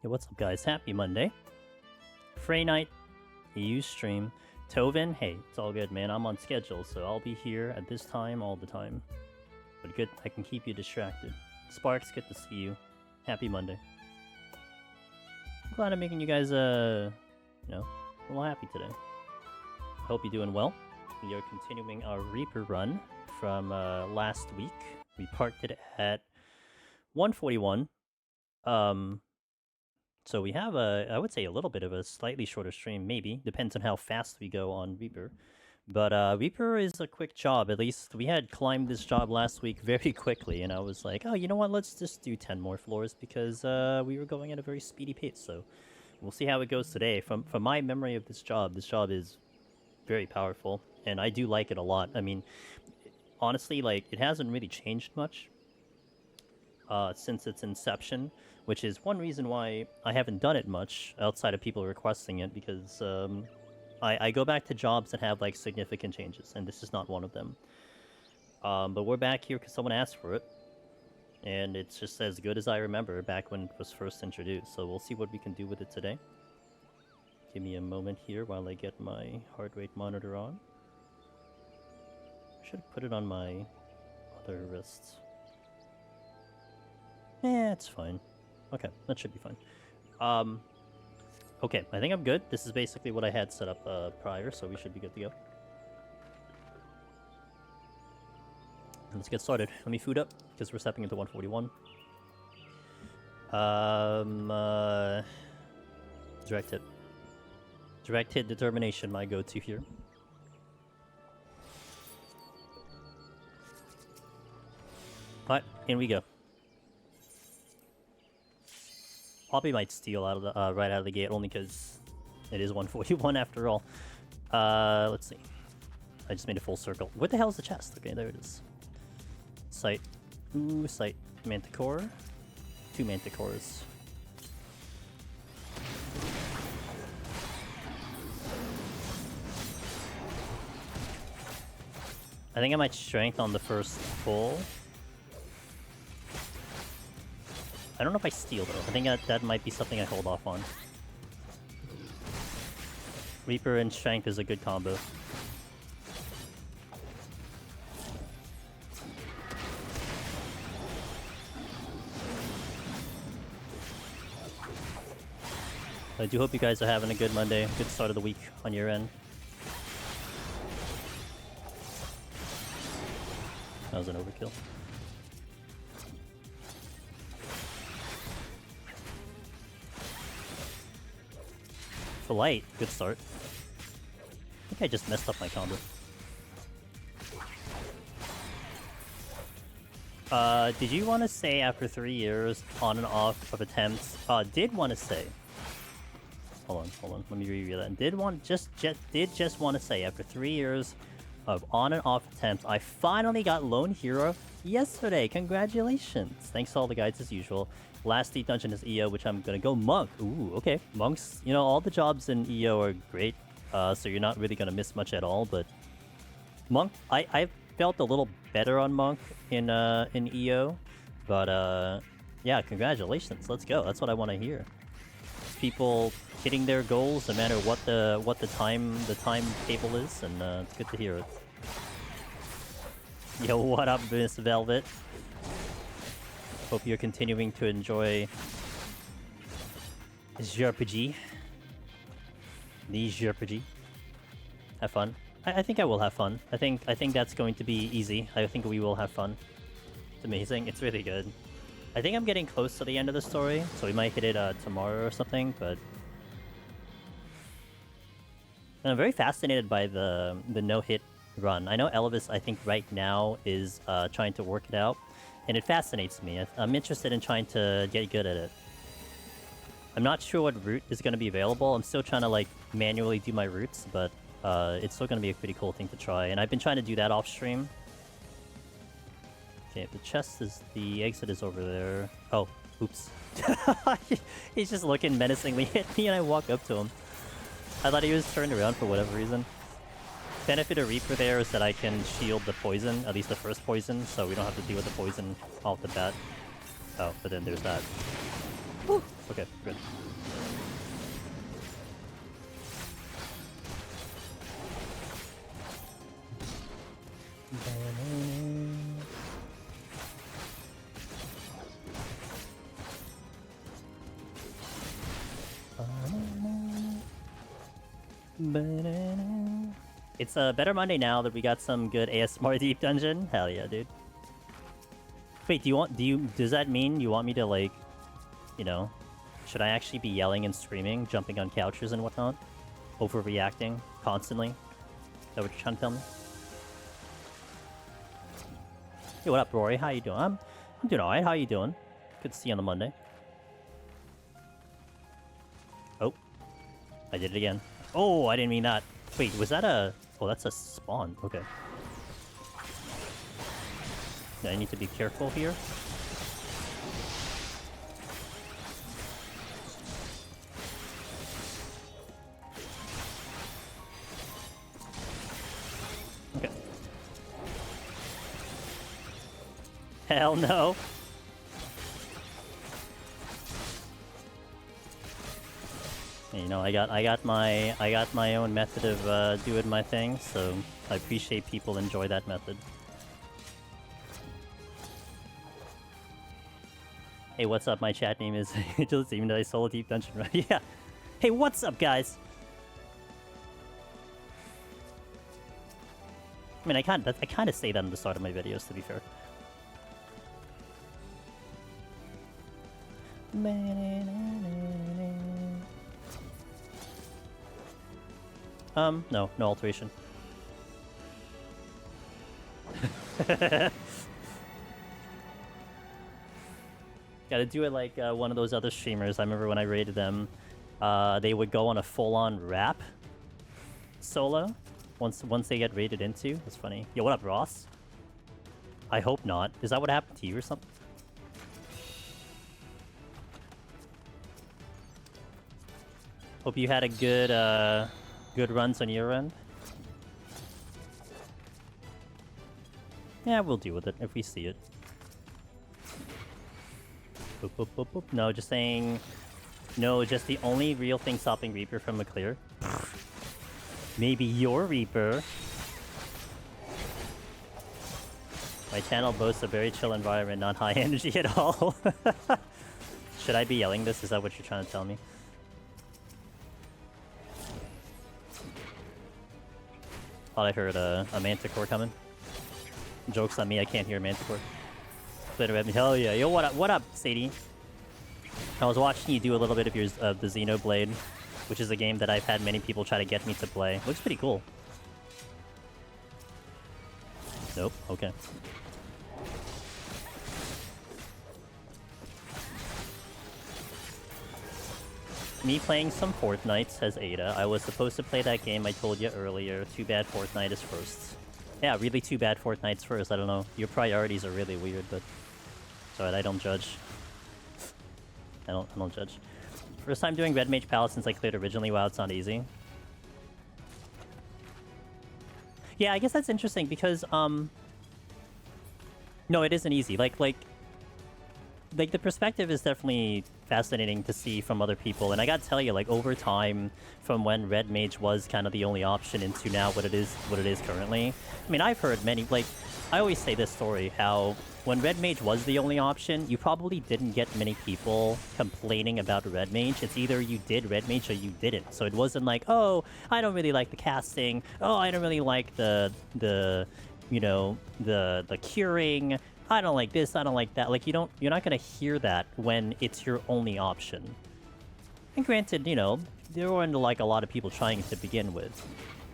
Hey, what's up, guys? Happy Monday. Frey Night, EU stream. Tovin, hey, it's all good, man. I'm on schedule, so I'll be here at this time all the time. But good, I can keep you distracted. Sparks, good to see you. Happy Monday. I'm glad I'm making you guys, a little happy today. I hope you're doing well. We are continuing our Reaper run from last week. We parked it at 141. So we have I would say a little bit of a slightly shorter stream, maybe. Depends on how fast we go on Reaper. But Reaper is a quick job. At least we had climbed this job last week very quickly, and I was like, oh, you know what? Let's just do 10 more floors because we were going at a very speedy pace. So we'll see how it goes today. From my memory of this job is very powerful, and I do like it a lot. I mean, honestly, like, it hasn't really changed much since its inception, which is one reason why I haven't done it much outside of people requesting it, because I go back to jobs that have like significant changes, and this is not one of them. But we're back here because someone asked for it, and it's just as good as I remember back when it was first introduced. So we'll see what we can do with it today. Give me a moment here while I get my heart rate monitor on. I should put it on my other wrist. Yeah, it's fine. Okay, that should be fine. Okay, I think I'm good. This is basically what I had set up prior, so we should be good to go. Let's get started. Let me food up, because we're stepping into 141. Direct hit. Direct hit determination, my go-to here. Alright, in we go. Probably might steal out of the right out of the gate, only because it is 141 after all. Let's see. I just made a full circle. What the hell is the chest? Okay, there it is. Sight. Ooh, sight. Manticore. 2 Manticores. I think I might strength on the first pull. I don't know if I steal, though. I think that might be something I hold off on. Reaper and Strength is a good combo. I do hope you guys are having a good Monday, good start of the week on your end. That was an overkill. For light, good start. I think I just messed up my combo. Did you want to say after 3 years on and off of attempts? Did want to say. Hold on. Let me review that. Did just want to say after 3 years of on and off attempts, I finally got Lone Hero yesterday. Congratulations! Thanks to all the guides as usual. Last Deep Dungeon is EO, which I'm gonna go Monk. Ooh, okay. Monks, you know, all the jobs in EO are great, so you're not really gonna miss much at all, but Monk, I felt a little better on Monk in EO, but yeah, congratulations. Let's go. That's what I want to hear. People hitting their goals no matter what the timetable is, and it's good to hear it. Yo, what up, Miss Velvet? Hope you're continuing to enjoy this JRPG. These JRPG. Have fun. I think I will have fun. I think that's going to be easy. I think we will have fun. It's amazing. It's really good. I think I'm getting close to the end of the story, so we might hit it tomorrow or something, but and I'm very fascinated by the no-hit run. I know Elvis, I think right now, is trying to work it out, and it fascinates me. I'm interested in trying to get good at it. I'm not sure what route is going to be available. I'm still trying to like manually do my routes, but it's still going to be a pretty cool thing to try, and I've been trying to do that off stream. Okay, the chest is... the exit is over there. Oh, oops. He's just looking menacingly at me and I walk up to him. I thought he was turned around for whatever reason. Benefit of Reaper there is that I can shield the poison, at least the first poison, so we don't have to deal with the poison off the bat. Oh, but then there's that. Woo. Okay, good. It's a better Monday now that we got some good ASMR deep dungeon. Hell yeah, dude. Wait, does that mean you want me to, like, you know, should I actually be yelling and screaming, jumping on couches and whatnot? Overreacting constantly? Is that what you're trying to tell me? Hey, what up, Rory? How you doing? I'm doing alright. How you doing? Good to see you on the Monday. Oh. I did it again. Oh, I didn't mean that. Wait, was that a... Oh, that's a spawn. Okay. I need to be careful here. Okay. Hell no. You know, I got my own method of doing my thing, so I appreciate people enjoy that method. Hey, what's up? My chat name is Angels, even though I solo deep dungeon, right? Yeah. Hey, what's up, guys? I mean, I kind of say that in the start of my videos, to be fair. No alteration. Gotta do it like one of those other streamers. I remember when I rated them, they would go on a full-on rap solo once they get rated into. That's funny. Yo, what up, Ross? I hope not. Is that what happened to you or something? Hope you had a good runs on your end. Yeah, we'll deal with it if we see it. Boop, boop, boop, boop. No, just saying... No, just the only real thing stopping Reaper from a clear. Maybe your Reaper. My channel boasts a very chill environment, not high energy at all. Should I be yelling this? Is that what you're trying to tell me? Thought I heard a Manticore coming. Joke's on me, I can't hear Manticore. Hell yeah. Yo, what up, Sadie? I was watching you do a little bit of your the Xenoblade, which is a game that I've had many people try to get me to play. Looks pretty cool. Nope, okay. Me playing some Fortnite, says Ada. I was supposed to play that game I told you earlier. Too bad Fortnite is first. Yeah, really too bad Fortnite's first. I don't know. Your priorities are really weird, but... It's alright, I don't judge. I don't judge. First time doing Red Mage Palace since I cleared originally. Wow, it's not easy. Yeah, I guess that's interesting because, no, it isn't easy. Like the perspective is definitely fascinating to see from other people, and I gotta tell you, like, over time, from when Red Mage was kind of the only option into now what it is currently. I mean, I've heard many, like, I always say this story, how when Red Mage was the only option, you probably didn't get many people complaining about Red Mage. It's either you did Red Mage or you didn't. So it wasn't like, oh, I don't really like the casting. Oh, I don't really like the you know, the curing. I don't like this, I don't like that. Like, you're not gonna hear that when it's your only option. And granted, you know, there weren't like a lot of people trying to begin with.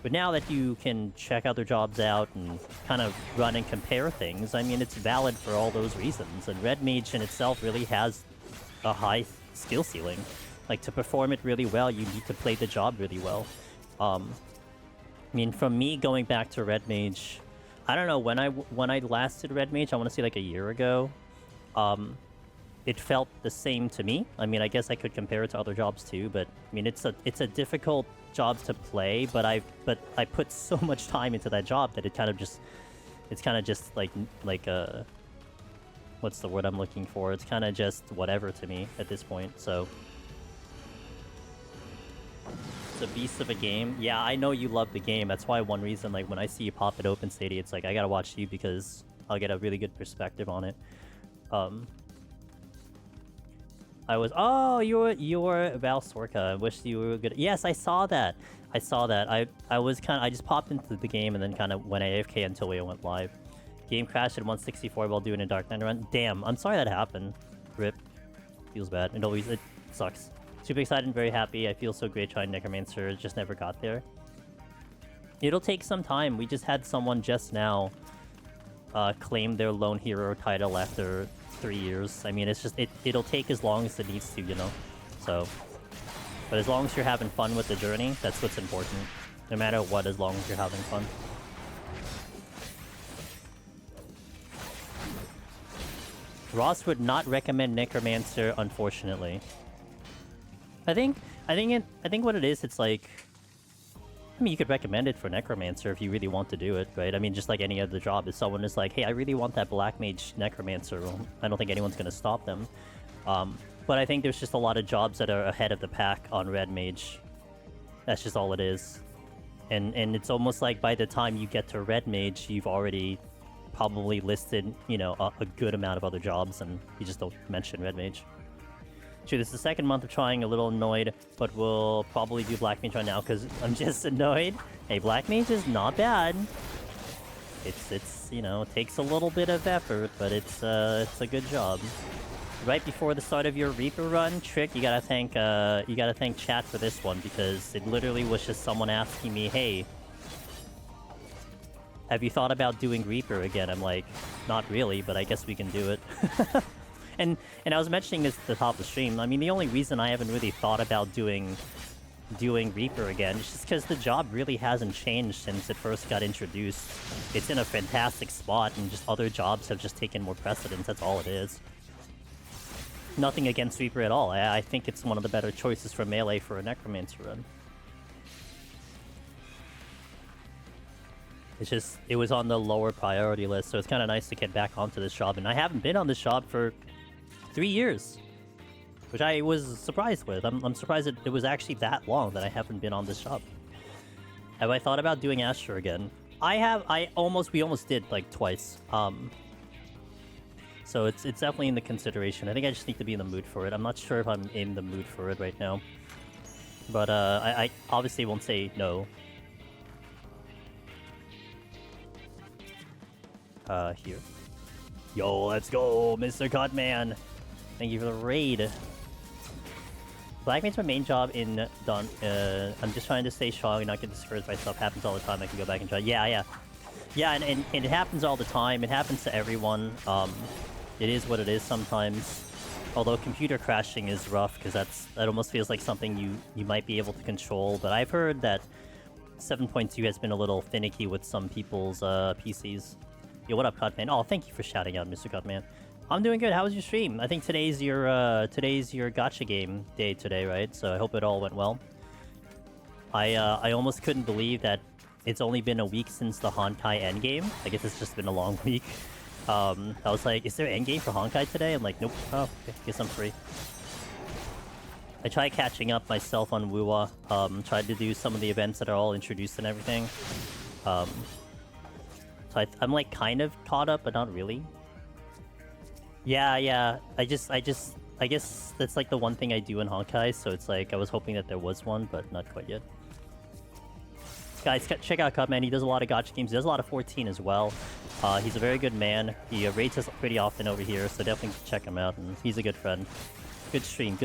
But now that you can check other jobs out and kind of run and compare things, I mean, it's valid for all those reasons. And Red Mage in itself really has a high skill ceiling. Like, to perform it really well, you need to play the job really well. I mean, from me going back to Red Mage, I don't know, when I last did Red Mage, I want to say like a year ago, it felt the same to me. I mean, I guess I could compare it to other jobs too, but I mean, it's a difficult job to play, but I put so much time into that job that it's kind of just like what's the word I'm looking for? It's kind of just whatever to me at this point, so... It's a beast of a game. Yeah, I know you love the game. That's why one reason, like, when I see you pop at Open Stadia, it's like, I gotta watch you because I'll get a really good perspective on it. I was... Oh, you're Val Sorka. I wish you were good... Yes, I saw that. I saw that. I was kind of... I just popped into the game and then kind of went AFK until we went live. Game crashed at 164 while doing a Dark Knight run. Damn, I'm sorry that happened. Rip. Feels bad. It sucks. Super excited and very happy. I feel so great trying Necromancer. Just never got there. It'll take some time. We just had someone just now claim their Lone Hero title after 3 years. I mean, it's just... It'll take as long as it needs to, you know? So... But as long as you're having fun with the journey, that's what's important. No matter what, as long as you're having fun. Ross would not recommend Necromancer, unfortunately. I think what it is, it's like... I mean, you could recommend it for Necromancer if you really want to do it, right? I mean, just like any other job, if someone is like, hey, I really want that Black Mage Necromancer, well, I don't think anyone's going to stop them. But I think there's just a lot of jobs that are ahead of the pack on Red Mage. That's just all it is. And it's almost like by the time you get to Red Mage, you've already probably listed, you know, a good amount of other jobs, and you just don't mention Red Mage. Sure, this is the second month of trying, a little annoyed, but we'll probably do Black Mage right now because I'm just annoyed. Hey, Black Mage is not bad. It's you know, it takes a little bit of effort, but it's a good job. Right before the start of your Reaper run, Trick, you gotta thank chat for this one because it literally was just someone asking me, hey, have you thought about doing Reaper again? I'm like, not really, but I guess we can do it. And I was mentioning this at the top of the stream. I mean, the only reason I haven't really thought about doing Reaper again is just because the job really hasn't changed since it first got introduced. It's in a fantastic spot, and just other jobs have just taken more precedence. That's all it is. Nothing against Reaper at all. I think it's one of the better choices for melee for a Necromancer run. It's just, it was on the lower priority list, so it's kind of nice to get back onto this job. And I haven't been on this job for 3 years, which I was surprised with. I'm surprised it was actually that long that I haven't been on this job. Have I thought about doing Asher again? We almost did, like, twice. So it's definitely in the consideration. I think I just need to be in the mood for it. I'm not sure if I'm in the mood for it right now. But I obviously won't say no. Here. Yo, let's go, Mr. Cutman! Thank you for the raid. Black Mage's my main job in Dawn. I'm just trying to stay strong and not get discouraged by stuff. Happens all the time. I can go back and try. Yeah, and it happens all the time. It happens to everyone. It is what it is sometimes. Although computer crashing is rough because that almost feels like something you might be able to control. But I've heard that 7.2 has been a little finicky with some people's PCs. Yo, what up, Cutman? Oh, thank you for shouting out, Mr. Cutman. I'm doing good. How was your stream? I think today's your gacha game day today, right? So I hope it all went well. I almost couldn't believe that it's only been a week since the Honkai endgame. I guess it's just been a long week. I was like, is there an endgame for Honkai today? I'm like, nope. Oh, okay. Guess I'm free. I tried catching up myself on Wuwa. Tried to do some of the events that are all introduced and everything. So I'm like kind of caught up, but not really. Yeah. I guess that's like the one thing I do in Honkai, so it's like I was hoping that there was one, but not quite yet. Guys, check out Cutman. He does a lot of gacha games. He does a lot of 14 as well. He's a very good man. He rates us pretty often over here, so definitely check him out. And he's a good friend. Good stream.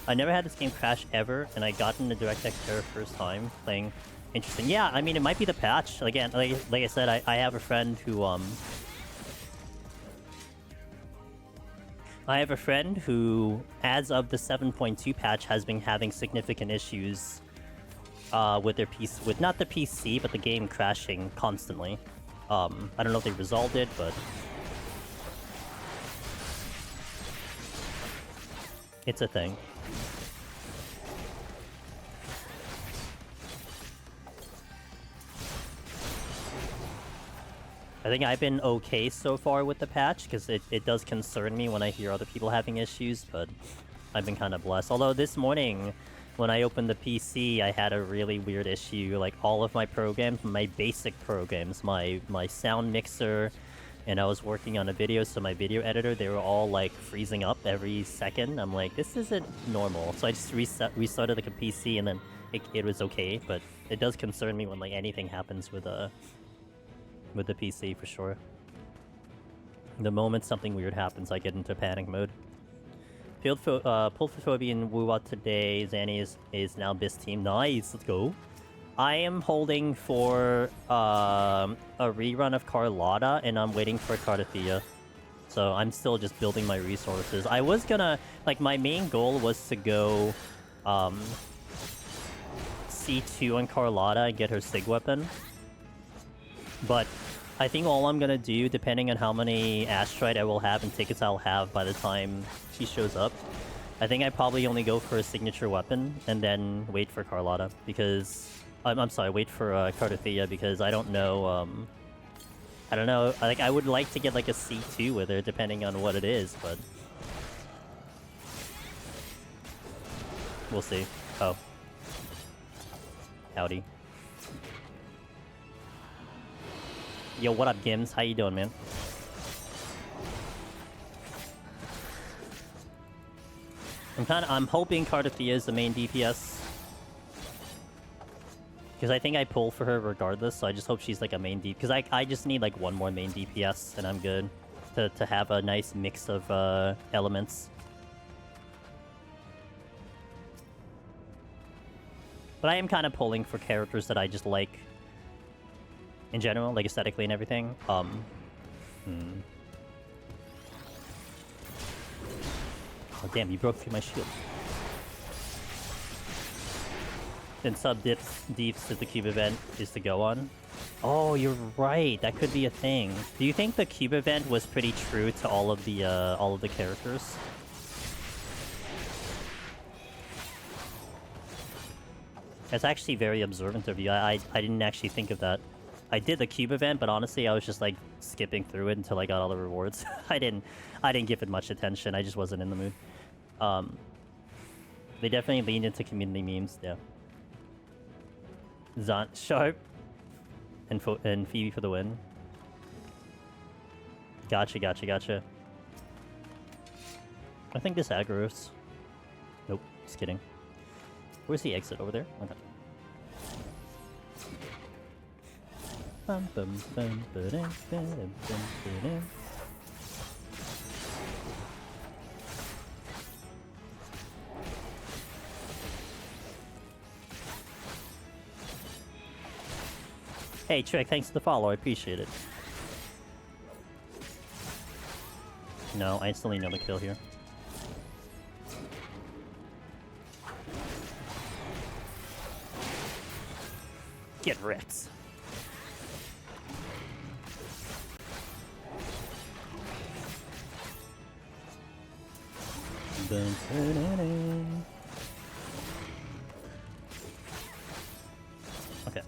I never had this game crash ever, and I got into DirectX error first time playing. Interesting. Yeah, I mean, it might be the patch. Again, like I said, I have a friend who as of the 7.2 patch, has been having significant issues with their PC, with not the PC, but the game crashing constantly. I don't know if they resolved it, but it's a thing. I think I've been okay so far with the patch, because it does concern me when I hear other people having issues, but I've been kind of blessed. Although this morning, when I opened the PC, I had a really weird issue. Like, all of my programs, my basic programs, my sound mixer, and I was working on a video, so my video editor, they were all, like, freezing up every second. I'm like, this isn't normal. So I just restarted the PC, and then it was okay, but it does concern me when, like, anything happens with the PC, for sure. The moment something weird happens, I get into panic mode. Pulled for Phoebe and Wuwa today. Zanny is now BIS team. Nice, let's go. I am holding for a rerun of Carlotta, and I'm waiting for Cardathea. So I'm still just building my resources. I was gonna, like, my main goal was to go C2 on Carlotta and get her SIG weapon. But I think all I'm gonna do, depending on how many Astrite I will have and tickets I'll have by the time she shows up, I think I probably only go for a signature weapon and then wait for Carlotta, because... I'm sorry, wait for Cardathea, because I don't know, I don't know, like, I would like to get, like, a C2 with her, depending on what it is, but... we'll see. Oh. Howdy. Yo, what up, Gims? How you doing, man? I'm hoping Cardathea is the main DPS. Because I think I pull for her regardless, so I just hope she's like a main DPS. Because I just need like one more main DPS, and I'm good. To have a nice mix of elements. But I am kind of pulling for characters that I just like in general, like aesthetically and everything. Oh damn, you broke through my shield. Then sub deeps that the cube event is to go on. Oh, you're right. That could be a thing. Do you think the cube event was pretty true to all of the characters? That's actually very observant of you. I didn't actually think of that. I did the cube event, but honestly, I was just like skipping through it until I got all the rewards. I didn't give it much attention. I just wasn't in the mood. They definitely leaned into community memes. Yeah. Zant sharp and Phoebe for the win. Gotcha. I think this aggro's. Nope, just kidding. Where's the exit? Over there? Okay. Hey, Trick, thanks for the follow. I appreciate it. No, I instantly know the kill here. Get wrecked. Okay.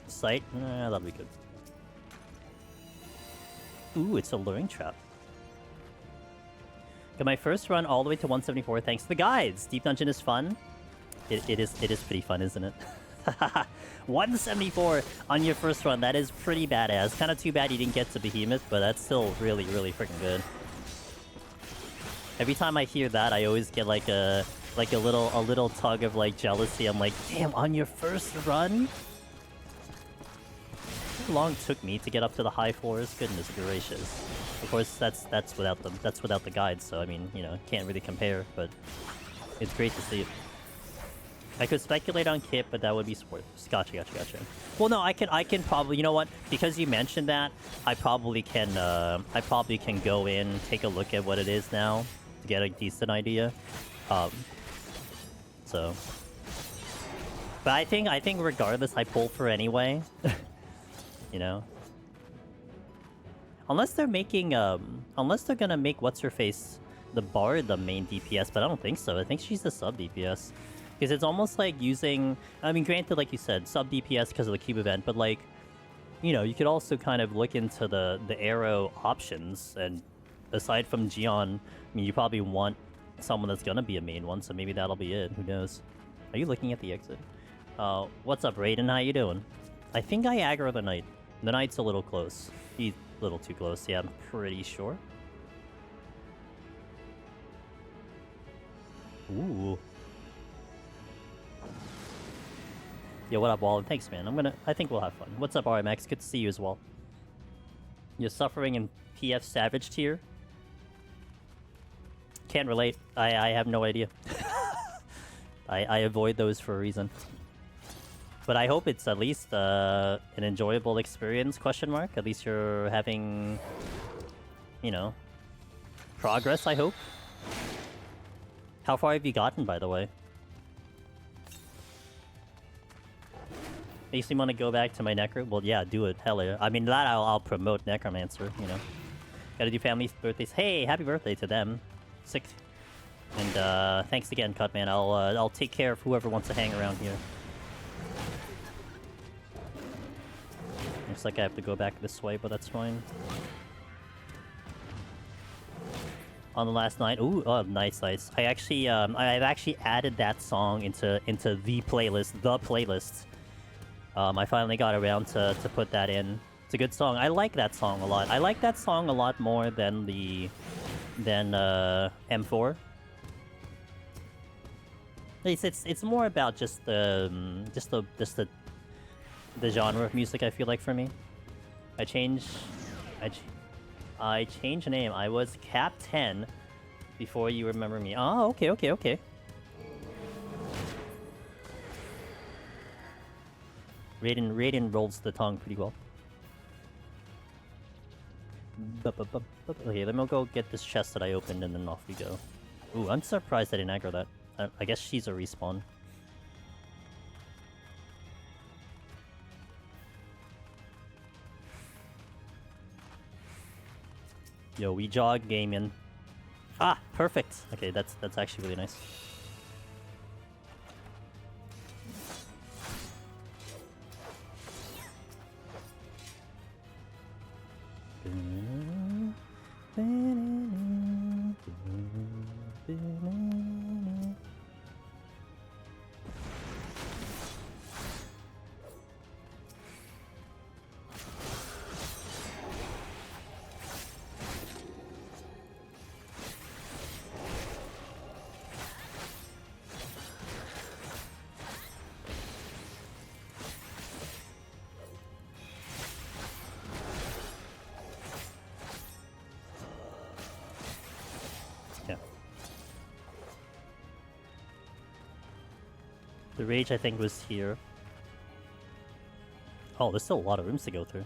Sight? That'll be good. Ooh, it's a luring trap. Got my first run all the way to 174 thanks to the guides. Deep Dungeon is fun. It is pretty fun, isn't it? 174 on your first run. That is pretty badass. Kind of too bad you didn't get to Behemoth, but that's still really, really freaking good. Every time I hear that, I always get like a little tug of like jealousy. I'm like, damn, on your first run? How long it took me to get up to the high floors? Goodness gracious. Of course, that's without the guides, so I mean, you know, can't really compare, but it's great to see it. I could speculate on Kit, but that would be sport. Gotcha. Well, no, I can probably, you know what? Because you mentioned that, I probably can go in, take a look at what it is now to get a decent idea. So, but I think regardless, I pull for anyway. You know, unless they're making unless they're gonna make what's her face the Bard the main DPS, but I don't think so. I think she's the sub DPS. Because it's almost like using... I mean, granted, like you said, sub DPS because of the cube event, but like... you know, you could also kind of look into the arrow options, and aside from Gion, I mean, you probably want someone that's gonna be a main one, so maybe that'll be it. Who knows? Are you looking at the exit? What's up, Raiden? How you doing? I think I aggro the knight. The knight's a little close. He's a little too close. Yeah, I'm pretty sure. Ooh. Yo, what up, Wall? Thanks, man. I think we'll have fun. What's up, RMX? Good to see you as well. You're suffering in PF Savage tier? Can't relate. I have no idea. I avoid those for a reason. But I hope it's at least an enjoyable experience, question mark. At least you're having, you know, progress, I hope. How far have you gotten, by the way? Makes me want to go back to my Necro. Well, yeah, do it. Hell yeah. I mean, that I'll promote Necromancer, you know. Gotta do family birthdays. Hey, happy birthday to them. Sick. And thanks again, Cutman. I'll take care of whoever wants to hang around here. Looks like I have to go back this way, but that's fine. On the last night, ooh, oh, nice. I actually, I've actually added that song into the playlist. I finally got around to put that in. It's a good song. I like that song a lot. I like that song a lot more than M4. It's more about just the genre of music, I feel like, for me. I changed name. I was Cap 10 before you remember me. Oh, okay. Raiden rolls the tongue pretty well. Okay, then we'll go get this chest that I opened and then off we go. Ooh, I'm surprised I didn't aggro that. I guess she's a respawn. Yo, we jog gaming. Ah, perfect. Okay, that's actually really nice. The rage, I think, was here. Oh, there's still a lot of rooms to go through.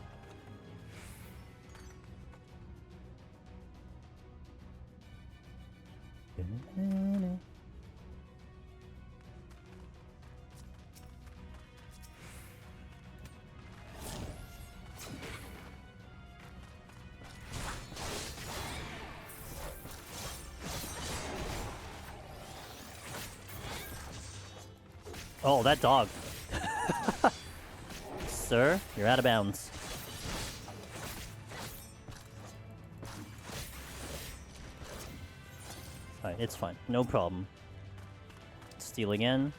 Oh, that dog. Sir, you're out of bounds. Alright, it's fine. No problem. Steal again.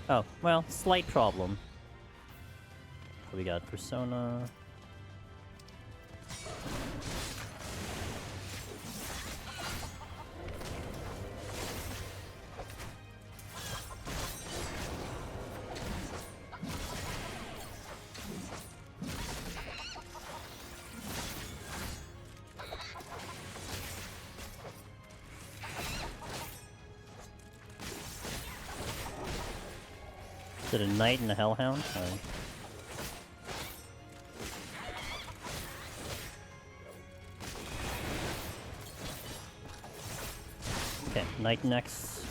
Oh, well, slight problem. So we got Persona. Is it a knight and a hellhound? Or... Okay, knight next.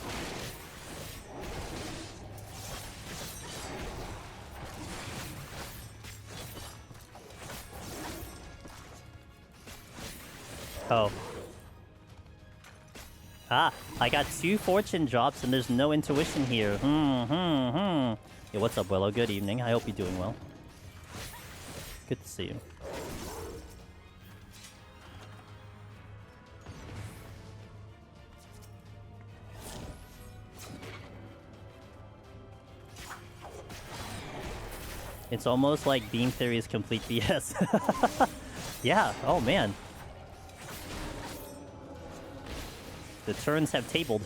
Oh. Ah, I got 2 fortune drops and there's no intuition here. Yo, what's up, Willow? Good evening. I hope you're doing well. Good to see you. It's almost like Beam Theory is complete BS. Yeah, oh man. The turns have tabled.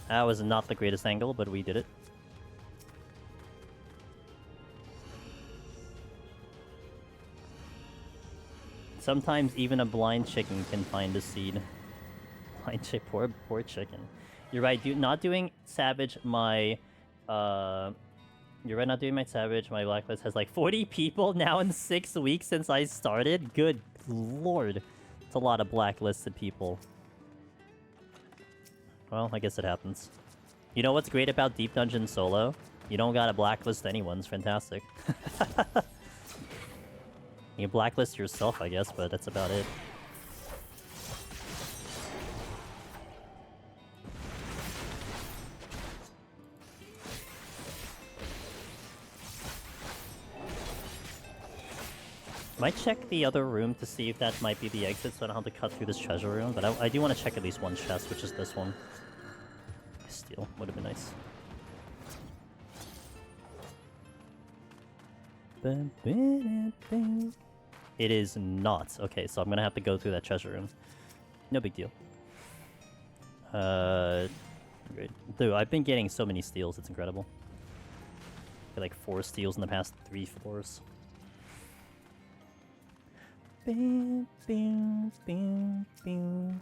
That was not the greatest angle, but we did it. Sometimes even a blind chicken can find a seed. Blind chick, poor chicken. You're right, not doing Savage, my... You're right, not doing my Savage. My blacklist has like 40 people now in 6 weeks since I started. Good lord. It's a lot of blacklisted people. Well, I guess it happens. You know what's great about Deep Dungeon Solo? You don't gotta blacklist anyone. It's fantastic. You blacklist yourself, I guess, but that's about it. Might check the other room to see if that might be the exit, so I don't have to cut through this treasure room. But I do want to check at least one chest, which is this one. Steal would have been nice. It is not. Okay, so I'm gonna have to go through that treasure room. No big deal. Great. Dude, I've been getting so many steals, it's incredible. I got like 4 steals in the past 3 floors. Bing, bing, bing, bing.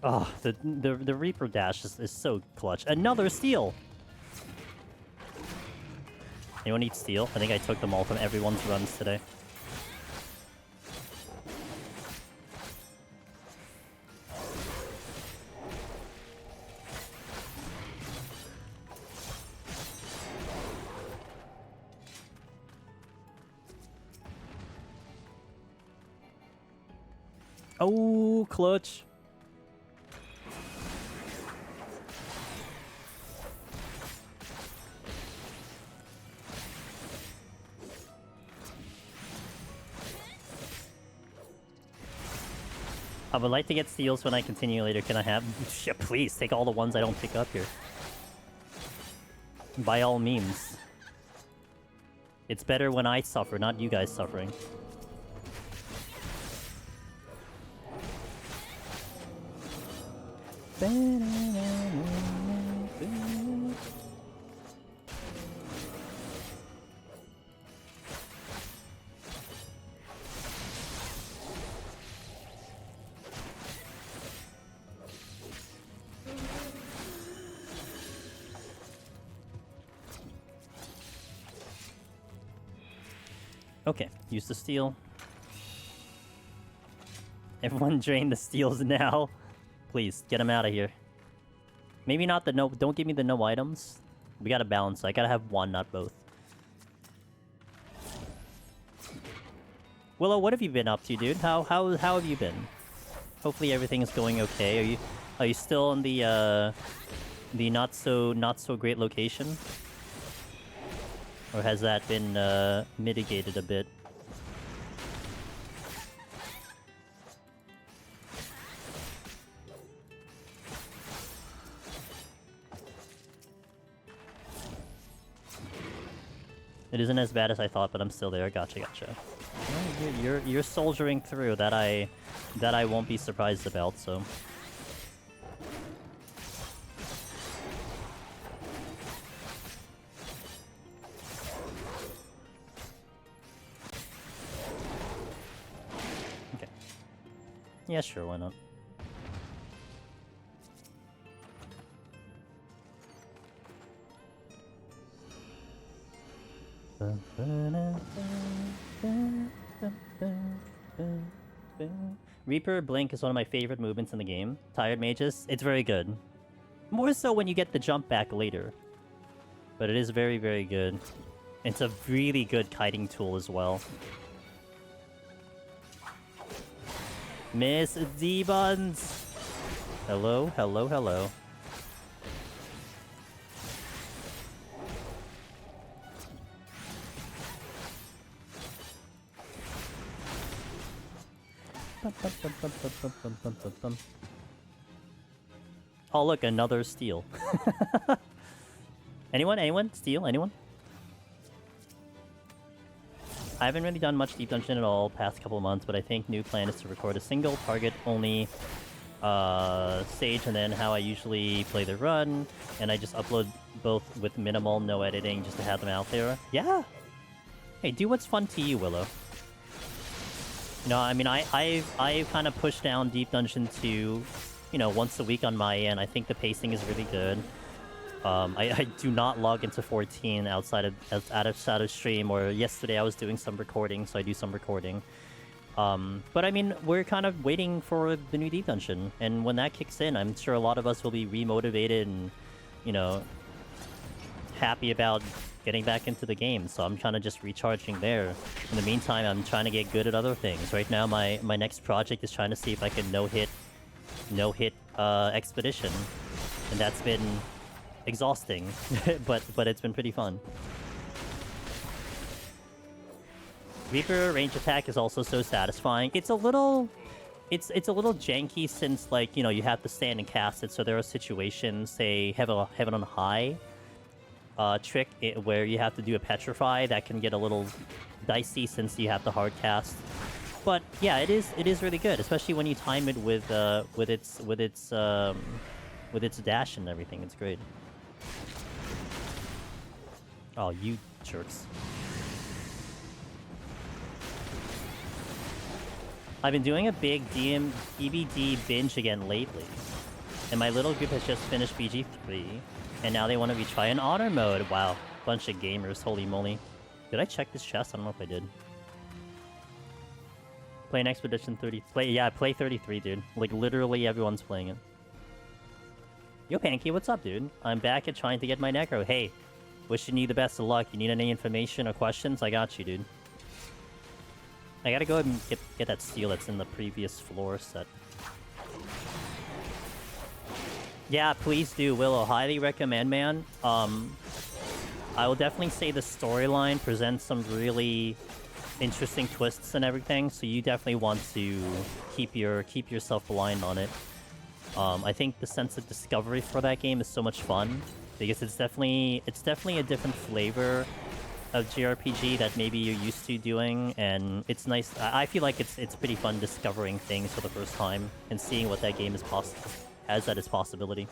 Oh, the Reaper dash is so clutch. Another steal! Anyone need steel? I think I took them all from everyone's runs today. Oh, clutch. I would like to get steals when I continue later. Can I have? Shit, please, take all the ones I don't pick up here. By all means. It's better when I suffer, not you guys suffering. Okay, use the steel. Everyone drain the steals now. Please, get them out of here. Maybe not the no... Don't give me the no items. We gotta balance. I gotta have one, not both. Willow, what have you been up to, dude? How have you been? Hopefully everything is going okay. Are you still in the not so great location? Or has that been mitigated a bit? It isn't as bad as I thought, but I'm still there. Gotcha. Well, you're soldiering through. That I won't be surprised about. So. Yeah, sure, why not? Reaper Blink is one of my favorite movements in the game. Tired Mages, it's very good. More so when you get the jump back later. But it is very, very good. It's a really good kiting tool as well. Miss D-Buns! Hello, hello, hello. Oh look, another steal. Anyone? Anyone? Steal? Anyone? I haven't really done much Deep Dungeon at all past couple of months, but I think new plan is to record a single target only stage, and then how I usually play the run, and I just upload both with minimal, no editing, just to have them out there. Yeah! Hey, do what's fun to you, Willow. You know, I mean, I've kind of pushed down Deep Dungeon to, you know, once a week on my end. I think the pacing is really good. I do not log into 14 outside of stream, or yesterday I was doing some recording, so I do some recording. But I mean, we're kind of waiting for the new Deep Dungeon, and when that kicks in, I'm sure a lot of us will be remotivated and, you know, happy about getting back into the game. So I'm kind of just recharging there. In the meantime, I'm trying to get good at other things. Right now, my next project is trying to see if I can no-hit Expedition, and that's been exhausting, but it's been pretty fun. Reaper range attack is also so satisfying. It's a little janky since, like, you know, you have to stand and cast it, so there are situations, say Heaven on High trick where you have to do a petrify that can get a little dicey since you have to hard cast. But yeah, it is really good, especially when you time it with its dash and everything. It's great. Oh, you jerks. I've been doing a big DBD binge again lately, and my little group has just finished BG3, and now they want to retry an honor mode. Wow, bunch of gamers, holy moly. Did I check this chest? I don't know if I did. Play an Expedition 30. Play 33, dude. Like, literally everyone's playing it. Yo, Panky, what's up, dude? I'm back at trying to get my necro. Hey, wishing you the best of luck. You need any information or questions? I got you, dude. I gotta go ahead and get that steel that's in the previous floor set. Yeah, please do, Willow. Highly recommend, man. I will definitely say the storyline presents some really interesting twists and everything, so you definitely want to keep yourself aligned on it. I think the sense of discovery for that game is so much fun, because it's definitely a different flavor of JRPG that maybe you're used to doing, and it's nice. I feel like it's pretty fun discovering things for the first time and seeing what that game has at its possibility.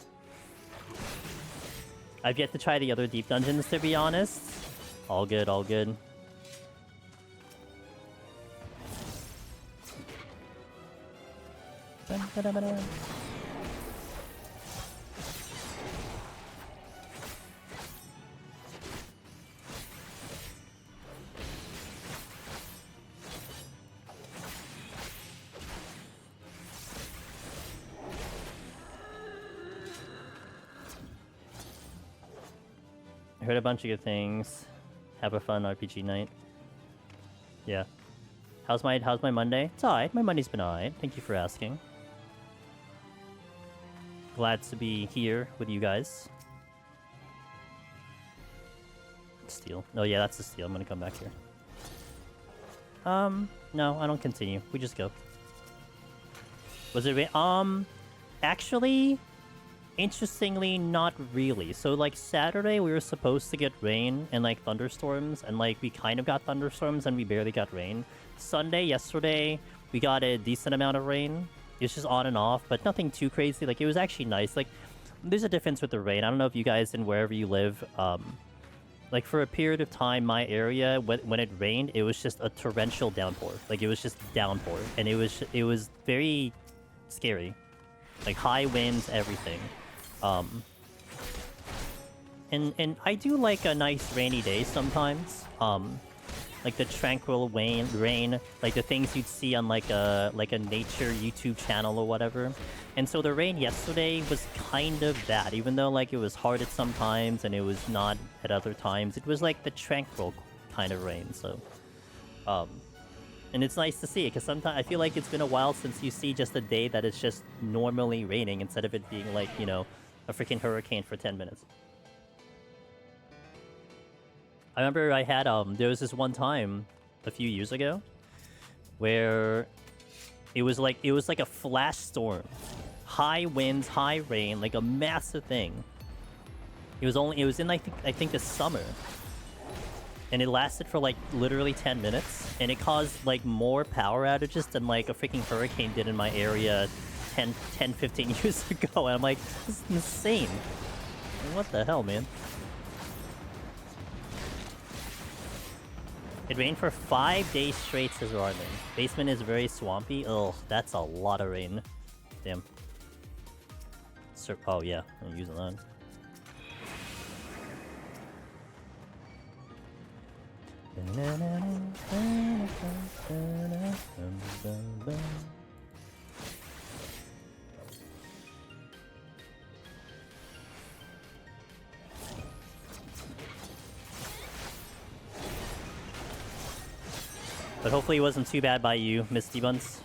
I've yet to try the other Deep Dungeons, to be honest. All good, all good. I heard a bunch of good things. Have a fun RPG night. Yeah. How's my Monday? It's alright. My Monday's been alright. Thank you for asking. Glad to be here with you guys. Steal. Oh yeah, that's the steal. I'm gonna come back here. No, I don't continue. We just go. Was it actually, interestingly, not really. So, like, Saturday we were supposed to get rain and, like, thunderstorms, and, like, we kind of got thunderstorms and we barely got rain. Sunday, yesterday, we got a decent amount of rain. It's just on and off, but nothing too crazy. Like, it was actually nice. Like, there's a difference with the rain. I don't know if you guys, in wherever you live, like, for a period of time, my area, when it rained, it was just a torrential downpour. Like, it was just downpour, and it was very scary. Like, high winds, everything. And I do like a nice rainy day sometimes. Like the tranquil rain, like the things you'd see on like a nature YouTube channel or whatever. And so the rain yesterday was kind of that, even though like it was hard at some times and it was not at other times. It was like the tranquil kind of rain. So, and it's nice to see it because sometimes I feel like it's been a while since you see just a day that it's just normally raining instead of it being like, you know, a freaking hurricane for 10 minutes. I remember I had, there was this one time a few years ago where it was like a flash storm. High winds, high rain, like a massive thing. It was in I think the summer. And it lasted for like literally 10 minutes. And it caused like more power outages than like a freaking hurricane did in my area 10, 15 years ago. And I'm like, this is insane. Like, what the hell, man? It rained for 5 days straight, says Armin. Basement is very swampy. Ugh, that's a lot of rain. Damn. Oh yeah, I'm using that. But hopefully it wasn't too bad by you, Misty Buns.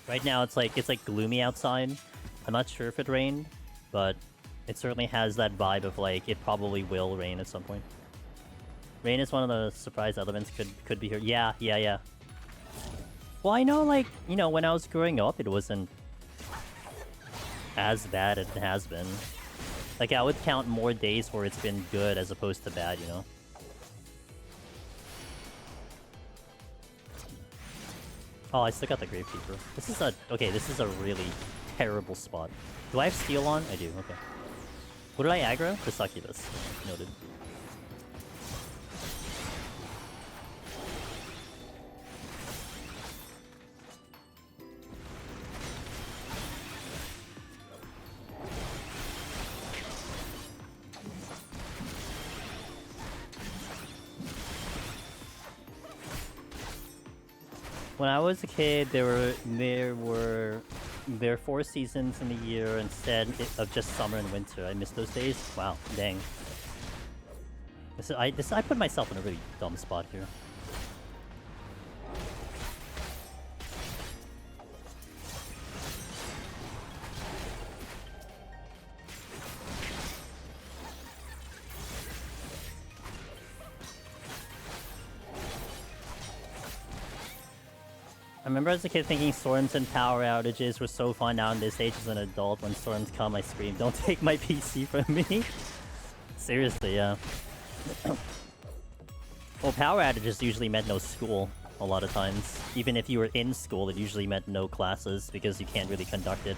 Right now it's like gloomy outside. I'm not sure if it rained, but it certainly has that vibe of like it probably will rain at some point. Rain is one of the surprise elements could be here. Yeah. Well, I know, like, you know, when I was growing up, it wasn't as bad as it has been. Like, I would count more days where it's been good as opposed to bad, you know? Oh, I still got the Gravekeeper. This is a really terrible spot. Do I have Steel on? I do, okay. What did I aggro? The Succubus. Noted. When I was a kid, there were 4 seasons in the year instead of just summer and winter. I miss those days. Wow, dang. I put myself in a really dumb spot here. I remember as a kid thinking storms and power outages were so fun. Now in this age as an adult, when storms come, I scream, "Don't take my PC from me!" Seriously, yeah. Well, power outages usually meant no school a lot of times. Even if you were in school, it usually meant no classes because you can't really conduct it.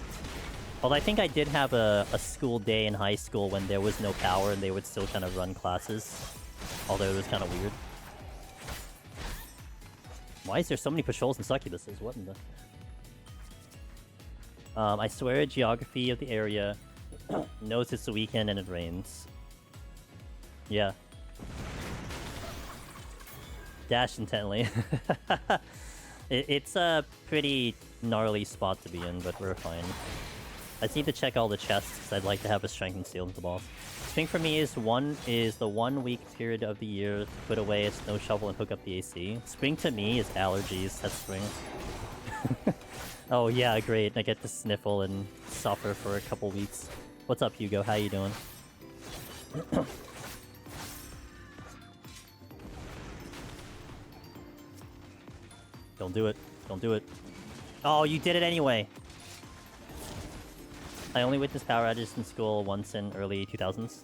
Although I think I did have a school day in high school when there was no power and they would still kind of run classes. Although it was kind of weird. Why is there so many patrols and succubuses? What in the... I swear geography of the area knows it's the weekend and it rains. Yeah. Dash intently. It's a pretty gnarly spot to be in, but we're fine. I just need to check all the chests because I'd like to have a strength and steel with the boss. Spring for me is the 1 week period of the year to put away a snow shovel and hook up the AC. Spring to me is allergies. That's spring. Oh yeah, great. I get to sniffle and suffer for a couple weeks. What's up, Hugo? How you doing? Don't do it. Don't do it. Oh, you did it anyway. I only witnessed power outages in school once in early 2000s.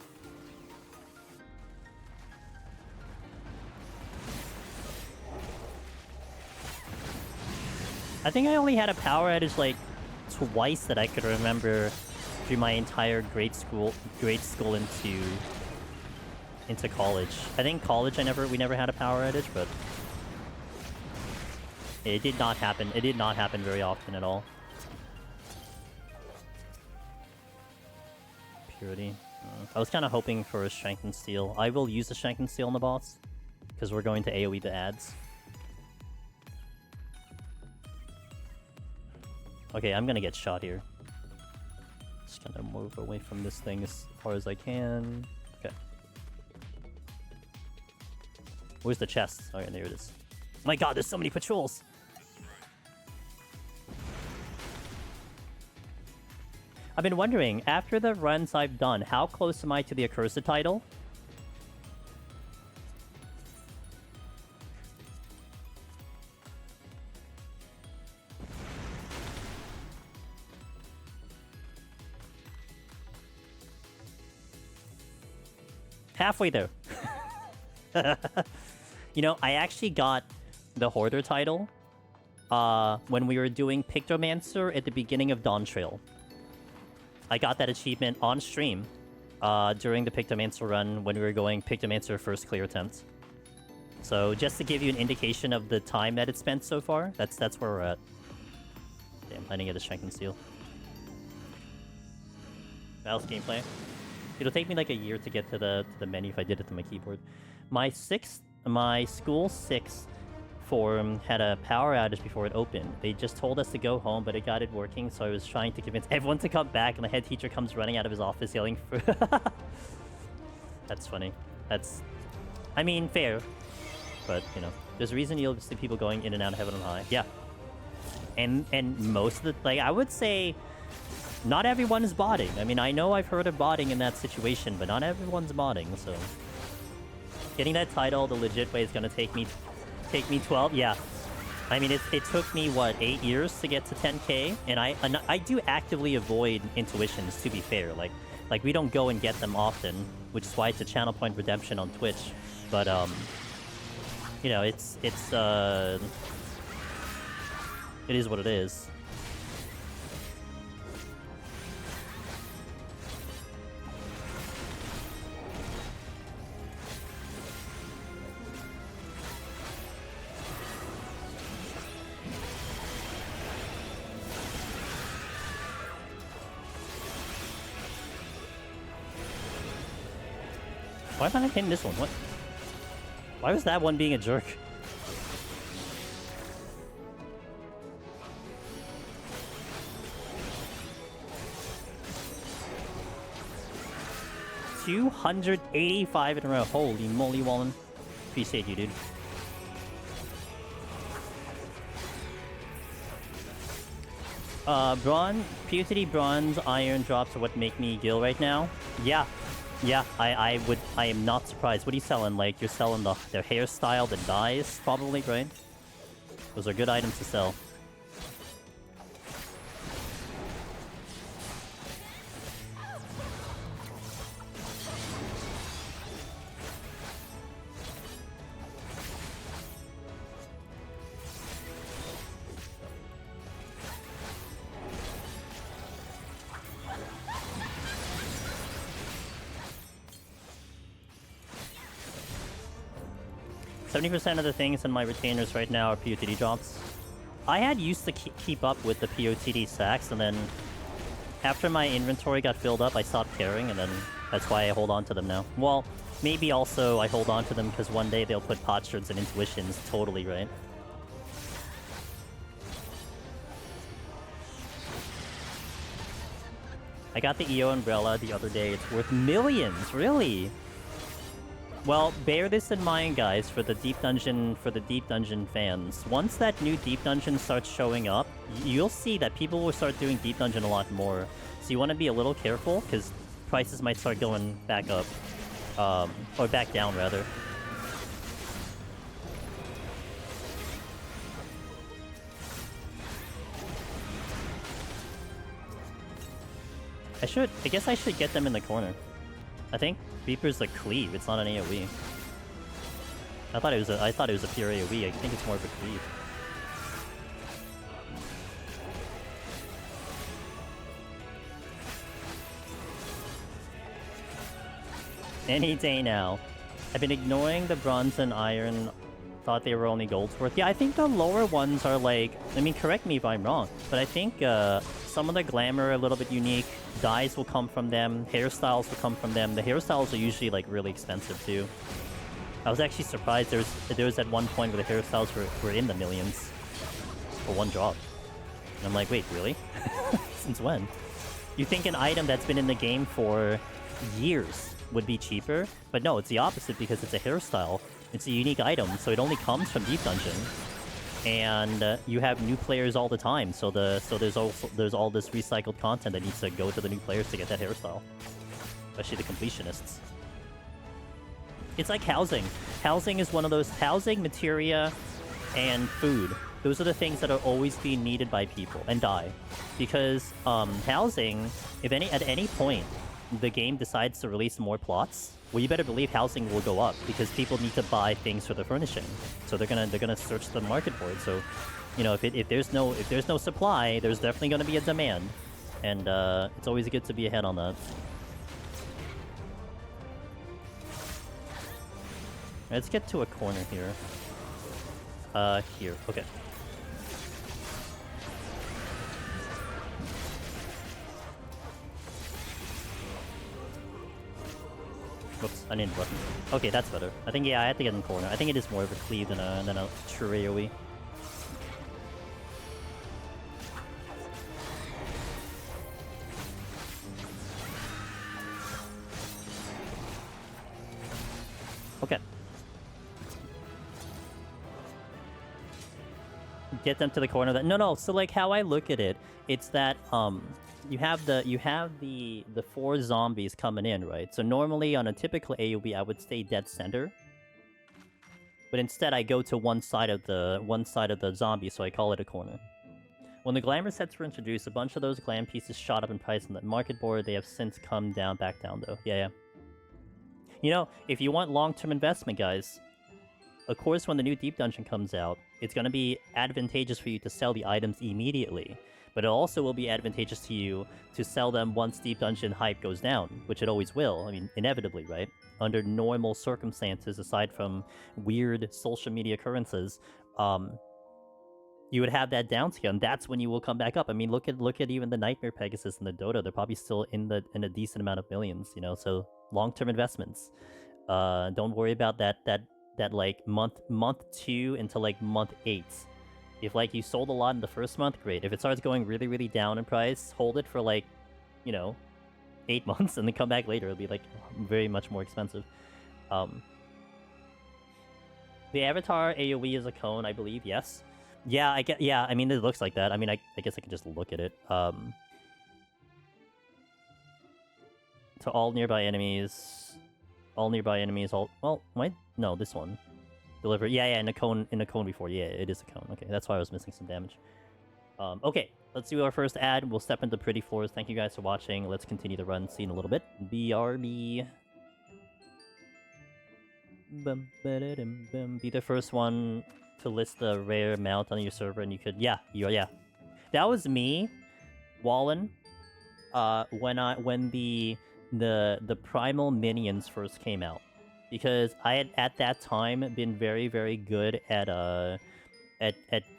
I think I only had a power outage like twice that I could remember through my entire grade school into college. I think college we never had a power outage, but it did not happen. It did not happen very often at all. Purity. I was kind of hoping for a Strength and Steel. I will use the Strength and Steel on the boss, because we're going to AoE the ads. Okay, I'm gonna get shot here. Just gonna move away from this thing as far as I can. Okay. Where's the chest? Alright, there it is. My god, there's so many patrols! I've been wondering, after the runs I've done, how close am I to the Accursed title? Halfway there. You know, I actually got the Hoarder title when we were doing Pictomancer at the beginning of Dawntrail. I got that achievement on stream during the Pictomancer run when we were going Pictomancer first clear attempt. So just to give you an indication of the time that it's spent so far, that's where we're at. Damn, I didn't get a Strength and Steel. Battle's gameplay. It'll take me like a year to get to the menu if I did it to my keyboard. My school 6 forum had a power outage before it opened. They just told us to go home, but it got it working, so I was trying to convince everyone to come back, and the head teacher comes running out of his office yelling for... That's funny. That's... I mean, fair. But, you know, there's a reason you'll see people going in and out of Heaven on High. Yeah. And most of the... Like, I would say... Not everyone is botting. I mean, I know I've heard of botting in that situation, but not everyone's botting, so... Getting that title the legit way is gonna take me 12, yeah. I mean, it took me, what, 8 years to get to 10k? And I do actively avoid intuitions, to be fair. Like, we don't go and get them often, which is why it's a channel point redemption on Twitch. But, you know, it is what it is. Why am I not hitting this one? What? Why was that one being a jerk? $285 in a row. Holy moly, Wallen. Appreciate you, dude. PoTD bronze iron drops are what make me gil right now. Yeah. Yeah, I am not surprised. What are you selling? Like, you're selling their hairstyle, the dyes, probably, right? Those are good items to sell. % of the things in my retainers right now are PoTD drops. I had used to keep up with the PoTD stacks, and then after my inventory got filled up, I stopped caring, and then that's why I hold on to them now. Well, maybe also I hold on to them because one day they'll put potsherds and intuitions, totally, right? I got the EO umbrella the other day. It's worth millions, really? Well, bear this in mind, guys, for the Deep Dungeon fans. Once that new Deep Dungeon starts showing up, you'll see that people will start doing Deep Dungeon a lot more. So you want to be a little careful, because prices might start going back up. Or back down, rather. I guess I should get them in the corner. I think Reaper's a cleave, it's not an AoE. I thought it was a pure AoE. I think it's more of a cleave. Any day now. I've been ignoring the bronze and iron thought they were only golds worth. Yeah, I think the lower ones are like... I mean, correct me if I'm wrong, but I think some of the glamour are a little bit unique. Dyes will come from them. Hairstyles will come from them. The hairstyles are usually like really expensive too. I was actually surprised there was at one point where the hairstyles were in the millions for one drop. And I'm like, wait, really? Since when? You think an item that's been in the game for years would be cheaper? But no, it's the opposite because it's a hairstyle. It's a unique item, so it only comes from Deep Dungeon. And you have new players all the time, so there's all this recycled content that needs to go to the new players to get that hairstyle. Especially the completionists. It's like housing. Housing is one of those... Housing, materia, and food. Those are the things that are always being needed by people, and die. Because housing, if at any point the game decides to release more plots, well, you better believe housing will go up because people need to buy things for the furnishing. So they're gonna search the market for it. So, you know, if there's no supply, there's definitely gonna be a demand, and it's always good to be ahead on that. Let's get to a corner here. Here. Okay. Whoops, I need a button. Okay, that's better. I think, yeah, I have to get in the corner. I think it is more of a cleave than a true AoE. Okay. Get them to the corner. No. So like how I look at it, it's that you have the 4 zombies coming in, right? So normally on a typical AoE, I would stay dead center, but instead I go to one side of the zombie, so I call it a corner. When the glamour sets were introduced, a bunch of those glam pieces shot up in price on the market board. They have since come back down though. Yeah. You know, if you want long-term investment, guys, of course, when the new Deep Dungeon comes out, it's going to be advantageous for you to sell the items immediately. But it also will be advantageous to you to sell them once Deep Dungeon hype goes down, which it always will. I mean, inevitably, right? Under normal circumstances, aside from weird social media occurrences, you would have that down scale, and that's when you will come back up. I mean, look at even the Nightmare Pegasus and the Dota. They're probably still in a decent amount of millions, you know. So long-term investments. Don't worry about that like month 2 until like month 8. If like you sold a lot in the first month, great. If it starts going really, really down in price, hold it for like, you know, 8 months and then come back later. It'll be like very much more expensive. The avatar AoE is a cone, I believe. Yes. Yeah, I mean, it looks like that. I mean, I guess I can just look at it. To all nearby enemies, well, no, this one. Deliver. Yeah, in a cone before. Yeah, it is a cone. Okay, that's why I was missing some damage. Okay, let's do our first ad. We'll step into Pretty Floors. Thank you guys for watching. Let's continue the run. See you in a little bit. BRB. Be the first one to list the rare mount on your server, and you could. Yeah. That was me, Wallen. When the primal minions first came out. Because I had, at that time, been very, very good at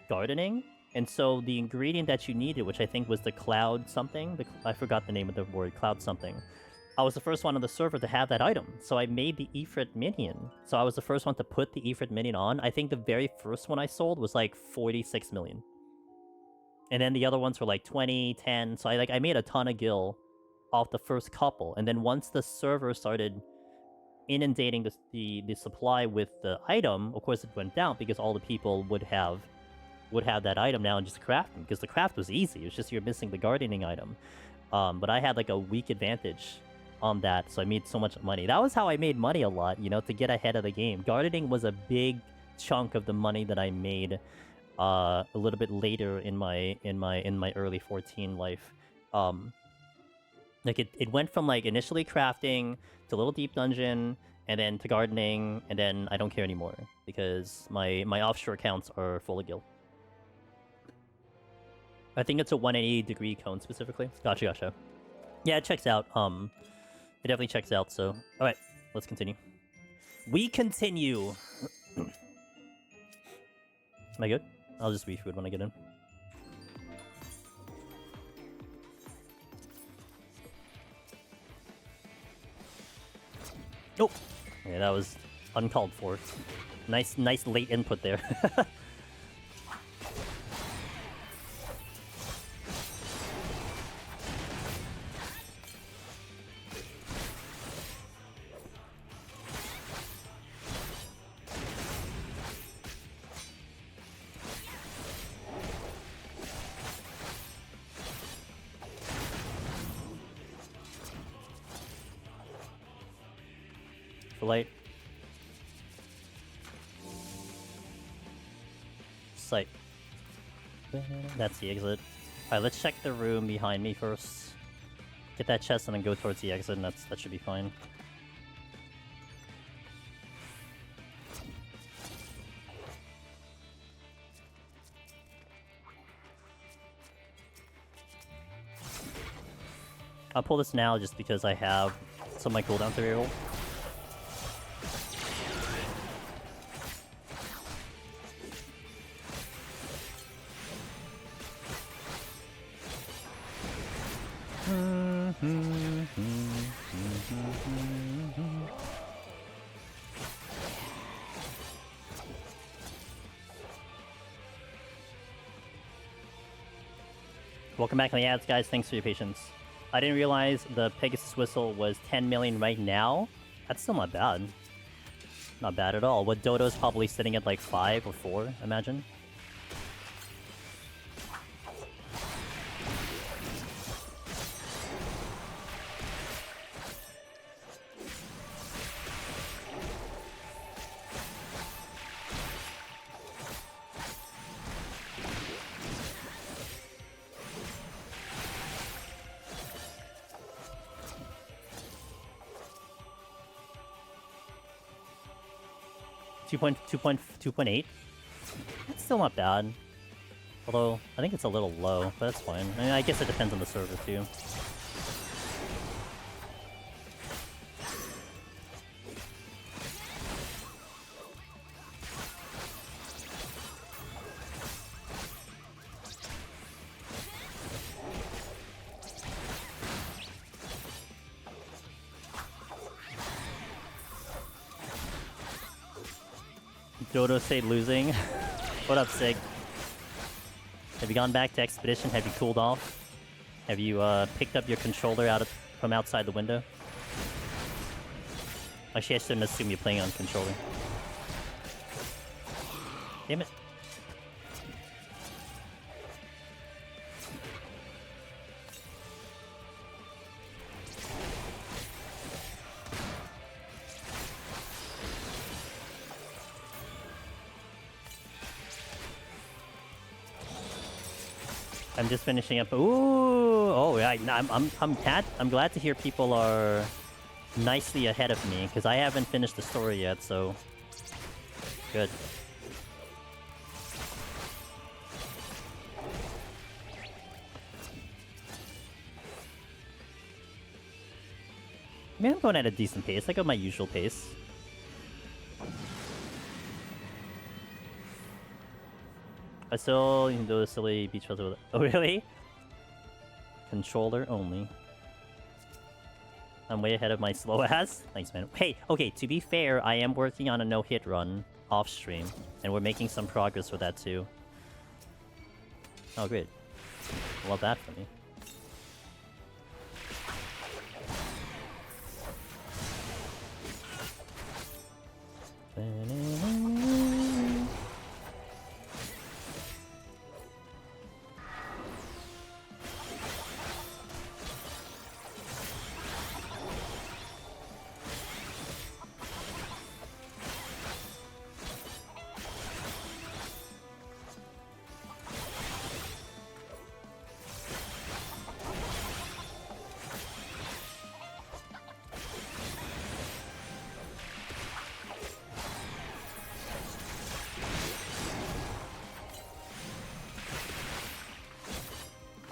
gardening. And so the ingredient that you needed, which I think was the cloud something, I forgot the name of the word, cloud something. I was the first one on the server to have that item. So I made the Ifrit minion. So I was the first one to put the Ifrit minion on. I think the very first one I sold was like 46 million. And then the other ones were like 20, 10. So I made a ton of gil off the first couple. And then once the server started inundating the supply with the item, of course it went down because all the people would have that item now and just craft them, because the craft was easy. It was just you're missing the gardening item. But I had like a weak advantage on that, so I made so much money. That was how I made money a lot, you know, to get ahead of the game. Gardening was a big chunk of the money that I made a little bit later in my early 14 life. Like it went from like initially crafting to Little Deep Dungeon, and then to gardening, and then I don't care anymore because my offshore accounts are full of gil. I think it's a 180-degree cone specifically. Gotcha. Yeah, it checks out. It definitely checks out. So, all right, let's continue. We continue. Am I good? I'll just refood when I get in. Nope. Yeah, that was uncalled for. Nice late input there. Light. Sight. That's the exit. Alright, let's check the room behind me first. Get that chest and then go towards the exit, and that should be fine. I'll pull this now just because I have some of my cooldowns to reroll. Welcome back on the ads, guys. Thanks for your patience. I didn't realize the Pegasus Whistle was 10 million right now. That's still not bad. Not bad at all. What Dodo's probably sitting at like 5 or 4, imagine. Two point eight. That's still not bad. Although, I think it's a little low, but that's fine. I mean, I guess it depends on the server, too. Dodo stayed losing. What up, Sig? Have you gone back to Expedition? Have you cooled off? Have you picked up your controller from outside the window? Actually, I shouldn't assume you're playing on controller. Damn it. I'm just finishing up. Ooh! Oh, yeah. I'm glad to hear people are nicely ahead of me because I haven't finished the story yet. So good. I mean, I'm going at a decent pace. I go my usual pace. I still can do a silly beach puzzle with it. Oh, really? Controller only. I'm way ahead of my slow ass. Thanks, man. Hey, okay, to be fair, I am working on a no-hit run off stream, and we're making some progress with that too. Oh, great. Love that for me.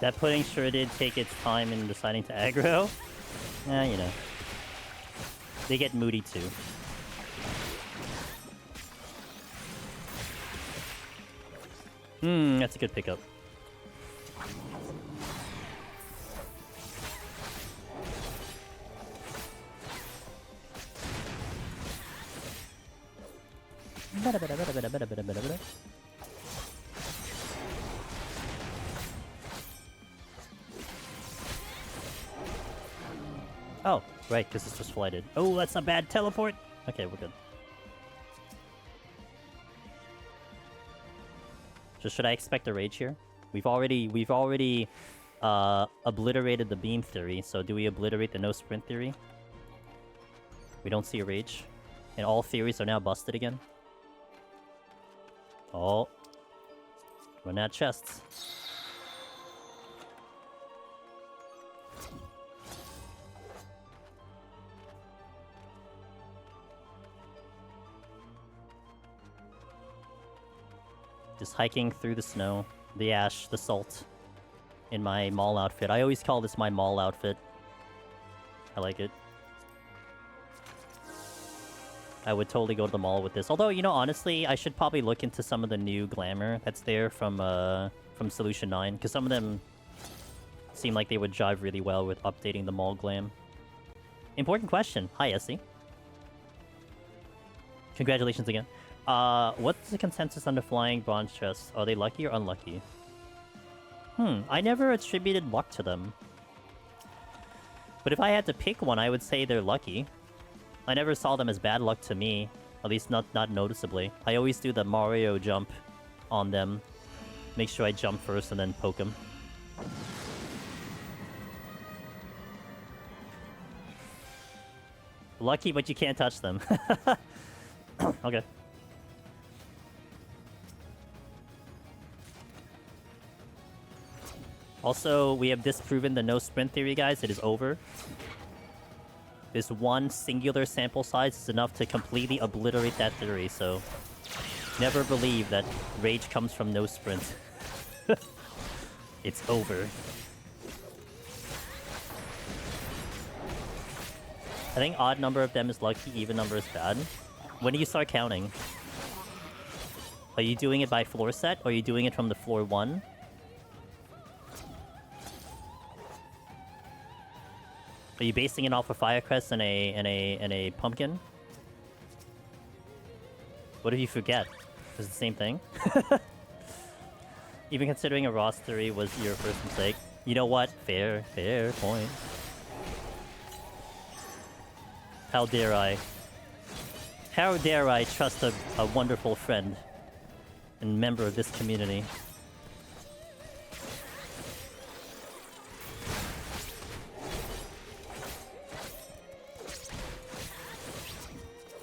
That pudding sure did take its time in deciding to aggro. You know. They get moody too. That's a good pickup. Oh, right, because it's just flighted. Oh, that's a bad teleport. Okay, we're good. Just should I expect a rage here? We've already obliterated the beam theory, so do we obliterate the no sprint theory? We don't see a rage. And all theories are now busted again. Oh. Run out chests. Just hiking through the snow, the ash, the salt, in my mall outfit. I always call this my mall outfit. I like it. I would totally go to the mall with this. Although, you know, honestly, I should probably look into some of the new glamour that's there from Solution 9, because some of them seem like they would jive really well with updating the mall glam. Important question. Hi, Essie. Congratulations again. What's the consensus on the flying bronze chests? Are they lucky or unlucky? I never attributed luck to them. But if I had to pick one, I would say they're lucky. I never saw them as bad luck to me. At least not noticeably. I always do the Mario jump on them. Make sure I jump first and then poke them. Lucky, but you can't touch them. Okay. Also, we have disproven the no sprint theory, guys. It is over. This one singular sample size is enough to completely obliterate that theory, so never believe that rage comes from no sprint. It's over. I think odd number of them is lucky, even number is bad. When do you start counting? Are you doing it by floor set, or are you doing it from the floor 1? Are you basing it off a Firecrest and a pumpkin? What if you forget? Is it the same thing? Even considering a Ross theory was your first mistake. You know what? Fair point. How dare I? How dare I trust a wonderful friend and member of this community?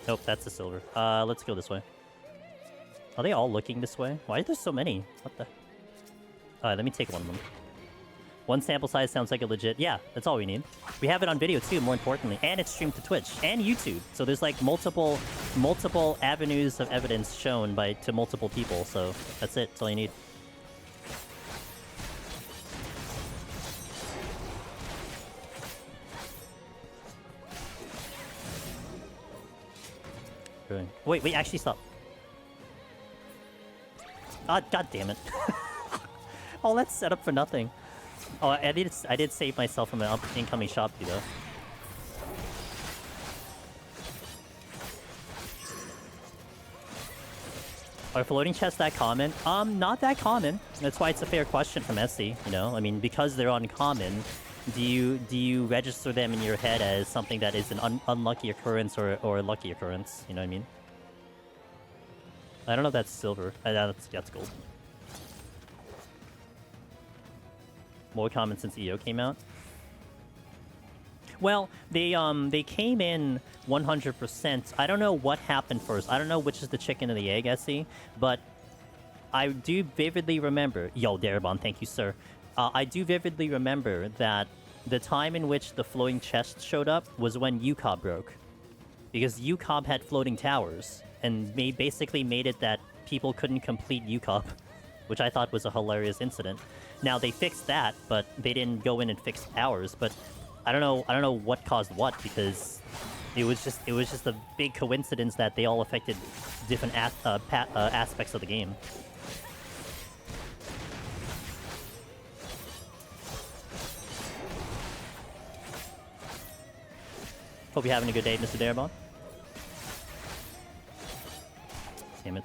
Nope, that's the silver. Let's go this way. Are they all looking this way? Why are there so many? What the? Alright, let me take one of them. One sample size sounds like a legit... Yeah, that's all we need. We have it on video too, more importantly. And it's streamed to Twitch and YouTube. So there's like multiple avenues of evidence shown to multiple people. So that's it. That's all you need. Wait, actually stop. Ah, god damn it. Oh, that's set up for nothing. Oh, I did save myself from an incoming Shopee though. Are floating chests that common? Not that common. That's why it's a fair question from Essie, you know? I mean, because they're uncommon, do you register them in your head as something that is an unlucky occurrence or a lucky occurrence? You know what I mean? I don't know if that's silver. That's gold. More common since EO came out. Well, they came in 100%. I don't know what happened first. I don't know which is the chicken or the egg, Essie, but I do vividly remember... Yo, Darabon, thank you, sir. I do vividly remember that the time in which the floating chest showed up was when UCOB broke. Because UCOB had floating towers, and basically made it that people couldn't complete UCOB, which I thought was a hilarious incident. Now, they fixed that, but they didn't go in and fix ours, but I don't know what caused what, because it was just a big coincidence that they all affected different aspects of the game. Hope you're having a good day, Mr. Darabon. Damn it.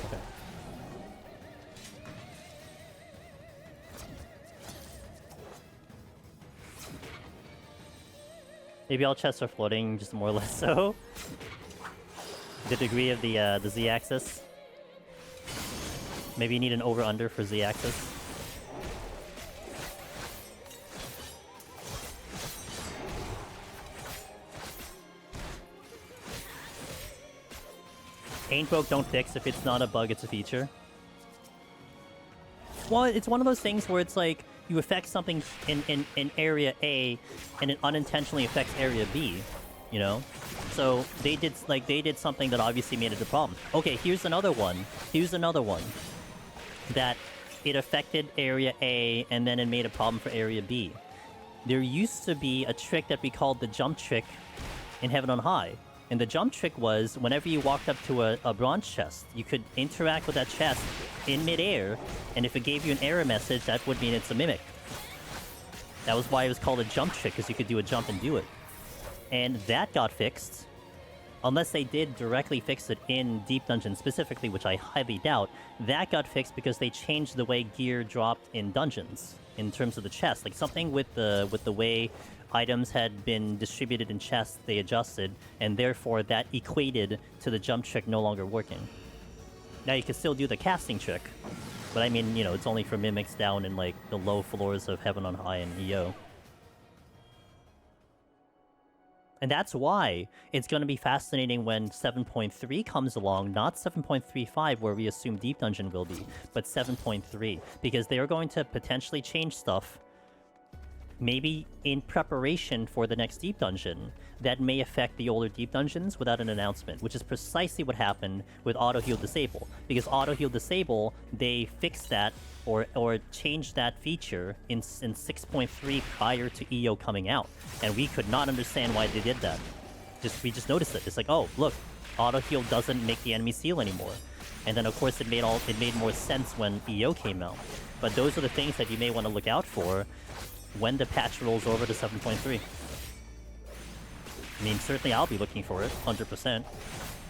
Okay. Maybe all chests are floating, just more or less so. The degree of the z-axis. Maybe you need an over-under for z-axis. Ain't broke, don't fix. If it's not a bug, it's a feature. Well, it's one of those things where it's like you affect something in area A and it unintentionally affects area B, you know? So they did something that obviously made it a problem. Okay, here's another one. That it affected area A and then it made a problem for area B. There used to be a trick that we called the jump trick in Heaven on High. And the jump trick was, whenever you walked up to a bronze chest, you could interact with that chest in midair, and if it gave you an error message, that would mean it's a mimic. That was why it was called a jump trick, because you could do a jump and do it. And that got fixed, unless they did directly fix it in Deep Dungeon specifically, which I highly doubt. That got fixed because they changed the way gear dropped in dungeons, in terms of the chest. Like, something with the way items had been distributed in chests, they adjusted, and therefore that equated to the jump trick no longer working. Now you can still do the casting trick, but I mean, you know, it's only for mimics down in like the low floors of Heaven on High and EO. And that's why it's going to be fascinating when 7.3 comes along, not 7.35 where we assume Deep Dungeon will be, but 7.3, because they are going to potentially change stuff maybe in preparation for the next Deep Dungeon that may affect the older Deep Dungeons without an announcement, which is precisely what happened with Auto Heal Disable. Because Auto Heal Disable, they fixed that or changed that feature in 6.3 prior to EO coming out, and we could not understand why they did that. We just noticed it. It's like, oh, look, Auto Heal doesn't make the enemy seal anymore. And then of course it made more sense when EO came out. But those are the things that you may want to look out for when the patch rolls over to 7.3. I mean, certainly I'll be looking for it, 100%.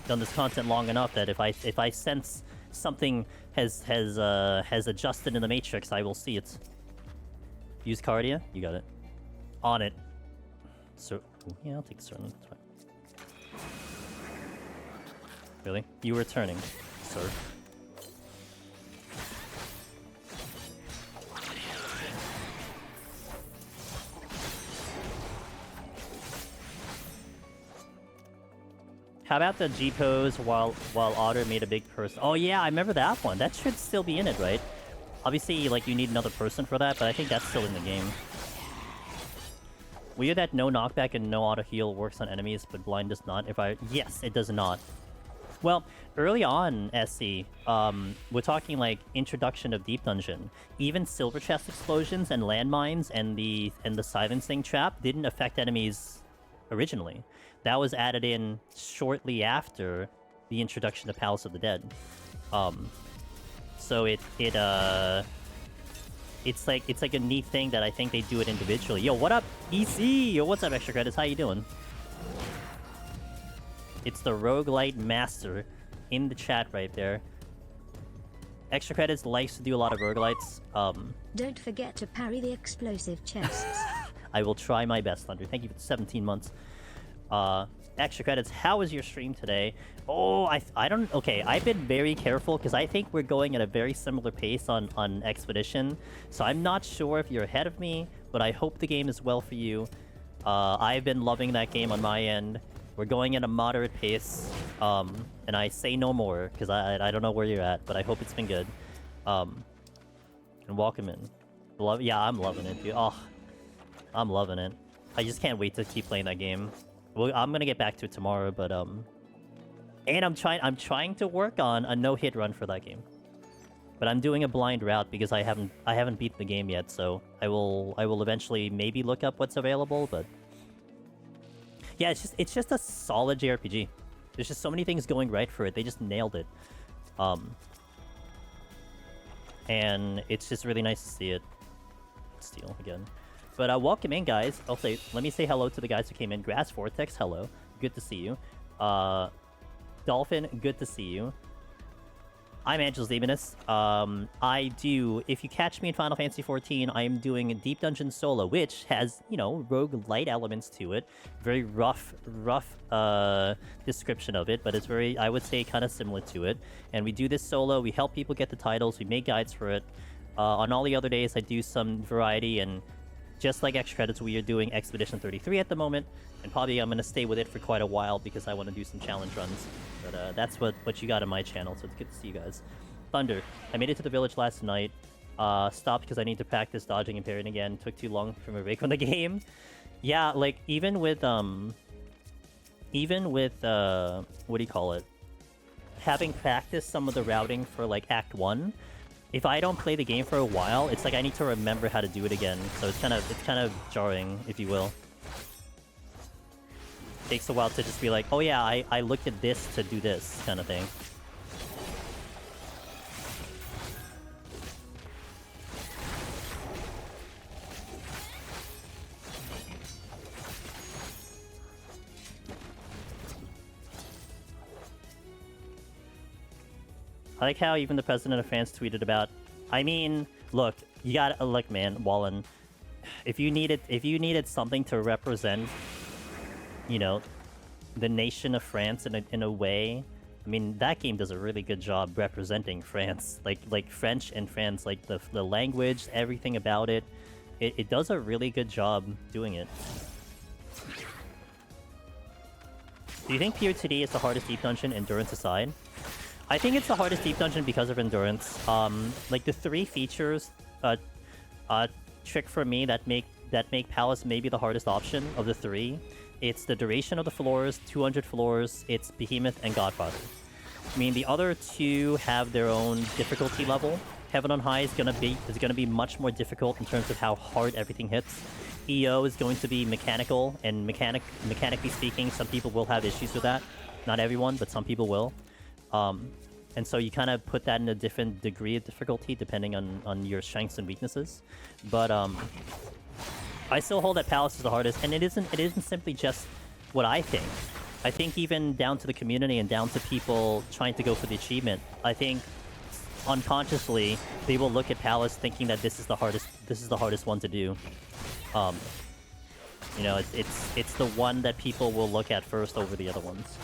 Done this content long enough that if I sense something has adjusted in the matrix, I will see it. Use Cardia? You got it. On it. So, yeah, I'll take the certain. That's fine. Really? You were turning, sir. How about the G pose while Otter made a big person? Oh yeah, I remember that one. That should still be in it, right? Obviously, like, you need another person for that, but I think that's still in the game. Weird that no knockback and no auto heal works on enemies, but blind does not. Yes, it does not. Well, early on, SC, we're talking like introduction of Deep Dungeon. Even silver chest explosions and landmines and the silencing trap didn't affect enemies originally. That was added in shortly after the introduction of Palace of the Dead. So it's like a neat thing that I think they do it individually. Yo, what up, EC? Yo, what's up, Extra Credits? How you doing? It's the Roguelite Master in the chat right there. Extra Credits likes to do a lot of roguelites. Don't forget to parry the explosive chests. I will try my best, Thunder. Thank you for the 17 months. Extra Credits, how was your stream today? Oh, I don't... Okay, I've been very careful because I think we're going at a very similar pace on Expedition. So I'm not sure if you're ahead of me, but I hope the game is well for you. I've been loving that game on my end. We're going at a moderate pace, and I say no more because I don't know where you're at, but I hope it's been good. And welcome in. Yeah, I'm loving it, dude. Oh, I'm loving it. I just can't wait to keep playing that game. Well, I'm gonna get back to it tomorrow, but and I'm trying to work on a no-hit run for that game. But I'm doing a blind route because I haven't beat the game yet, so I will eventually maybe look up what's available, but yeah, it's just a solid JRPG. There's just so many things going right for it. They just nailed it. And it's just really nice to see it. Steal again. But welcome in, guys. Also, let me say hello to the guys who came in. Grass Vortex, hello. Good to see you. Dolphin, good to see you. I'm Angel's Demoness. If you catch me in Final Fantasy XIV, I am doing a Deep Dungeon solo, which has, you know, roguelite elements to it. Very rough description of it, but it's very, I would say, kind of similar to it. And we do this solo, we help people get the titles, we make guides for it. On all the other days, I do some variety, and just like extra credits, we are doing Expedition 33 at the moment, and probably I'm going to stay with it for quite a while because I want to do some challenge runs. But that's what you got on my channel, so it's good to see you guys. Thunder, I made it to the village last night. Stopped because I need to practice dodging and parrying again. Took too long from a break from the game. Yeah, like, even with what do you call it? Having practiced some of the routing for, like, Act 1, if I don't play the game for a while, it's like I need to remember how to do it again. So it's kind of jarring, if you will. Takes a while to just be like, oh yeah, I looked at this to do this kind of thing. I like how even the president of France tweeted about. I mean, look, you gotta look, man, Wallen. If you needed something to represent, you know, the nation of France in a way, I mean, that game does a really good job representing France, like French and France, like the language, everything about it. It does a really good job doing it. Do you think PoTD is the hardest deep dungeon, endurance aside? I think it's the hardest deep dungeon because of endurance. Like the 3 features, trick for me that make Palace maybe the hardest option of the 3. It's the duration of the floors, 200 floors, it's Behemoth and Godfather. I mean, the other 2 have their own difficulty level. Heaven on High is gonna be much more difficult in terms of how hard everything hits. EO is going to be mechanical, and mechanically speaking, some people will have issues with that. Not everyone, but some people will. And so you kind of put that in a different degree of difficulty depending on your strengths and weaknesses. But I still hold that Palace is the hardest, and it isn't simply just what I think. I think even down to the community and down to people trying to go for the achievement, I think unconsciously they will look at Palace thinking that this is the hardest one to do. You know, it's the one that people will look at first over the other ones.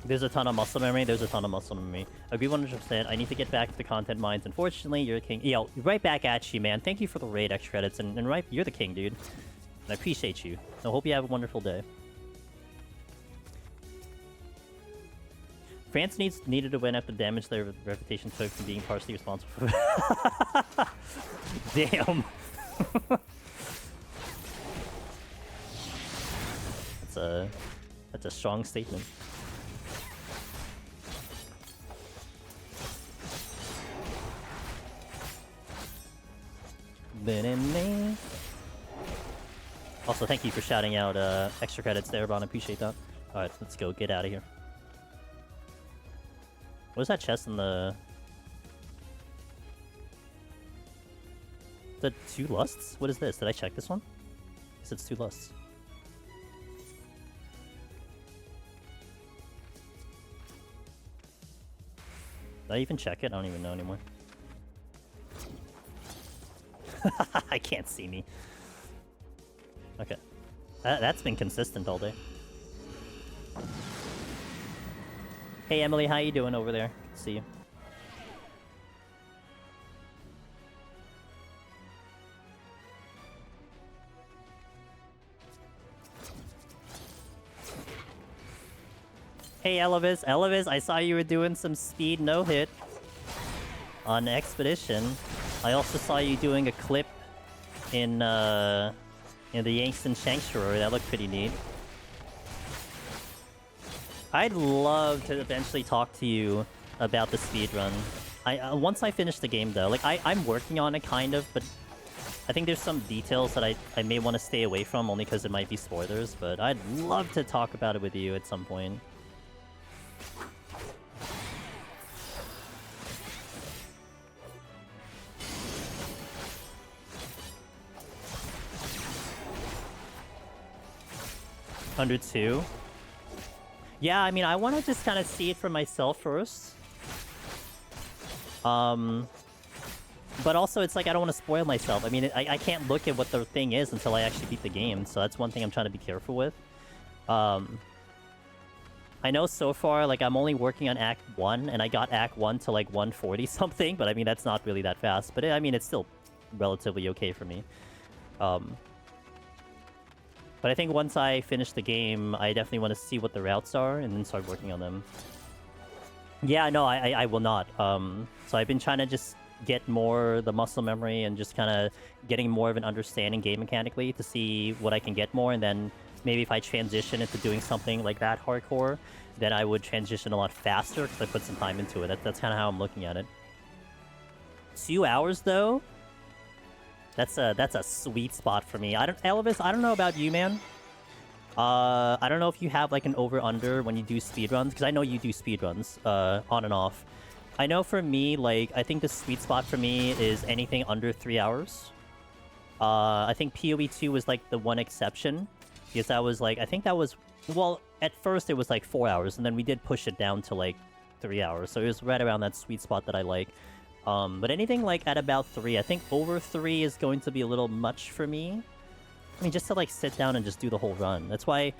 There's a ton of muscle memory. Agree 100%. I need to get back to the content mines. Unfortunately, you're the king. Yo, right back at you, man. Thank you for the raid extra credits. And right, you're the king, dude. And I appreciate you. I hope you have a wonderful day. France needed to win after the damage their reputation took from being partially responsible for... Damn. That's a strong statement. Also, thank you for shouting out extra credits there, Ron. I appreciate that. Alright, let's go. Get out of here. What is that chest in the... The 2 lusts? What is this? Did I check this one? I guess it's 2 lusts. Did I even check it? I don't even know anymore. I can't see me. Okay. That's been consistent all day. Hey Emily, how you doing over there? Good to see you. Hey Elevis, I saw you were doing some speed no-hit on Expedition. I also saw you doing a clip in the Yangston Sanctuary. That looked pretty neat. I'd love to eventually talk to you about the speedrun. Once I finish the game, though. Like, I'm working on it, kind of, but I think there's some details that I may want to stay away from, only because it might be spoilers, but I'd love to talk about it with you at some point. Under 2. Yeah, I mean, I want to just kind of see it for myself first. But also, it's like I don't want to spoil myself. I mean, I can't look at what the thing is until I actually beat the game, so that's one thing I'm trying to be careful with. I know so far, like, I'm only working on Act 1, and I got Act 1 to, like, 140 something, but I mean, that's not really that fast. But, I mean, it's still relatively okay for me. But I think once I finish the game, I definitely want to see what the routes are, and then start working on them. Yeah, no, I will not. So I've been trying to just get more the muscle memory and just kind of getting more of an understanding game mechanically to see what I can get more, and then maybe if I transition into doing something like that hardcore, then I would transition a lot faster because I put some time into it. That's kind of how I'm looking at it. 2 hours though, that's a sweet spot for me. Elvis, I don't know about you, man. I don't know if you have like an over/under when you do speedruns, because I know you do speedruns on and off. I know for me, like, I think the sweet spot for me is anything under 3 hours. I think PoE 2 was like the one exception, because that was like, I think that was, well, at first it was like 4 hours, and then we did push it down to like 3 hours, so it was right around that sweet spot that I like. But anything like at about 3, I think over 3 is going to be a little much for me. I mean, just to like sit down and just do the whole run. That's why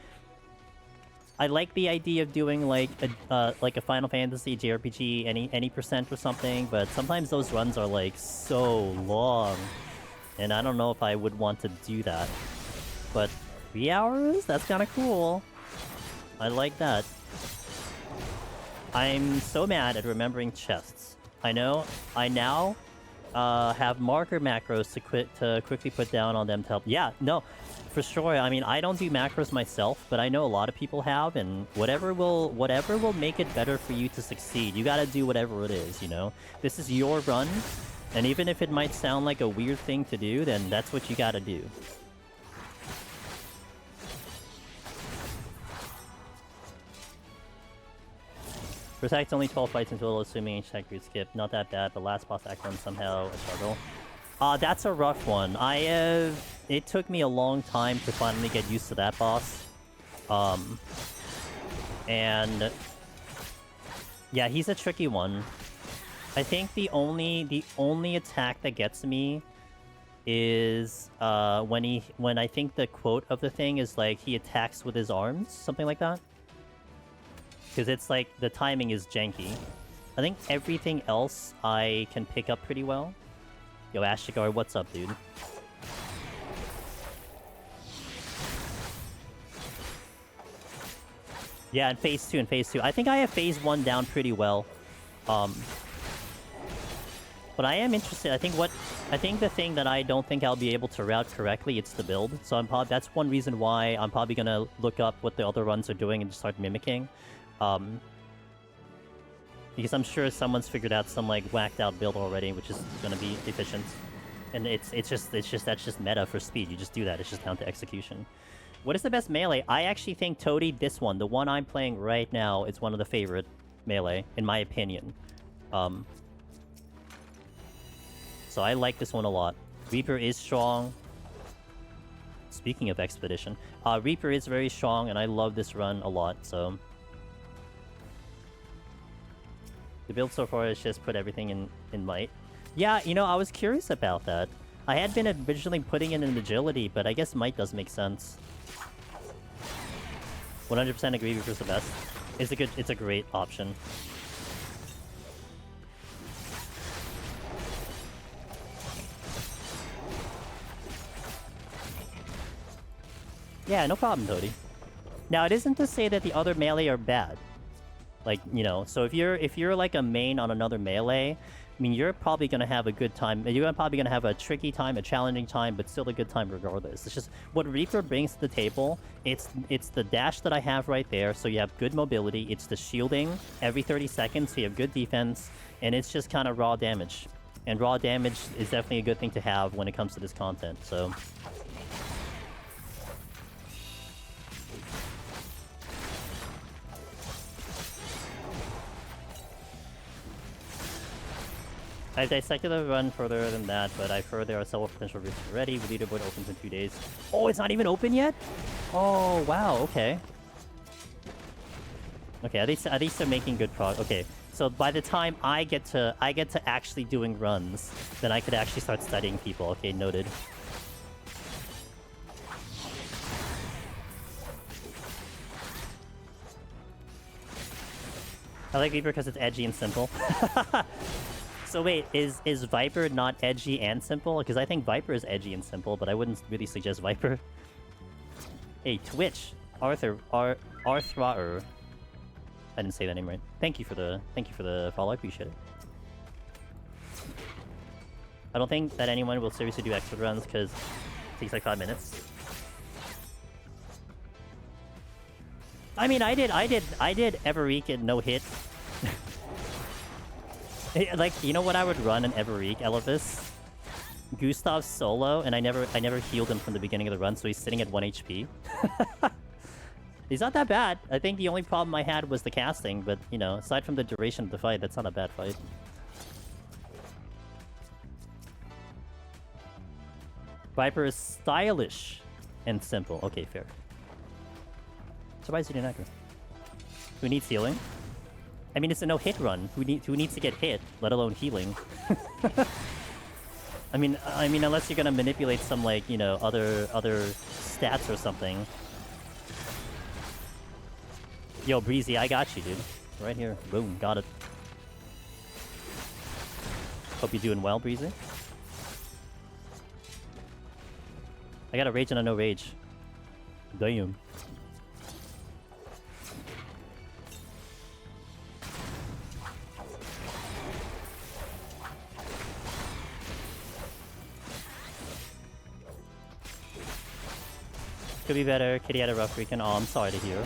I like the idea of doing like a Final Fantasy JRPG any percent or something, but sometimes those runs are like so long, and I don't know if I would want to do that. But 3 hours? That's kind of cool. I like that. I'm so mad at remembering chests. I know. I now have marker macros to quickly put down on them to help. Yeah, no, for sure. I mean, I don't do macros myself, but I know a lot of people have, and whatever will make it better for you to succeed. You gotta do whatever it is, you know? This is your run, and even if it might sound like a weird thing to do, then that's what you gotta do. Protect only 12 fights in total, assuming each attack route skip. Not that bad, but last boss act 1 somehow a struggle. That's a rough one. It took me a long time to finally get used to that boss. And yeah, he's a tricky one. I think the only attack that gets me is when I think the quote of the thing is like he attacks with his arms, something like that. Because it's like the timing is janky. I think everything else I can pick up pretty well. Yo, Ashigar, what's up, dude? Yeah, in Phase 2, I think I have Phase 1 down pretty well. But I am interested. I think the thing that I don't think I'll be able to route correctly, it's the build. So that's one reason why I'm probably gonna look up what the other runs are doing and just start mimicking. Because I'm sure someone's figured out some like whacked out build already, which is gonna be efficient. And that's just meta for speed. You just do that. It's just down to execution. What is the best melee? I actually think Toady, this one, the one I'm playing right now, is one of the favorite melee, in my opinion. So I like this one a lot. Reaper is strong. Speaking of Expedition, Reaper is very strong, and I love this run a lot, so... The build so far is just put everything in might. Yeah, you know, I was curious about that. I had been originally putting it in agility, but I guess might does make sense. 100% agree, Reaper's the best. It's a great option. Yeah, no problem, Toady. Now, it isn't to say that the other melee are bad. Like, you know, so if you're like a main on another melee, I mean, you're probably going to have a good time. You're probably going to have a tricky time, a challenging time, but still a good time regardless. It's just what Reaper brings to the table. It's the dash that I have right there, so you have good mobility. It's the shielding every 30 seconds, so you have good defense, and it's just kind of raw damage. And raw damage is definitely a good thing to have when it comes to this content, so... I've dissected the run further than that, but I've heard there are several potential routes already. The leaderboard opens in 2 days. Oh, it's not even open yet? Oh wow, okay. Okay, at least they're making good progress. Okay, so by the time I get to actually doing runs, then I could actually start studying people. Okay, noted. I like Viper because it's edgy and simple. So wait, is Viper not edgy and simple? Because I think Viper is edgy and simple, but I wouldn't really suggest Viper. Hey, Twitch, Arthur. I didn't say that name right. Thank you for the follow. I appreciate it. I don't think that anyone will seriously do expert runs because it takes like 5 minutes. I mean, I did Everweek and no hit. Like, you know what I would run in Everweek, Elvis? Gustav's solo, and I never healed him from the beginning of the run, so he's sitting at 1 HP. He's not that bad. I think the only problem I had was the casting, but, you know, aside from the duration of the fight, that's not a bad fight. Viper is stylish and simple. Okay, fair. Surprised you didn't agree. Who needs healing? I mean, it's a no-hit run. Who needs to get hit, let alone healing? I mean, unless you're gonna manipulate some, like, you know, other stats or something. Yo, Breezy, I got you, dude. Right here. Boom, got it. Hope you're doing well, Breezy. I got a rage and a no rage. Damn. Could be better. Kitty had a rough weekend. Oh, I'm sorry to hear.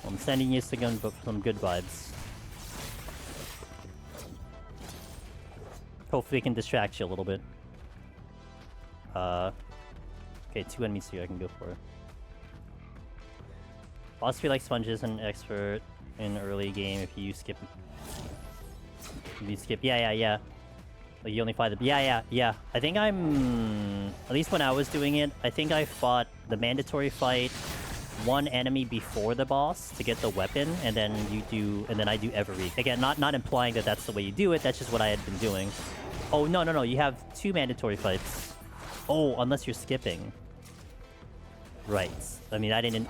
I'm sending you some good vibes. Hopefully, it can distract you a little bit. Okay, 2 enemies here I can go for. Boss feel like sponges and expert in early game if you skip. If you skip, yeah. Like you only fight the yeah. I think I'm at least when I was doing it. I think I fought the mandatory fight. One enemy before the boss to get the weapon, and then I do every week. Again, not implying that that's the way you do it. That's just what I had been doing. Oh no! You have 2 mandatory fights. Oh, unless you're skipping. Right. I mean, I didn't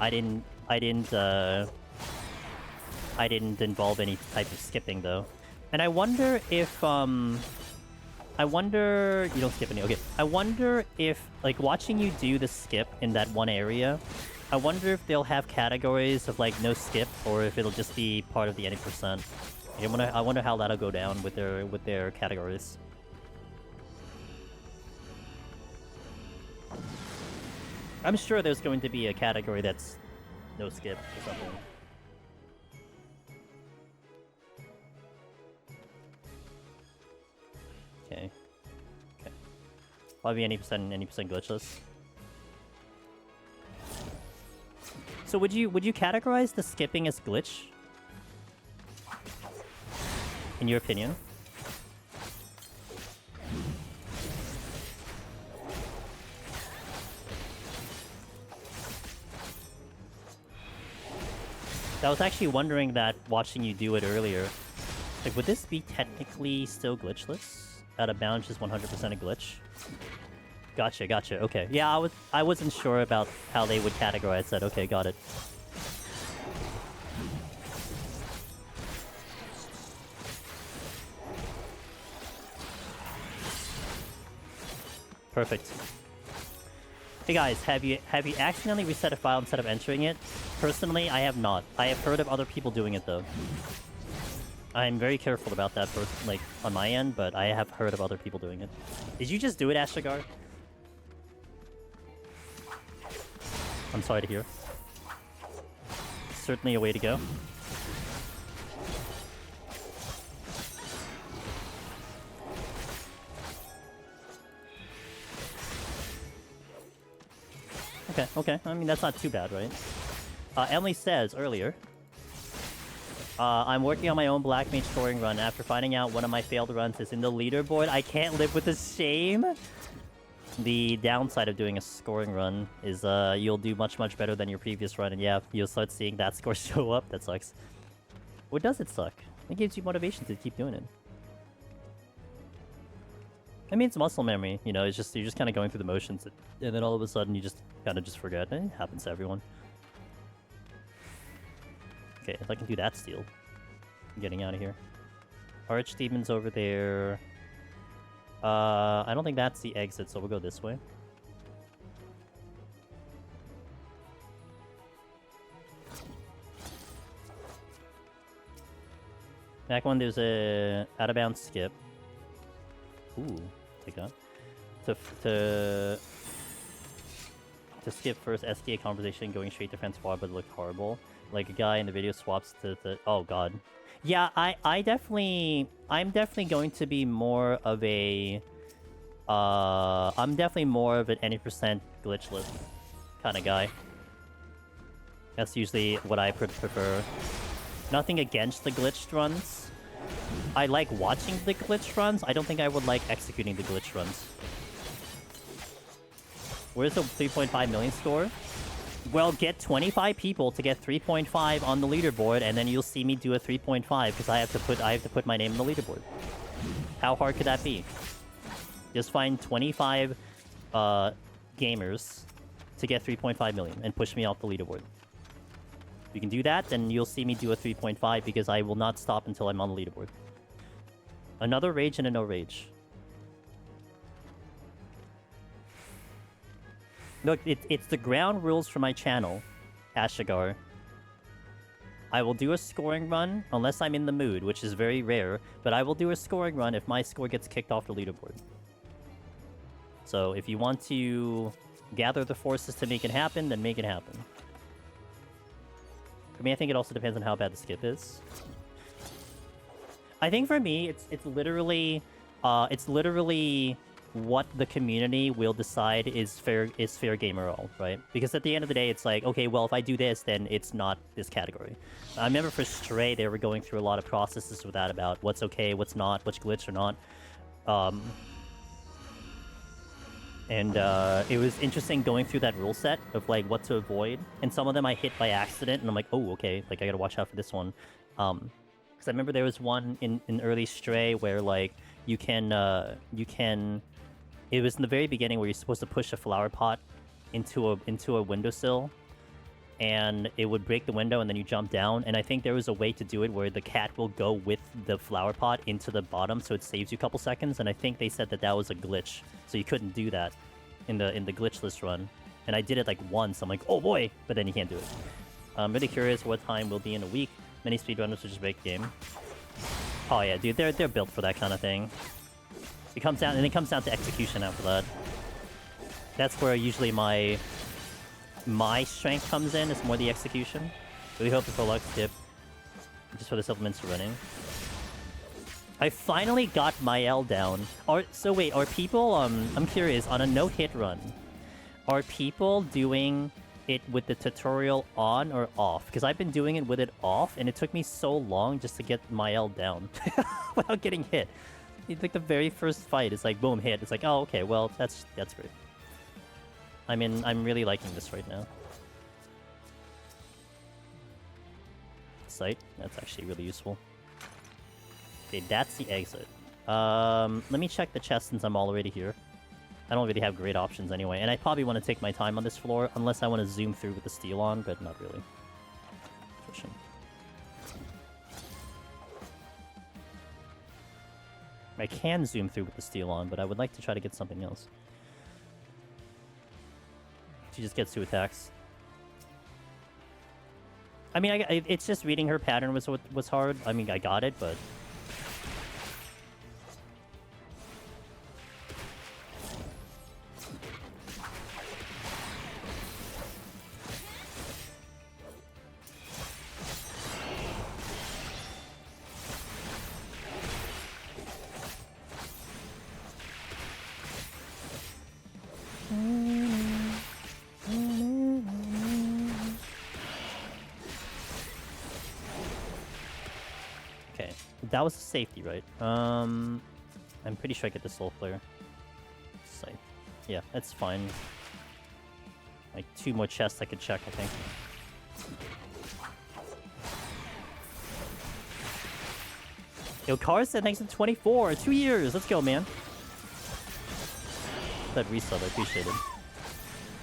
involve any type of skipping though. And I wonder if you don't skip any. Okay. I wonder if, like, watching you do the skip in that one area. I wonder if they'll have categories of, like, no skip, or if it'll just be part of the 80%. I wonder how that'll go down with their categories. I'm sure there's going to be a category that's no skip or something. Okay. Probably 80% glitchless. So would you categorize the skipping as glitch? In your opinion? I was actually wondering that watching you do it earlier. Like, would this be technically still glitchless? Out of bounds, just 100% a glitch? Gotcha. Okay. Yeah, I wasn't sure about how they would categorize that. Okay, got it. Perfect. Hey guys, have you accidentally reset a file instead of entering it? Personally, I have not. I have heard of other people doing it though. I'm very careful about that, like, on my end, but I have heard of other people doing it. Did you just do it, Ashigar? I'm sorry to hear. Certainly a way to go. Okay. I mean, that's not too bad, right? Emily says earlier, I'm working on my own Black Mage scoring run. After finding out one of my failed runs is in the leaderboard, I can't live with the shame. The downside of doing a scoring run is you'll do much better than your previous run, and yeah, you'll start seeing that score show up. That sucks. Or does it suck? It gives you motivation to keep doing it. I mean, it's muscle memory, you know. It's just you're just kind of going through the motions, and then all of a sudden you just kind of just forget. It happens to everyone. Okay, if I can do that steal, I'm getting out of here. Archdemon's over there. I don't think that's the exit, so we'll go this way. Back one, there's a out-of-bounds skip. Ooh, take that. To skip first SDA conversation, going straight defense forward, but it looked horrible. Like a guy in the video swaps to the... Oh, God. Yeah, I'm definitely going to be more of a... I'm definitely more of an any percent glitchless kind of guy. That's usually what I prefer. Nothing against the glitched runs. I like watching the glitched runs. I don't think I would like executing the glitched runs. Where's the 3.5 million score? Well, get 25 people to get 3.5 on the leaderboard, and then you'll see me do a 3.5 because I have to put my name on the leaderboard. How hard could that be? Just find 25 gamers to get 3.5 million and push me off the leaderboard. If you can do that, then you'll see me do a 3.5 because I will not stop until I'm on the leaderboard. Another rage and a no rage. Look, it's the ground rules for my channel, Ashigar. I will do a scoring run unless I'm in the mood, which is very rare, but I will do a scoring run if my score gets kicked off the leaderboard. So if you want to gather the forces to make it happen, then make it happen. For me, I think it also depends on how bad the skip is. I think for me, it's literally what the community will decide is fair game or all, right? Because at the end of the day, it's like, okay, well, if I do this, then it's not this category. I remember for Stray, they were going through a lot of processes with that about what's okay, what's not, what's glitch or not. It was interesting going through that rule set of like what to avoid, and some of them I hit by accident, and I'm like, oh, okay, like I gotta watch out for this one. Because I remember there was one in early Stray where like you can it was in the very beginning where you're supposed to push a flower pot into a windowsill, and it would break the window, and then you jump down. And I think there was a way to do it where the cat will go with the flower pot into the bottom, so it saves you a couple seconds. And I think they said that that was a glitch, so you couldn't do that in the glitchless run. And I did it like once. I'm like, oh boy, but then you can't do it. I'm really curious what time will be in a week. Many speedrunners will just break the game. Oh yeah, dude, they're built for that kind of thing. It comes down to execution after that. That's where usually my strength comes in. It's more the execution. Really hope for luck skip. Just for the supplements for running. I finally got my L down. So wait, are people I'm curious, on a no-hit run, are people doing it with the tutorial on or off? Because I've been doing it with it off, and it took me so long just to get my L down without getting hit. It's like the very first fight, it's like boom, hit. It's like, oh, okay, well, that's great. I'm really liking this right now. Sight, that's actually really useful. Okay, that's the exit. Let me check the chest since I'm already here. I don't really have great options anyway, and I probably want to take my time on this floor, unless I want to zoom through with the steel on, but not really. Pushing. I can zoom through with the steel on, but I would like to try to get something else. She just gets 2 attacks. I mean, it's just reading her pattern was what was hard. I mean, I got it, but... That was a safety, right? I'm pretty sure I get the soul flare. Sight. Yeah, it's fine. Like 2 more chests I could check, I think. Yo, Carson, thanks for 24. 2 years. Let's go, man. That resub, I appreciate it.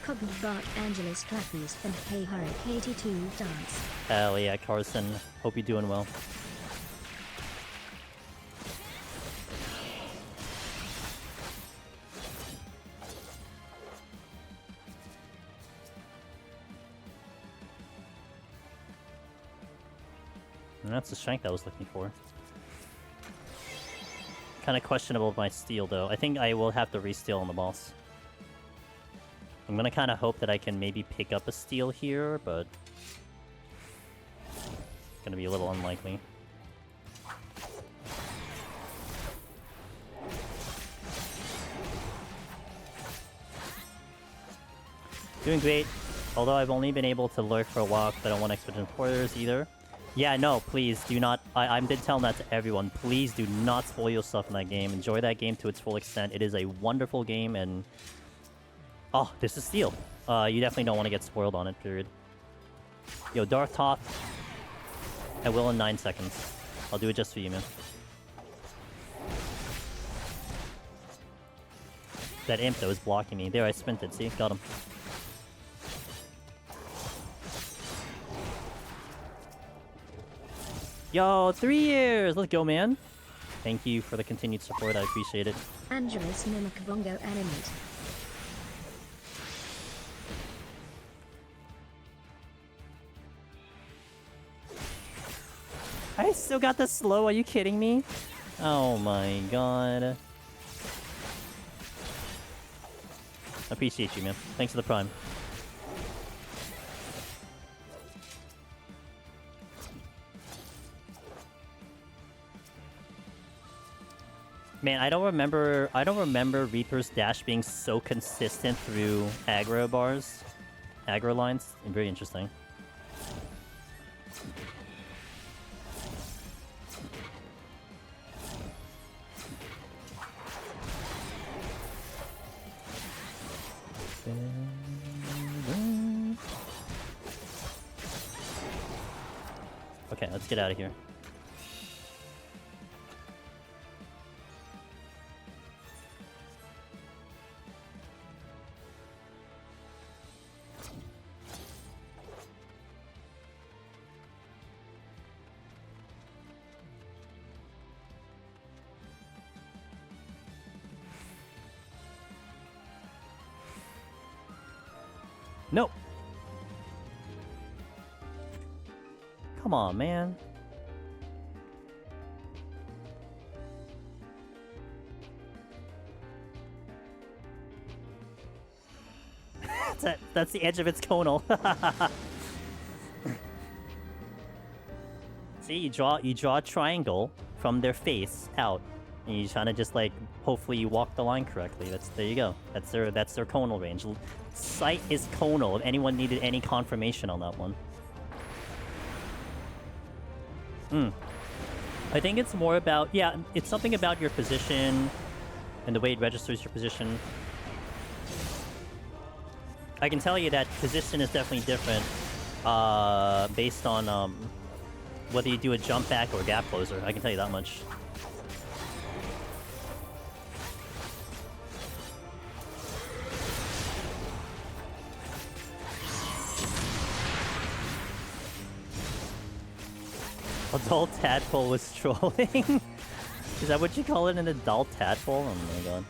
Cognitive Bart Angeles Clappers and Hey Hurry 82 dance. Hell yeah, Carson. Hope you're doing well. And that's the strength I was looking for. Kind of questionable with my steal, though. I think I will have to re-steal on the boss. I'm gonna kind of hope that I can maybe pick up a steal here, but... it's gonna be a little unlikely. Doing great. Although I've only been able to lurk for a while because I don't want expedition spoilers either. Yeah, no, please do not. I did tell that to everyone. Please do not spoil yourself in that game. Enjoy that game to its full extent. It is a wonderful game, and oh, this is steel. You definitely don't want to get spoiled on it. Period. Yo, Darth Toth. I will in 9 seconds. I'll do it just for you, man. That imp that was blocking me. There, I sprinted. See, got him. Yo, 3 years! Let's go, man. Thank you for the continued support. I appreciate it. Angeles Mimic Bongo Animate. I still got the slow. Are you kidding me? Oh my god. Appreciate you, man. Thanks for the prime. Man, I don't remember Reaper's dash being so consistent through aggro bars. Aggro lines. Very interesting. Okay, let's get out of here. Nope. Come on, man. That's the edge of its conal. See, you draw a triangle from their face out, and you're trying to just like hopefully you walk the line correctly. There you go. That's their conal range. Sight is conal. If anyone needed any confirmation on that one. I think it's more about it's something about your position and the way it registers your position. I can tell you that position is definitely different based on whether you do a jump back or a gap closer. I can tell you that much. Adult tadpole was trolling? Is that what you call it, an adult tadpole? Oh my god.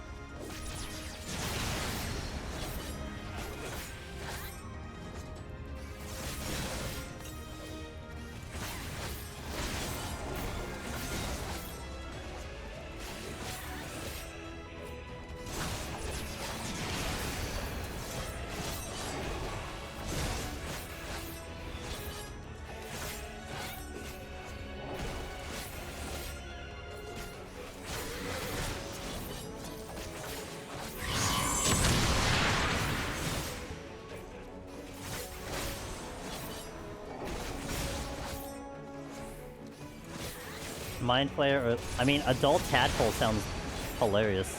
Mind Flayer, or I mean, adult tadpole sounds hilarious.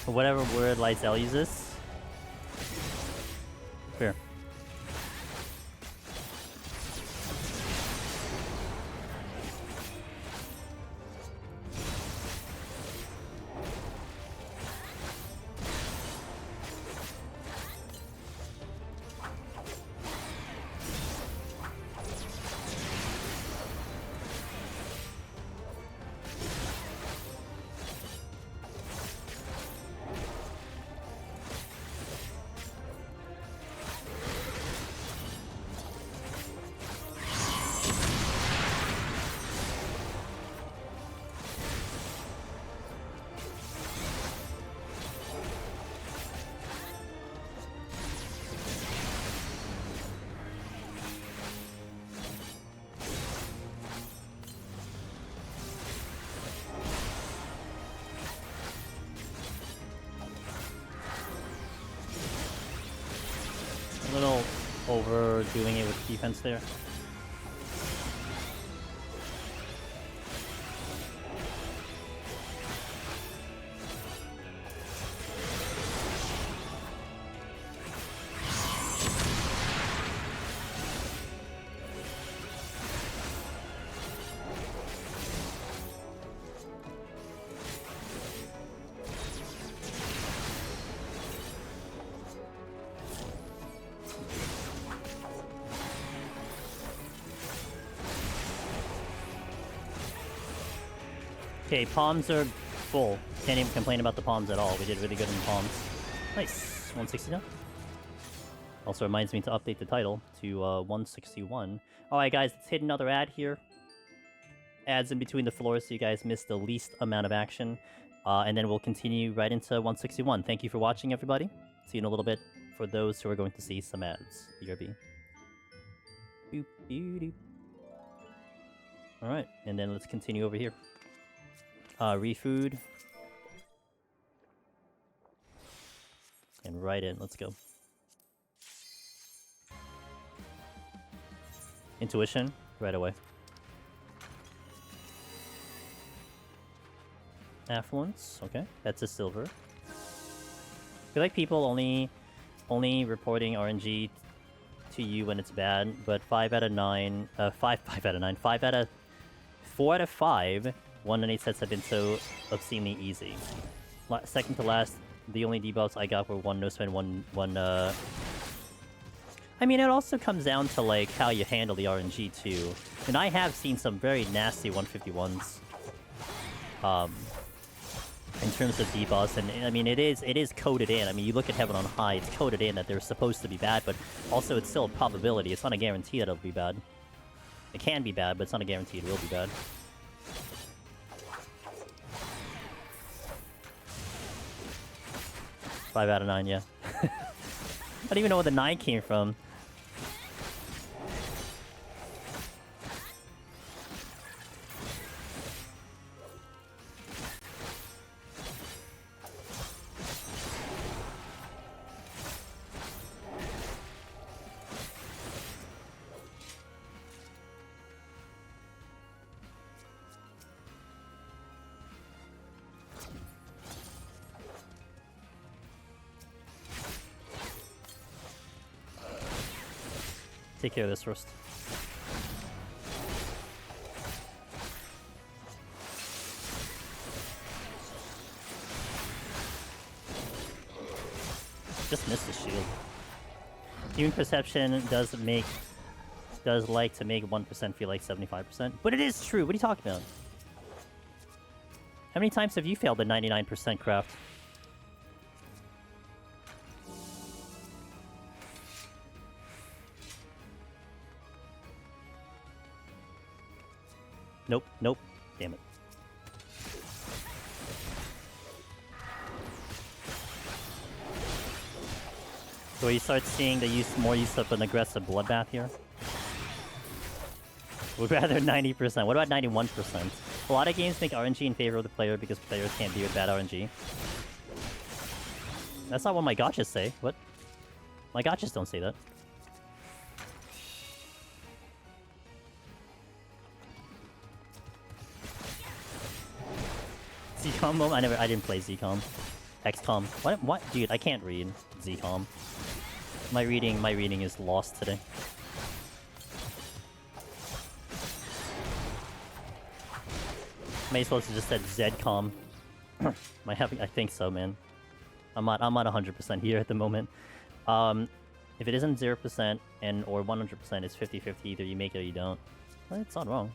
Whatever word Lysel uses. Fair. A little overdoing it with defense there. Okay, palms are full. Can't even complain about the palms at all. We did really good in the palms. Nice. 160 now. Also reminds me to update the title to 161. Alright guys, let's hit another ad here. Ads in between the floors so you guys miss the least amount of action. And then we'll continue right into 161. Thank you for watching, everybody. See you in a little bit for those who are going to see some ads. BRB. Boop, boop, doop. Alright, and then let's continue over here. Refood. And right in, let's go. Intuition, right away. Affluence, okay, that's a silver. I feel like people only reporting RNG to you when it's bad, but 4 out of 5, 198 sets have been so obscenely easy. Second to last, the only debuffs I got were one no spin, one. I mean, it also comes down to like how you handle the RNG too. And I have seen some very nasty 151s. In terms of debuffs, and I mean, it is coded in. I mean, you look at Heaven on High, it's coded in that they're supposed to be bad, but also it's still a probability. It's not a guarantee that it'll be bad. It can be bad, but it's not a guarantee it will be bad. Five out of 9, yeah. I don't even know where the 9 came from. Take care of this first. Just missed the shield. Human perception does like to make 1% feel like 75%. But it is true. What are you talking about? How many times have you failed the 99% craft? Nope, nope. Damn it. So you start seeing the more use of an aggressive bloodbath here. Would rather 90%. What about 91%? A lot of games make RNG in favor of the player because players can't deal with bad RNG. That's not what my gotchas say. What? My gotchas don't say that. Z-Com? I didn't play Z-Com. XCOM. What? Dude, I can't read ZCOM. My reading is lost today. May as well have just said ZCOM. Am I having? I think so, man. I'm at 100% here at the moment. If it isn't 0% and or 100%, it's 50-50. Either you make it or you don't. Well, it's not wrong.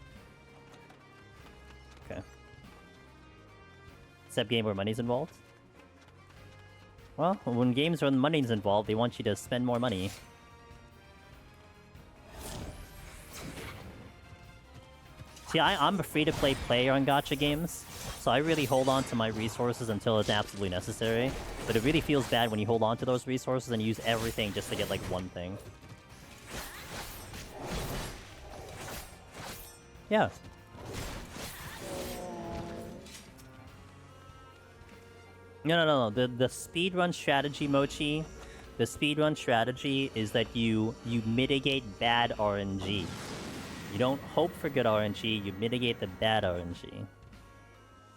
Okay. Except game where money's involved. Well, when games where money's involved, they want you to spend more money. See, I'm a free-to-play player on gacha games, so I really hold on to my resources until it's absolutely necessary. But it really feels bad when you hold on to those resources and use everything just to get, like, one thing. Yeah. No. The speedrun strategy, Mochi, the speedrun strategy is that you mitigate bad RNG. You don't hope for good RNG, you mitigate the bad RNG.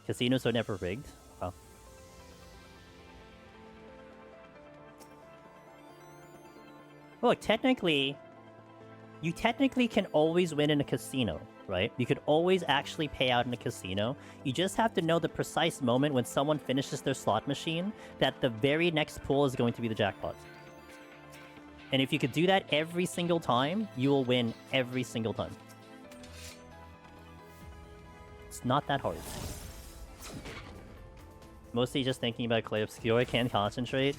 Casinos are never rigged. Oh. Look, you technically can always win in a casino, right? You could always actually pay out in a casino. You just have to know the precise moment when someone finishes their slot machine that the very next pull is going to be the jackpot. And if you could do that every single time, you will win every single time. It's not that hard. Mostly just thinking about Clay Obscure, I can't concentrate.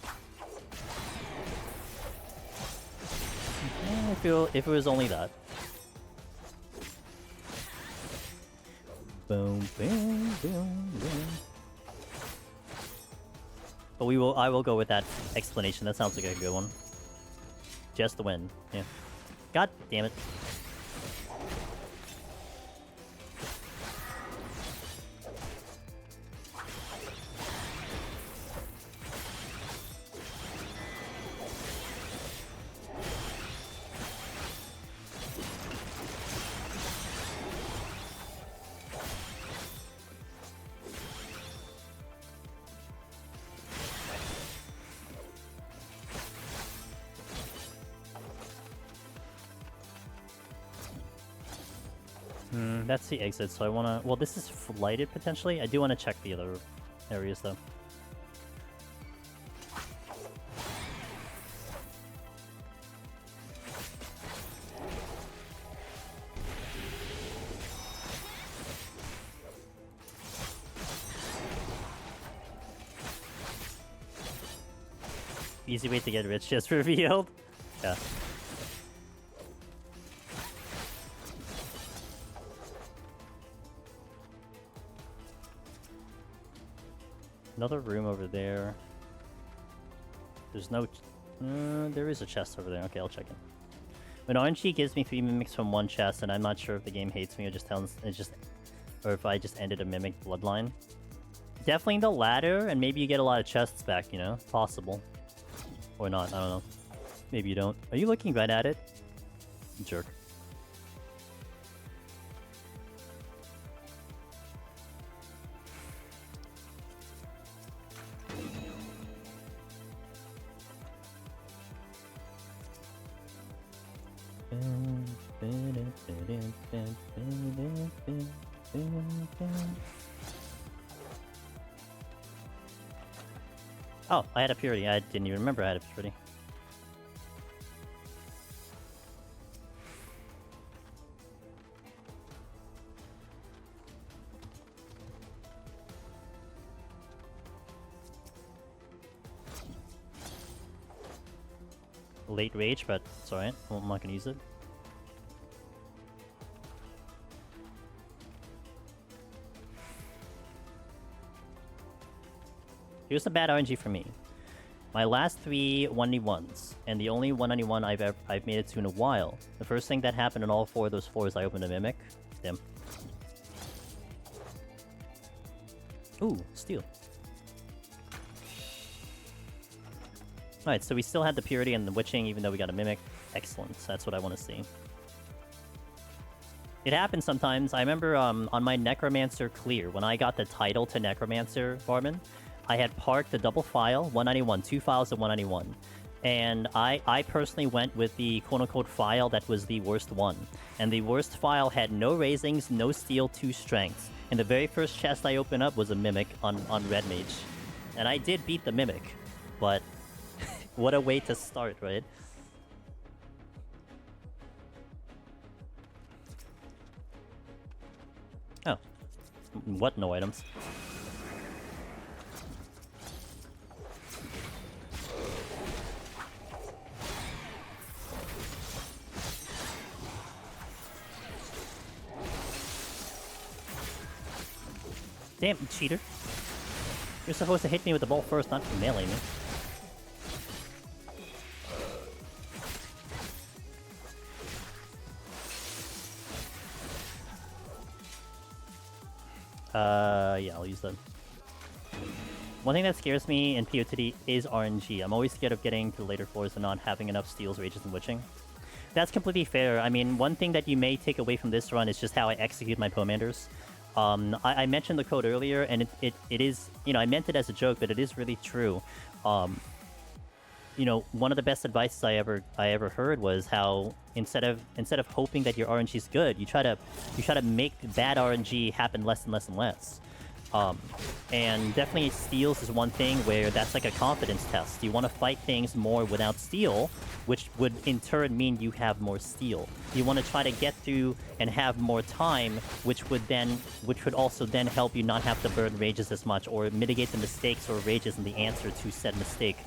If it was only that. Boom, boom, boom, boom. But I will go with that explanation. That sounds like a good one. Just the win. Yeah. God damn it. That's the exit, so I wanna... Well, this is flighted, potentially. I do want to check the other areas, though. Easy way to get rich just revealed. Yeah. Another room over there. There's no... there is a chest over there. Okay, I'll check it. When RNG gives me 3 mimics from one chest, and I'm not sure if the game hates me or just tells... or if I just ended a mimic bloodline. Definitely the latter, and maybe you get a lot of chests back, you know? Possible. Or not, I don't know. Maybe you don't. Are you looking right at it? Jerk. Oh, I had a purity. I didn't even remember I had a purity. Late rage, but it's alright. I'm not gonna use it. Here's the bad RNG for me. My last 3 1v1s, and the only 191 I've made it to in a while. The first thing that happened in all 4 of those 4 is I opened a mimic. Damn. Ooh, steal. Alright, so we still had the purity and the witching even though we got a mimic. Excellent. That's what I want to see. It happens sometimes. I remember on my Necromancer clear, when I got the title to Necromancer, Barman, I had parked the double file, 191, 2 files of 191. And I personally went with the quote-unquote file that was the worst one. And the worst file had no raisings, no steel, 2 strengths. And the very first chest I opened up was a Mimic on Red Mage. And I did beat the Mimic, but what a way to start, right? Oh. What? No items. Damn, cheater. You're supposed to hit me with the ball first, not melee me. Yeah, I'll use that. One thing that scares me in PoTD is RNG. I'm always scared of getting to the later floors and not having enough steals, rages, and witching. That's completely fair. I mean, one thing that you may take away from this run is just how I execute my Pomanders. I mentioned the code earlier, and it is, you know, I meant it as a joke, but it is really true. You know, one of the best advices I ever heard was how instead of hoping that your RNG is good, you try to make bad RNG happen less and less and less. And definitely steals is one thing where that's like a confidence test. You want to fight things more without steal, which would in turn mean you have more steal. You want to try to get through and have more time, which would also then help you not have to burn rages as much or mitigate the mistakes or rages in the answer to said mistake.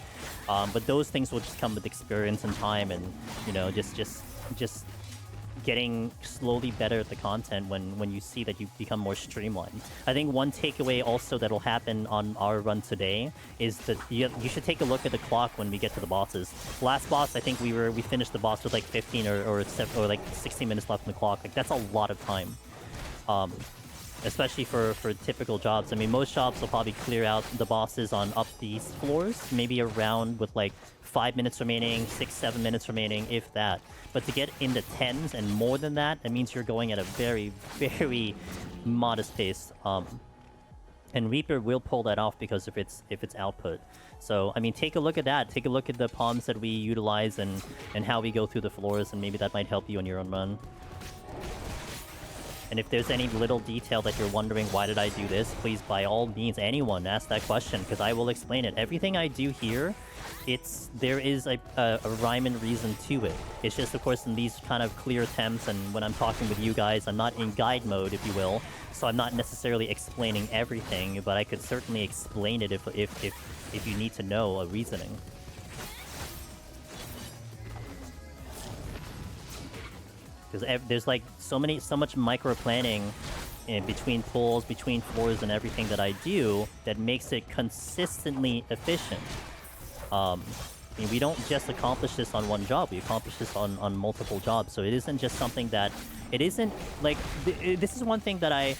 But those things will just come with experience and time, and you know, just getting slowly better at the content when you see that you become more streamlined. I think one takeaway also that'll happen on our run today is that you should take a look at the clock when we get to the bosses. Last boss, I think we finished the boss with like 15 or like 16 minutes left on the clock. Like that's a lot of time. Especially for typical jobs. I mean, most jobs will probably clear out the bosses on up these floors, maybe around with like 5 minutes remaining, 6-7 minutes remaining, if that. But to get in the 10s and more than that, it means you're going at a very, very modest pace. And Reaper will pull that off because of its output. So, I mean, take a look at that. Take a look at the palms that we utilize and how we go through the floors, and maybe that might help you on your own run. And if there's any little detail that you're wondering, why did I do this, please, by all means, anyone, ask that question, because I will explain it. Everything I do here, there is a rhyme and reason to it. It's just, of course, in these kind of clear attempts, and when I'm talking with you guys, I'm not in guide mode, if you will, so I'm not necessarily explaining everything, but I could certainly explain it if you need to know a reasoning. Because there's like so much micro planning in between pulls, between floors, and everything that I do that makes it consistently efficient. I mean, we don't just accomplish this on one job; we accomplish this on multiple jobs. So it isn't just something that this is one thing that I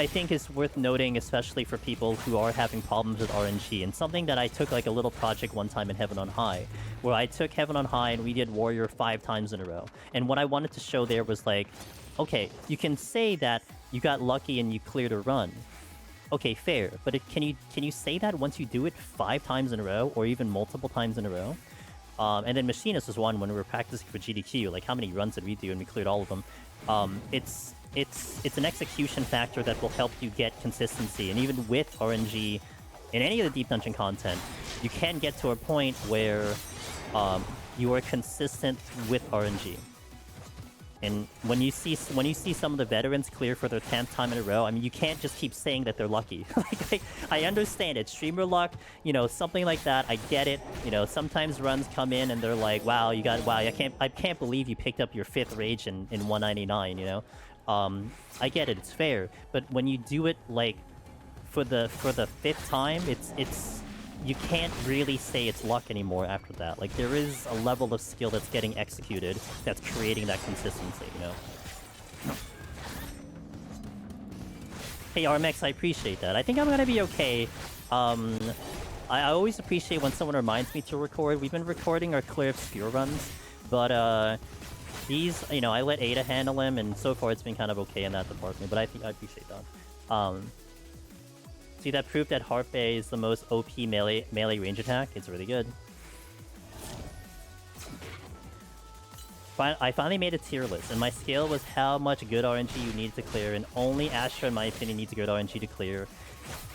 think is worth noting, especially for people who are having problems with RNG, and something that I took like a little project one time in Heaven on High, where I took Heaven on High and we did Warrior 5 times in a row. And what I wanted to show there was like, okay, you can say that you got lucky and you cleared a run. Okay, fair, but can you say that once you do it 5 times in a row, or even multiple times in a row? And then Machinist was one when we were practicing for GDQ. Like, how many runs did we do? And we cleared all of them. It's an execution factor that will help you get consistency. And even with RNG, in any of the Deep Dungeon content, you can get to a point where you are consistent with RNG. And when you see some of the veterans clear for their 10th time in a row, I mean, you can't just keep saying that they're lucky. Like, I understand it, streamer luck, you know, something like that. I get it. You know, sometimes runs come in and they're like, wow, I can't believe you picked up your 5th rage in 199. You know, I get it. It's fair. But when you do it like for the 5th time, it's you can't really say it's luck anymore after that. Like, there is a level of skill that's getting executed that's creating that consistency, you know? Hey, Armex, I appreciate that. I think I'm gonna be okay. I always appreciate when someone reminds me to record. We've been recording our Clear Obscure runs, but these, you know, I let Aida handle him, and so far it's been kind of okay in that department, but I think I appreciate that. See that proof that Harpe is the most OP melee range attack? It's really good. I finally made a tier list, and my scale was how much good RNG you need to clear, and only Astra, in my opinion, needs good RNG to clear.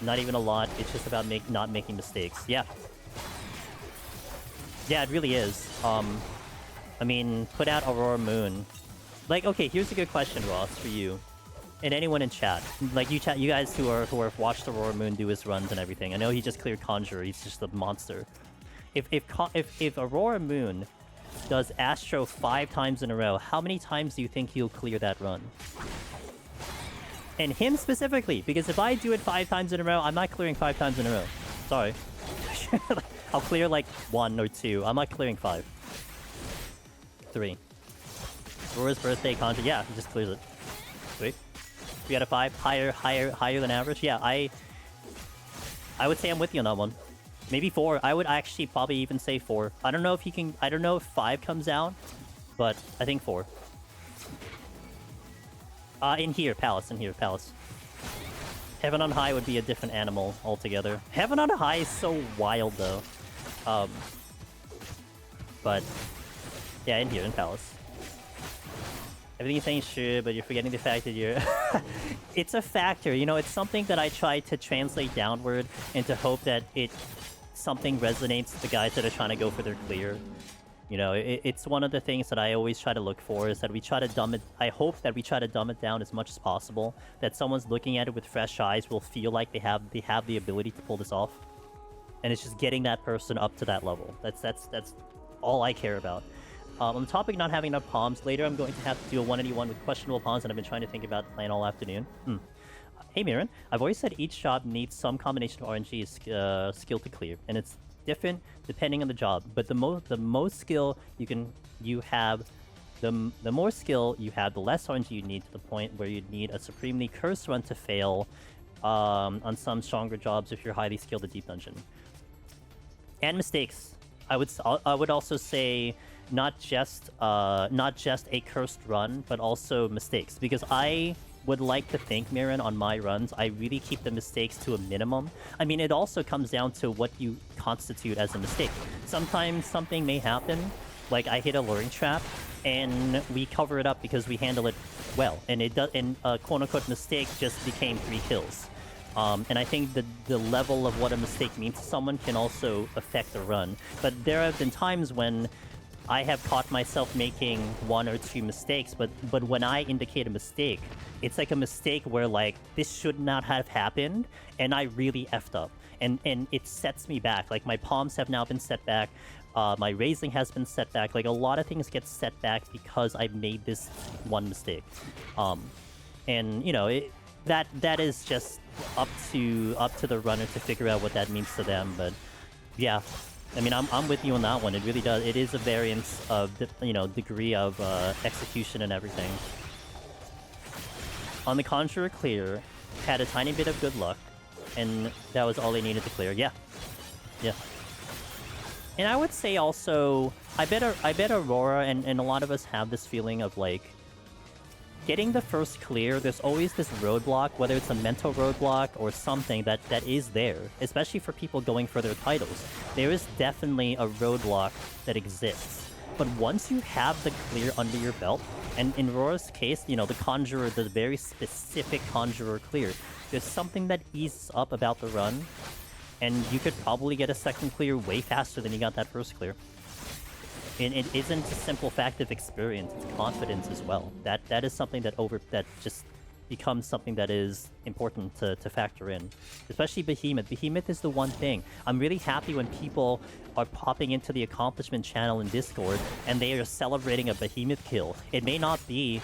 Not even a lot, it's just about not making mistakes. Yeah. Yeah, it really is. I mean, put out Aurora Moon. Like, okay, here's a good question, Ross, for you. And anyone in chat. Like, you guys who have watched Aurora Moon do his runs and everything. I know he just cleared Conjurer, he's just a monster. If Aurora Moon does Astro 5 times in a row, how many times do you think he'll clear that run? And him specifically, because if I do it 5 times in a row, I'm not clearing 5 times in a row. Sorry. I'll clear like 1 or 2. I'm not clearing 5. 3. Aurora's birthday Conjure. Yeah, he just clears it. 3. 3 out of 5. Higher than average. Yeah, I would say I'm with you on that one. Maybe 4. I would actually probably even say 4. I don't know if he can. I don't know if 5 comes out, but I think 4. In here, Palace. Heaven on High would be a different animal altogether. Heaven on High is so wild, though. But yeah, in here, in Palace. Everything you're saying is true, but you're forgetting the fact that you're... It's a factor, you know, it's something that I try to translate downward and to hope that something resonates with the guys that are trying to go for their clear. You know, it's one of the things that I always try to look for, is that we try to dumb it... I hope that we try to dumb it down as much as possible, that someone's looking at it with fresh eyes will feel like they have the ability to pull this off. And it's just getting that person up to that level. That's all I care about. On the topic of not having enough palms, later I'm going to have to do a 181 with questionable palms, and I've been trying to think about the plan all afternoon. Hey Mirren, I've always said each job needs some combination of RNG skill to clear, and it's different depending on the job. But the more skill you have, the more skill you have, the less RNG you need, to the point where you need a supremely cursed run to fail on some stronger jobs if you're highly skilled at Deep Dungeon. And mistakes. I would also say not just a cursed run, but also mistakes, because I would like to think, Mirren, on my runs, I really keep the mistakes to a minimum. I mean, it also comes down to what you constitute as a mistake. Sometimes something may happen, like I hit a luring trap, and we cover it up because we handle it well, and a quote-unquote mistake just became 3 kills. And I think the level of what a mistake means to someone can also affect the run. But there have been times when I have caught myself making 1 or 2 mistakes, but when I indicate a mistake, it's like a mistake where, like, this should not have happened, and I really effed up. And it sets me back. Like, my palms have now been set back, my raising has been set back. Like, a lot of things get set back because I made this 1 mistake. And, you know, that is just up to the runner to figure out what that means to them, but yeah. I mean, I'm with you on that one. It really does. It is a variance of, degree of execution and everything. On the Conjurer clear, had a tiny bit of good luck, and that was all they needed to clear. Yeah. Yeah. And I would say also, I bet Aurora, and a lot of us have this feeling of, like, getting the first clear, there's always this roadblock, whether it's a mental roadblock or something that is there, especially for people going for their titles. There is definitely a roadblock that exists. But once you have the clear under your belt, and in Aurora's case, you know, the Conjurer, the very specific Conjurer clear, there's something that eases up about the run, and you could probably get a second clear way faster than you got that first clear. And it isn't a simple fact of experience, it's confidence as well. That is something that just becomes something that is important to factor in. Especially Behemoth. Behemoth is the one thing. I'm really happy when people are popping into the accomplishment channel in Discord and they are celebrating a Behemoth kill. It may not be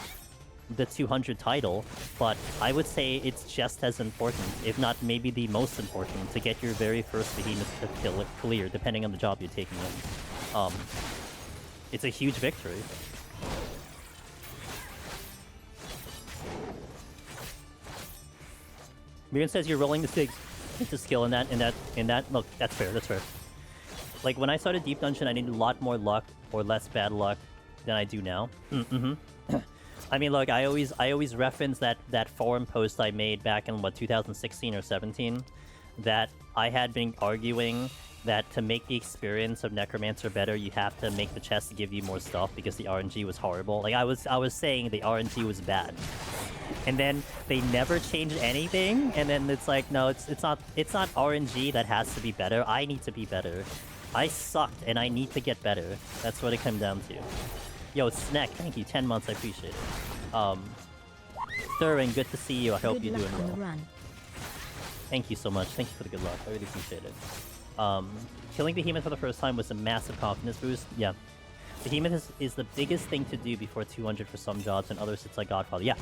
the 200 title, but I would say it's just as important, if not maybe the most important, to get your very first Behemoth kill clear, depending on the job you're taking in. It's a huge victory. Miriam says you're rolling the SIGs into skill in that. Look, that's fair. That's fair. Like when I started Deep Dungeon, I needed a lot more luck or less bad luck than I do now. I mean, look, I always reference that forum post I made back in 2016 or 17. that I had been arguing that to make the experience of Necromancer better, you have to make the chest give you more stuff because the RNG was horrible. Like I was saying the RNG was bad. And then they never changed anything, and then it's like, no, it's not RNG that has to be better. I need to be better. I sucked and I need to get better. That's what it came down to. Yo, Snack, thank you. 10 months, I appreciate it. Thurin, good to see you. I hope you're doing well. Thank you so much. Thank you for the good luck. I really appreciate it. Killing Behemoth for the first time was a massive confidence boost. Yeah. Behemoth is the biggest thing to do before 200 for some jobs, and others it's like Godfather. Yeah.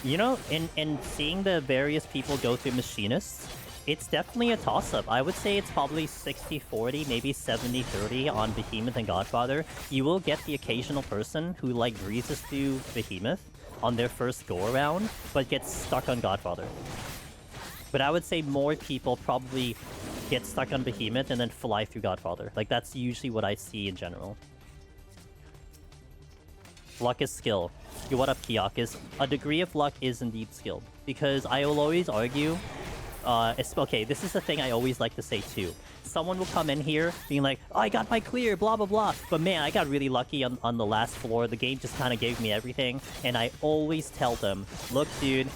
You know, in seeing the various people go through Machinists, it's definitely a toss-up. I would say it's probably 60-40, maybe 70-30 on Behemoth and Godfather. You will get the occasional person who, like, breezes through Behemoth on their first go-around, but gets stuck on Godfather. But I would say more people probably get stuck on Behemoth and then fly through Godfather. Like, that's usually what I see in general. Luck is skill. Yo, what up, Kiakis? A degree of luck is indeed skill. Because I will always argue... okay, this is the thing I always like to say too. Someone will come in here being like, oh, I got my clear, blah, blah, blah. But man, I got really lucky on the last floor. The game just kind of gave me everything. And I always tell them, look, dude,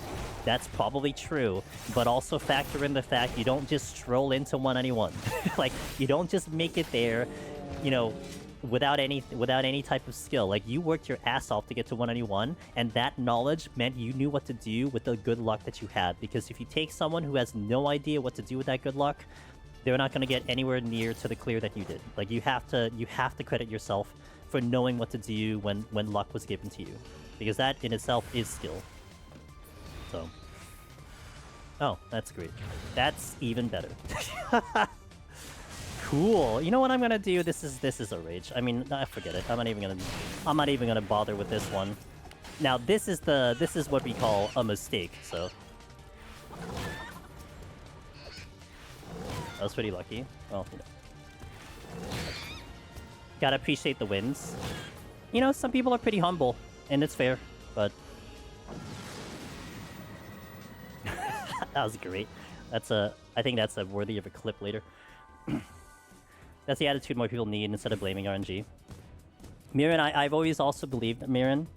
that's probably true. But also factor in the fact you don't just stroll into 191. Like, you don't just make it there, you know, without any type of skill. Like, you worked your ass off to get to 191, and that knowledge meant you knew what to do with the good luck that you had. Because if you take someone who has no idea what to do with that good luck, they're not going to get anywhere near to the clear that you did. Like, you have to credit yourself for knowing what to do when luck was given to you, because that in itself is skill. So, oh, that's great. That's even better. Cool. You know what I'm gonna do? This is a rage. I mean, I forget it. I'm not even gonna bother with this one. Now this is what we call a mistake. So that was pretty lucky. Well, you know. Gotta appreciate the wins. You know, some people are pretty humble, and it's fair. But that was great. I think that's worthy of a clip later. That's the attitude more people need instead of blaming RNG. Mirren, I've always also believed, Mirren,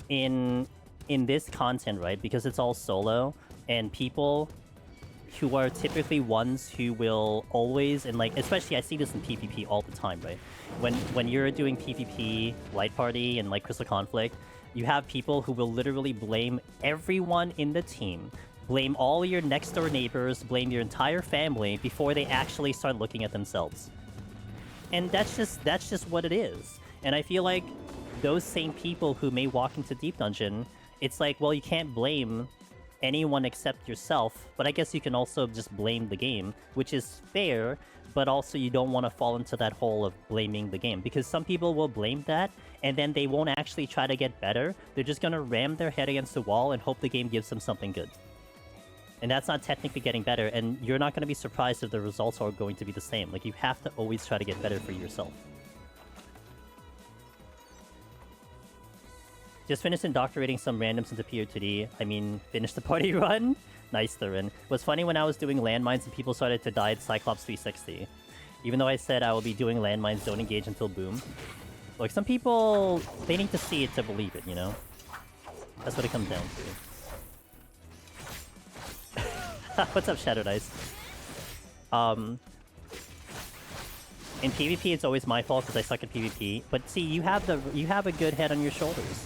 in this content, right? Because it's all solo, and people who are typically ones who will always, and like, especially I see this in PvP all the time, right? When you're doing PvP, Light Party, and like Crystal Conflict, you have people who will literally blame everyone in the team. Blame all your next door neighbors, blame your entire family before they actually start looking at themselves. And that's just what it is. And I feel like those same people who may walk into Deep Dungeon, it's like, well, you can't blame anyone except yourself, but I guess you can also just blame the game, which is fair, but also you don't want to fall into that hole of blaming the game, because some people will blame that, and then they won't actually try to get better. They're just going to ram their head against the wall and hope the game gives them something good. And that's not technically getting better, and you're not going to be surprised if the results are going to be the same. Like, you have to always try to get better for yourself. Just finished indoctrinating some randoms into PoTD. I mean, finished the party run? Nice, Thurin. It was funny when I was doing landmines and people started to die at Cyclops 360. Even though I said I will be doing landmines, don't engage until boom. Like, some people, they need to see it to believe it, you know? That's what it comes down to. What's up, Shadow Dice? In PvP, it's always my fault because I suck at PvP. But see, you have a good head on your shoulders.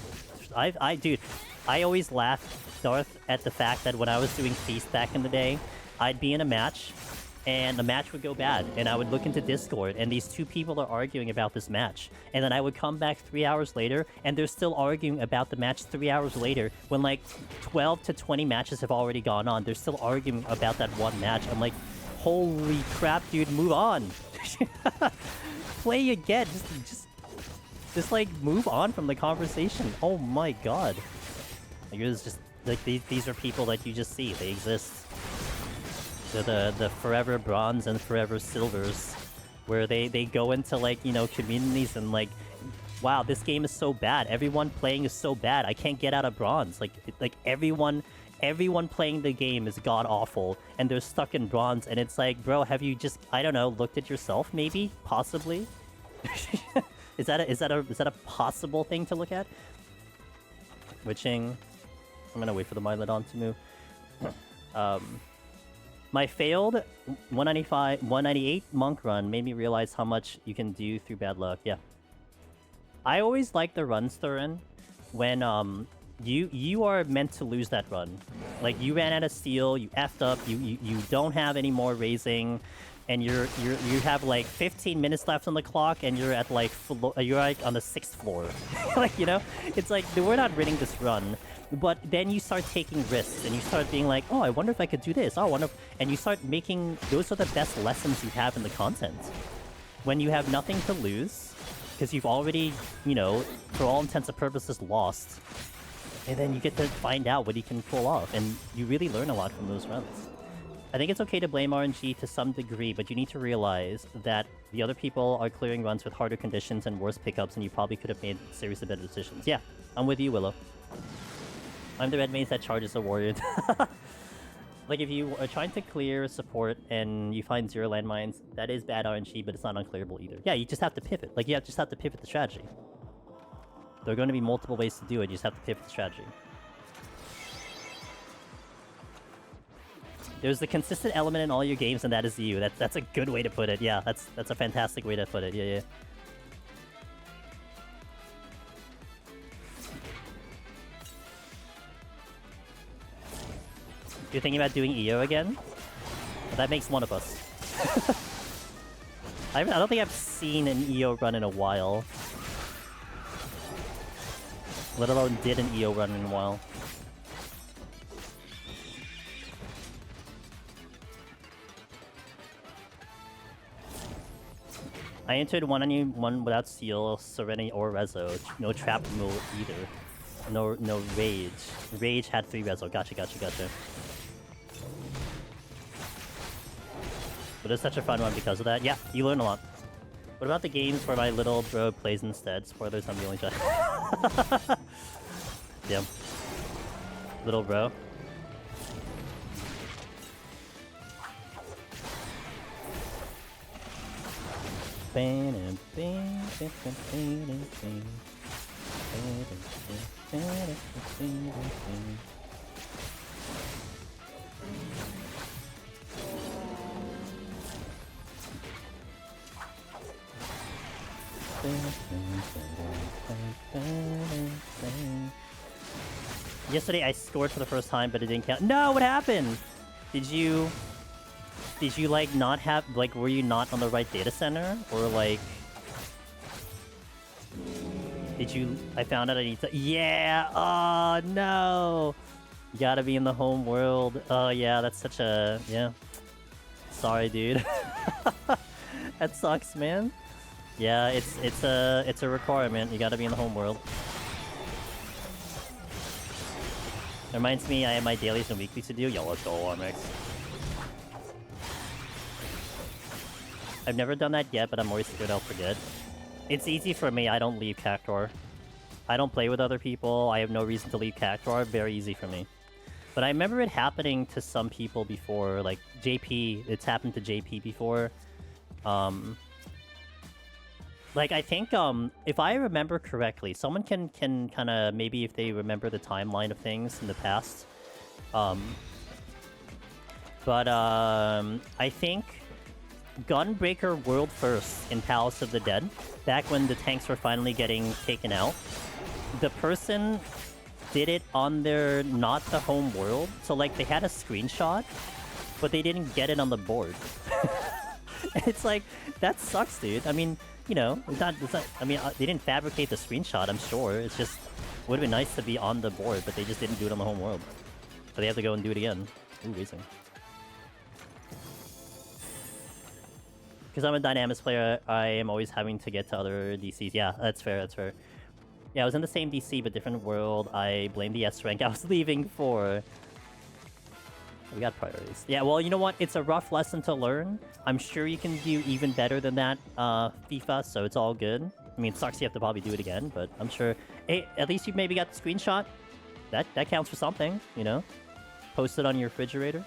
Dude, I always laugh, Darth, at the fact that when I was doing Feast back in the day, I'd be in a match, and the match would go bad, and I would look into Discord, and these two people are arguing about this match. And then I would come back 3 hours later, and they're still arguing about the match 3 hours later, when like 12 to 20 matches have already gone on. They're still arguing about that one match. I'm like, holy crap, dude, move on. Play again. Just like move on from the conversation. Oh my god. Like, it's just like these are people that you just see. They exist. They're the forever bronze and forever silvers, where they go into, like, you know, communities and like, wow, this game is so bad. Everyone playing is so bad. I can't get out of bronze. Like everyone everyone playing the game is god-awful, and they're stuck in bronze, and it's like, bro, have you just, I don't know, looked at yourself, maybe? Possibly? Is that a possible thing to look at? Witching. I'm gonna wait for the Mylodon to move. My failed 198 monk run made me realize how much you can do through bad luck. Yeah. I always like the runs, Thurin, when you are meant to lose that run. Like, you ran out of steel, you effed up, you don't have any more raising, and you have like 15 minutes left on the clock, and you're at like you're like on the 6th floor. Like, you know, it's like we're not winning this run, but then you start taking risks, and you start being like, oh, I wonder if I could do this. Oh, I wonder, and you start making, those are the best lessons you have in the content. When you have nothing to lose, because you've already, you know, for all intents and purposes, lost. And then you get to find out what you can pull off, and you really learn a lot from those runs. I think it's okay to blame RNG to some degree, but you need to realize that the other people are clearing runs with harder conditions and worse pickups, and you probably could have made seriously better decisions. Yeah, I'm with you, Willow. I'm the red maze that charges a warrior. Like, if you are trying to clear support and you find 0 landmines, that is bad RNG, but it's not unclearable either. Yeah, you just have to pivot. Like, you just have to pivot the strategy. There are going to be multiple ways to do it, you just have to pivot the strategy. There's a consistent element in all your games, and that is you. That's a good way to put it. Yeah, that's a fantastic way to put it. Yeah. You're thinking about doing EO again? Well, that makes one of us. I don't think I've seen an EO run in a while. Let alone did an EO run in a while. I entered 1-on-1 without Seal, Serenity, or Rezo. No trap removal either. No Rage. Rage had 3 Rezo. Gotcha. But it's such a fun run because of that. Yeah, you learn a lot. What about the games where my little bro plays instead? Spoilers, I'm the only child. Yeah. Little bro. Yesterday I scored for the first time, but it didn't count. No, what happened? Did you like not have, like, were you not on the right data center? Or like, I found out I need to, yeah, oh no. You gotta be in the home world. Oh yeah, that's such a, yeah. Sorry, dude. That sucks, man. Yeah, it's a requirement. You gotta be in the home world. It reminds me, I have my dailies and weeklies to do. Yo, let's go, RMX. I've never done that yet, but I'm always scared I'll forget. It's easy for me. I don't leave Cactuar. I don't play with other people. I have no reason to leave Cactuar. Very easy for me. But I remember it happening to some people before, like JP. It's happened to JP before. Like, I think, if I remember correctly, someone can kind of, maybe if they remember the timeline of things in the past. I think Gunbreaker World First in Palace of the Dead, back when the tanks were finally getting taken out, the person did it on their, not the home world. So, like, they had a screenshot, but they didn't get it on the board. It's like, that sucks, dude. I mean, you know, it's not, I mean, they didn't fabricate the screenshot, I'm sure. It's just, would have been nice to be on the board, but they just didn't do it on the home world. So they have to go and do it again. Ooh, racing. Because I'm a Dynamis player, I am always having to get to other DCs. Yeah, that's fair, that's fair. Yeah, I was in the same DC, but different world. I blame the S rank I was leaving for. We got priorities. Yeah, well, you know what? It's a rough lesson to learn. I'm sure you can do even better than that, FIFA, so it's all good. I mean, it sucks you have to probably do it again, but I'm sure... Hey, at least you maybe got the screenshot. That counts for something, you know? Post it on your refrigerator.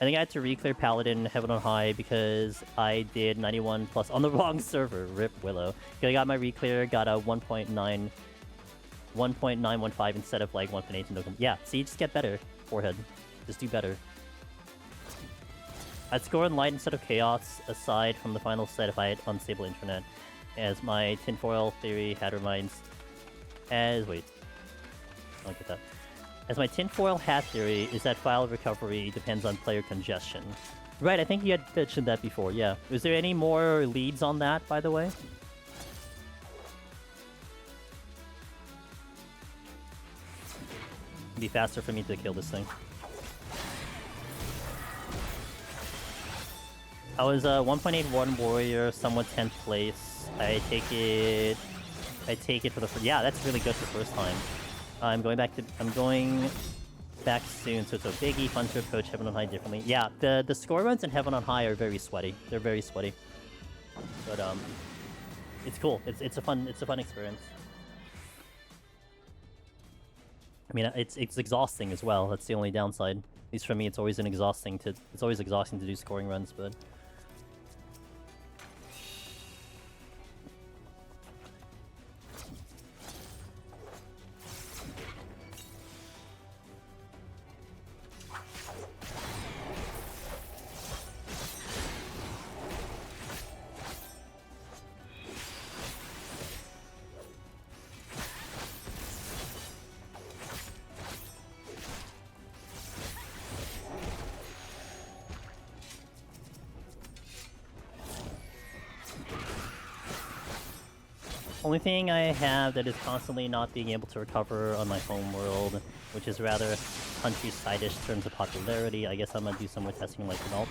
I think I had to re-clear Paladin Heaven on High because I did 91 plus on the wrong server. Rip Willow. I got my re-clear, got a 1.915 instead of like 1.8. Yeah, see, just get better. Forehead. Just do better. I'd score in Light instead of Chaos, aside from the final set if I had unstable internet. As my tinfoil theory hat reminds... Wait. I don't get that. As my tinfoil hat theory is that file recovery depends on player congestion. Right, I think you had mentioned that before, yeah. Was there any more leads on that, by the way? It'd be faster for me to kill this thing. I was 1.81 warrior, somewhat 10th place. I take it for the first... Yeah, that's really good for first time. I'm going back soon, so it's a biggie, fun to approach Heaven on High differently. Yeah, the score runs in Heaven on High are very sweaty. They're very sweaty. But it's cool. It's a fun experience. I mean, it's exhausting as well. That's the only downside. At least for me, it's always exhausting to do scoring runs, but only thing I have that is constantly not being able to recover on my home world, which is rather countryside-ish in terms of popularity. I guess I'm gonna do some more testing like result.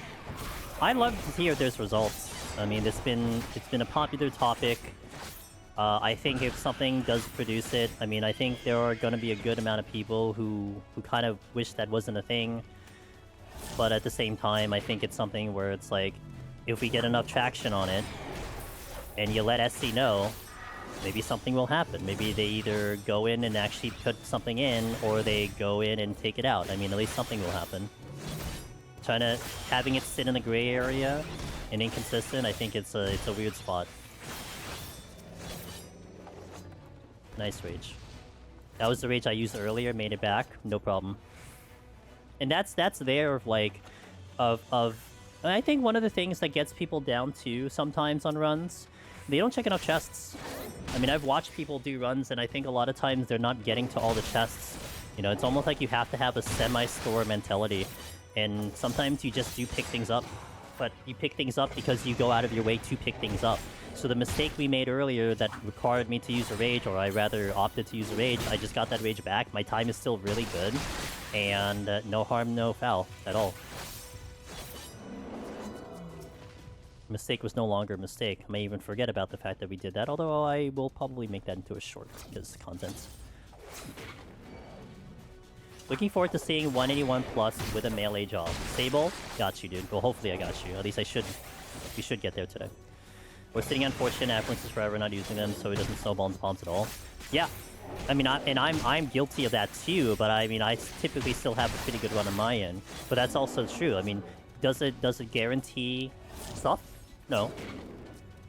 I'd love to hear there's results. I mean, it's been a popular topic. I think if something does produce it, I mean, I think there are gonna be a good amount of people who kind of wish that wasn't a thing. But at the same time, I think it's something where it's like, if we get enough traction on it, and you let SC know, maybe something will happen. Maybe they either go in and actually put something in, or they go in and take it out. I mean, at least something will happen. Having it sit in the gray area and inconsistent, I think it's a weird spot. Nice rage. That was the rage I used earlier, made it back, no problem. And that's there of like, and I think one of the things that gets people down too sometimes on runs, they don't check enough chests. I mean, I've watched people do runs, and I think a lot of times they're not getting to all the chests. You know, it's almost like you have to have a semi-score mentality, and sometimes you just do pick things up, but you pick things up because you go out of your way to pick things up. So the mistake we made earlier that required me to use a rage, or I rather opted to use a rage, I just got that rage back. My time is still really good, and no harm, no foul at all. Mistake was no longer a mistake. I may even forget about the fact that we did that, although I will probably make that into a short, because content. Looking forward to seeing 181 plus with a melee job. Sable? Got you, dude. Well, hopefully I got you. At least we should get there today. We're sitting on Fortune, Affluences forever, not using them, so it doesn't snowball into bombs at all. Yeah. I mean, I'm guilty of that too, but I mean, I typically still have a pretty good run on my end. But that's also true. I mean, does it guarantee stuff? No,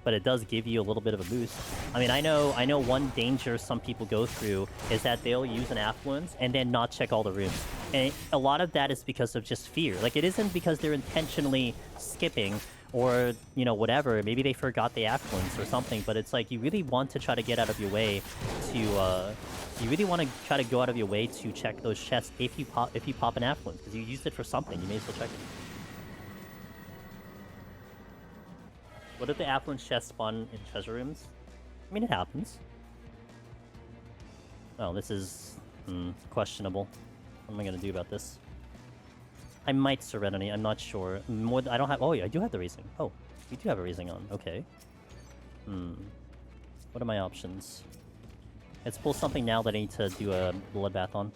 but it does give you a little bit of a boost. I mean, I know one danger some people go through is that they'll use an affluence and then not check all the rooms. And a lot of that is because of just fear. Like, it isn't because they're intentionally skipping or, you know, whatever. Maybe they forgot the affluence or something, but it's like you really want to try to get out of your way to, you really want to try to go out of your way to check those chests if you pop an affluence, because you used it for something. You may as well check it. What if the affluence chest spawn in treasure rooms? I mean, it happens. Oh, this is questionable. What am I gonna do about this? I might Serenity. I'm not sure. I don't have. Oh yeah, I do have the raising. Oh, you do have a raising on. Okay. What are my options? Let's pull something now that I need to do a bloodbath on.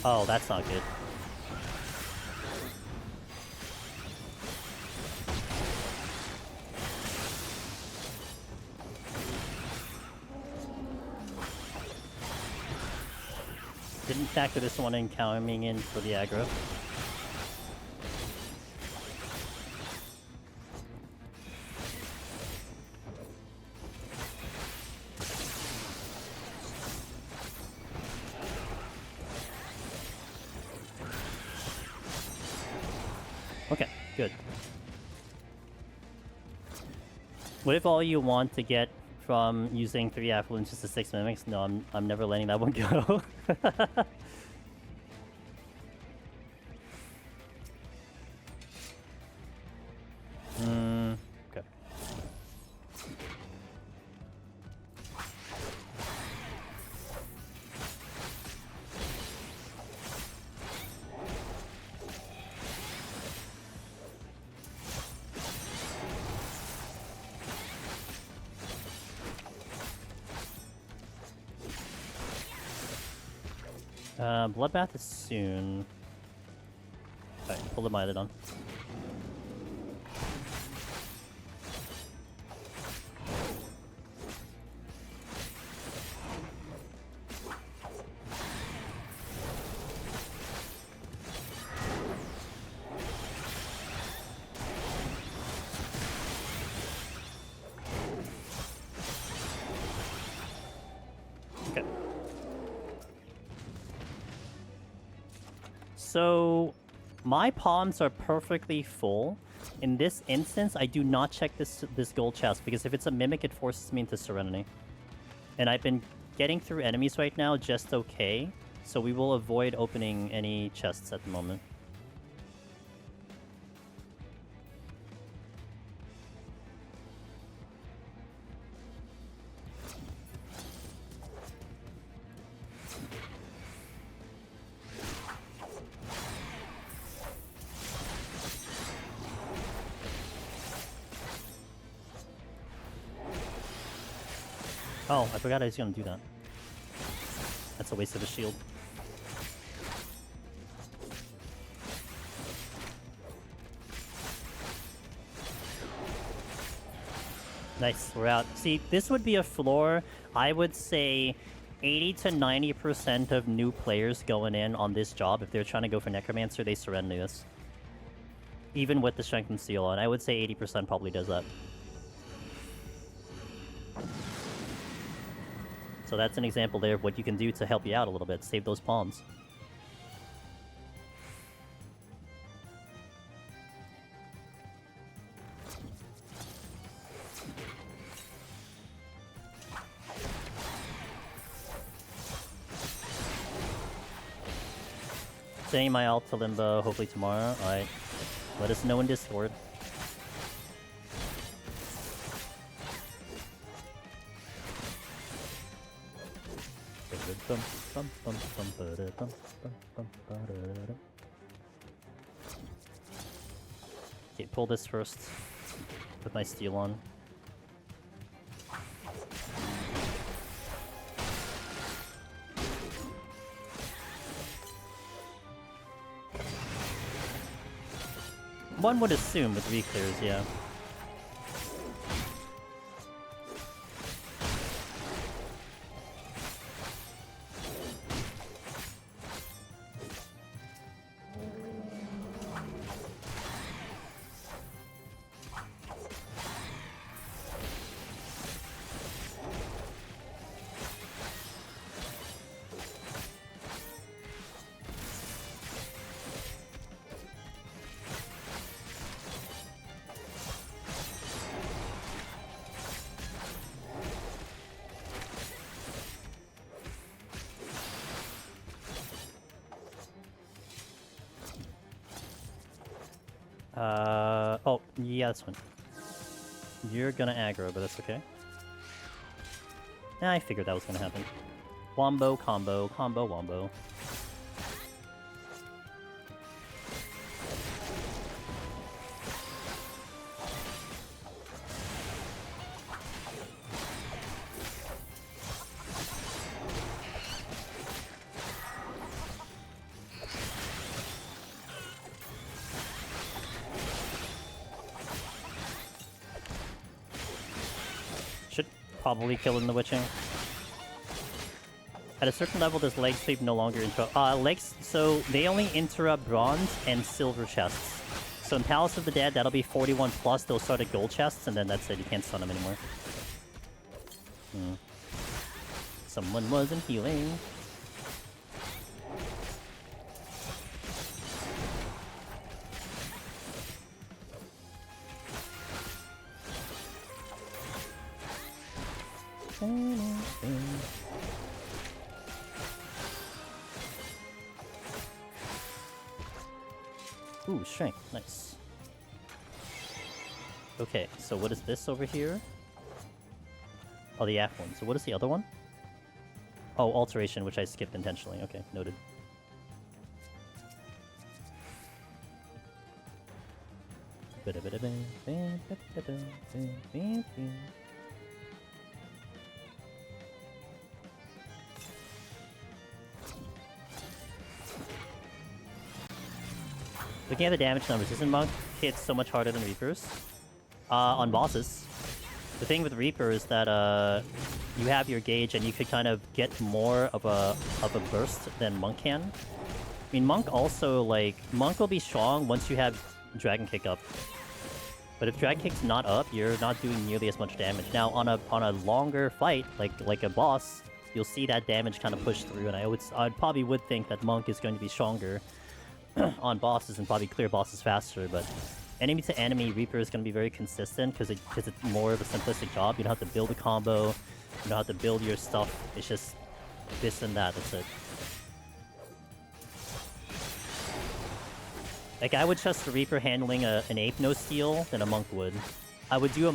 Oh, that's not good. Didn't factor this one in coming in for the aggro. Okay, good. What if all you want to get from using 3 affluences to 6 mimics? No, I'm never letting that one go. Okay. Bloodbath is soon. Alright, pull the Mylodon. Okay. So, my palms are perfectly full. In this instance, I do not check this gold chest, because if it's a mimic, it forces me into Serenity. And I've been getting through enemies right now just okay, so we will avoid opening any chests at the moment. Oh, I forgot I was gonna do that. That's a waste of a shield. Nice, we're out. See, this would be a floor. I would say 80 to 90% of new players going in on this job, if they're trying to go for Necromancer, they surrender this. Even with the Strength and Seal on, I would say 80% probably does that. So that's an example there of what you can do to help you out a little bit. Save those palms. Sending my ult to Limbo hopefully tomorrow. Alright. Let us know in Discord. Okay, pull this first. Put my steel on. One would assume with reclears, yeah. Oh, yeah, that's fine. You're gonna aggro, but that's okay. I figured that was gonna happen. Wombo, combo, combo, wombo. Probably killing the witching. At a certain level, does leg sweep no longer interrupt? Legs, so they only interrupt bronze and silver chests. So in Palace of the Dead, that'll be 41 plus. They'll start at gold chests, and then that's it. You can't stun them anymore. Someone wasn't healing. Ooh, strength. Nice. Okay, so what is this over here? Oh, the F one. So what is the other one? Oh, alteration, which I skipped intentionally. Okay, noted. Looking at the damage numbers, isn't Monk hit so much harder than Reapers? On bosses. The thing with Reaper is that you have your gauge and you could kind of get more of a burst than Monk can. I mean, Monk also, like, Monk will be strong once you have Dragon Kick up. But if Dragon Kick's not up, you're not doing nearly as much damage. Now, on a longer fight, like a boss, you'll see that damage kind of push through, and I probably would think that Monk is going to be stronger on bosses and probably clear bosses faster, but enemy to enemy, Reaper is going to be very consistent because it's more of a simplistic job. You don't have to build a combo, you don't have to build your stuff, it's just this and that's it. Like, I would trust the Reaper handling an Ape no steal than a Monk would. I would do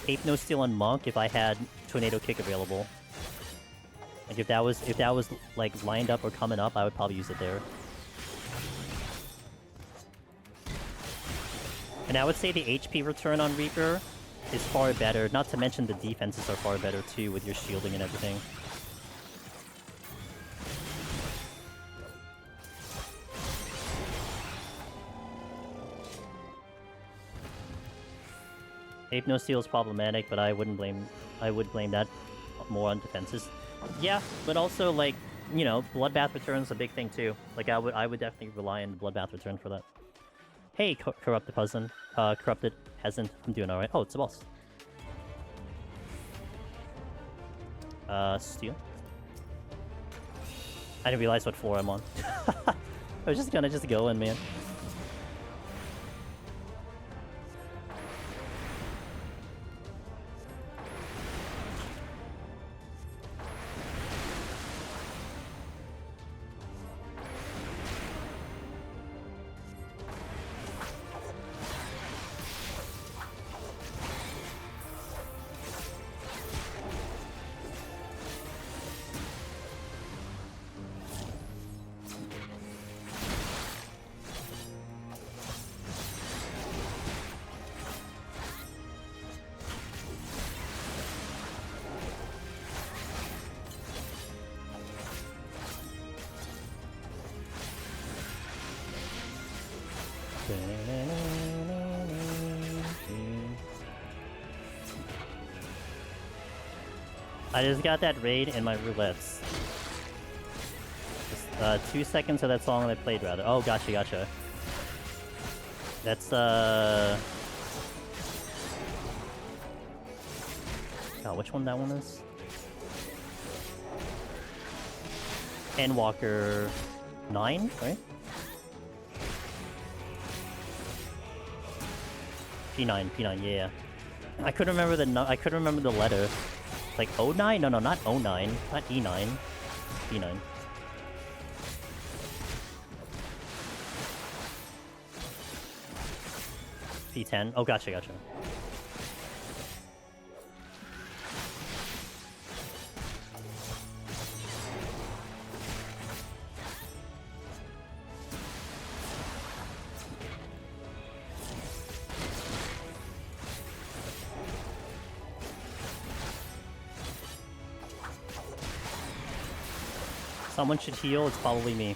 Ape no steal on Monk if I had Tornado Kick available. Like, if that was like lined up or coming up, I would probably use it there. And I would say the HP return on Reaper is far better, not to mention the defenses are far better too with your shielding and everything. Ape no steal is problematic, but I would blame that more on defenses. Yeah, but also, like, you know, Bloodbath return's a big thing too. Like, I would definitely rely on Bloodbath return for that. Hey, Corrupted Peasant. Corrupted Peasant. I'm doing alright. Oh, it's a boss. Steal. I didn't realize what floor I'm on. I was just gonna go in, man. I just got that raid in my roulettes. Just, 2 seconds of that song that I played, rather. Oh, gotcha. That's, God, which one that one is? Endwalker 9, right? P9, yeah. I couldn't remember the letter. Like 09? No, not 09. Not E9. P9. P10. Oh, gotcha. Someone should heal, it's probably me.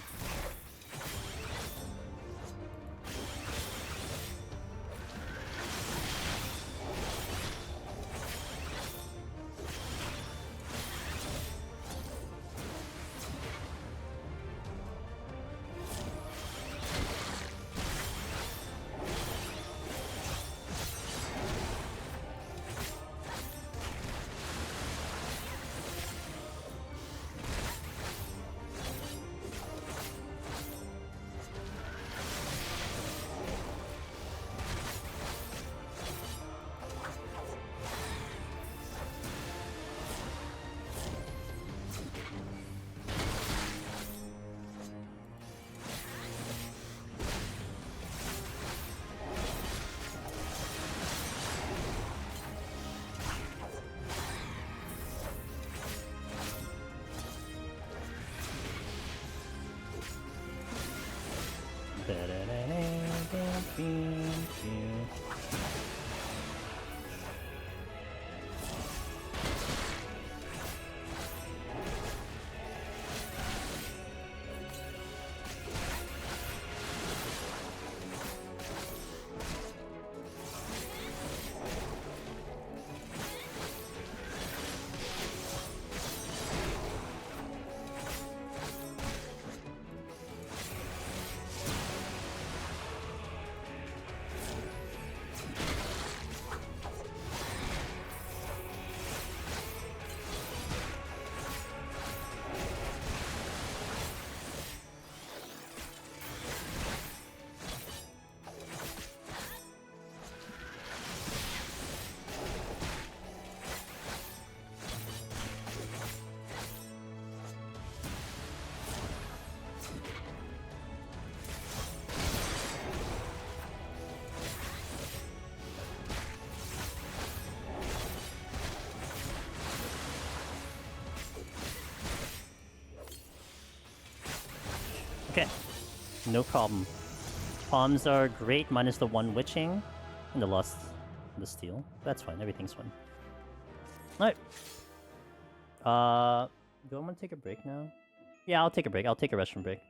Okay, no problem. Palms are great, minus the 1 witching and the lost the steal. That's fine, everything's fine. Alright. Do I want to take a break now? Yeah, I'll take a break. I'll take a restroom break.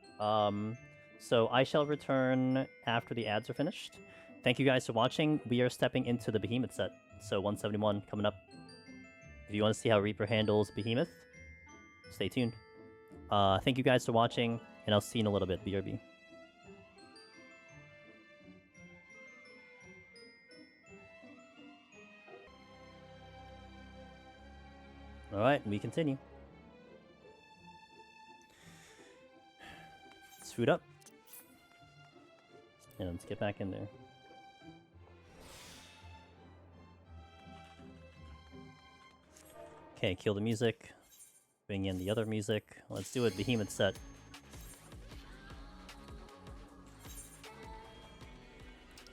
So I shall return after the ads are finished. Thank you guys for watching. We are stepping into the Behemoth set. So 171 coming up. If you want to see how Reaper handles Behemoth, stay tuned. Thank you guys for watching, and I'll see you in a little bit. BRB. Alright, we continue. Let's food up. And let's get back in there. Okay, kill the music. Bring in the other music. Let's do it. Behemoth set.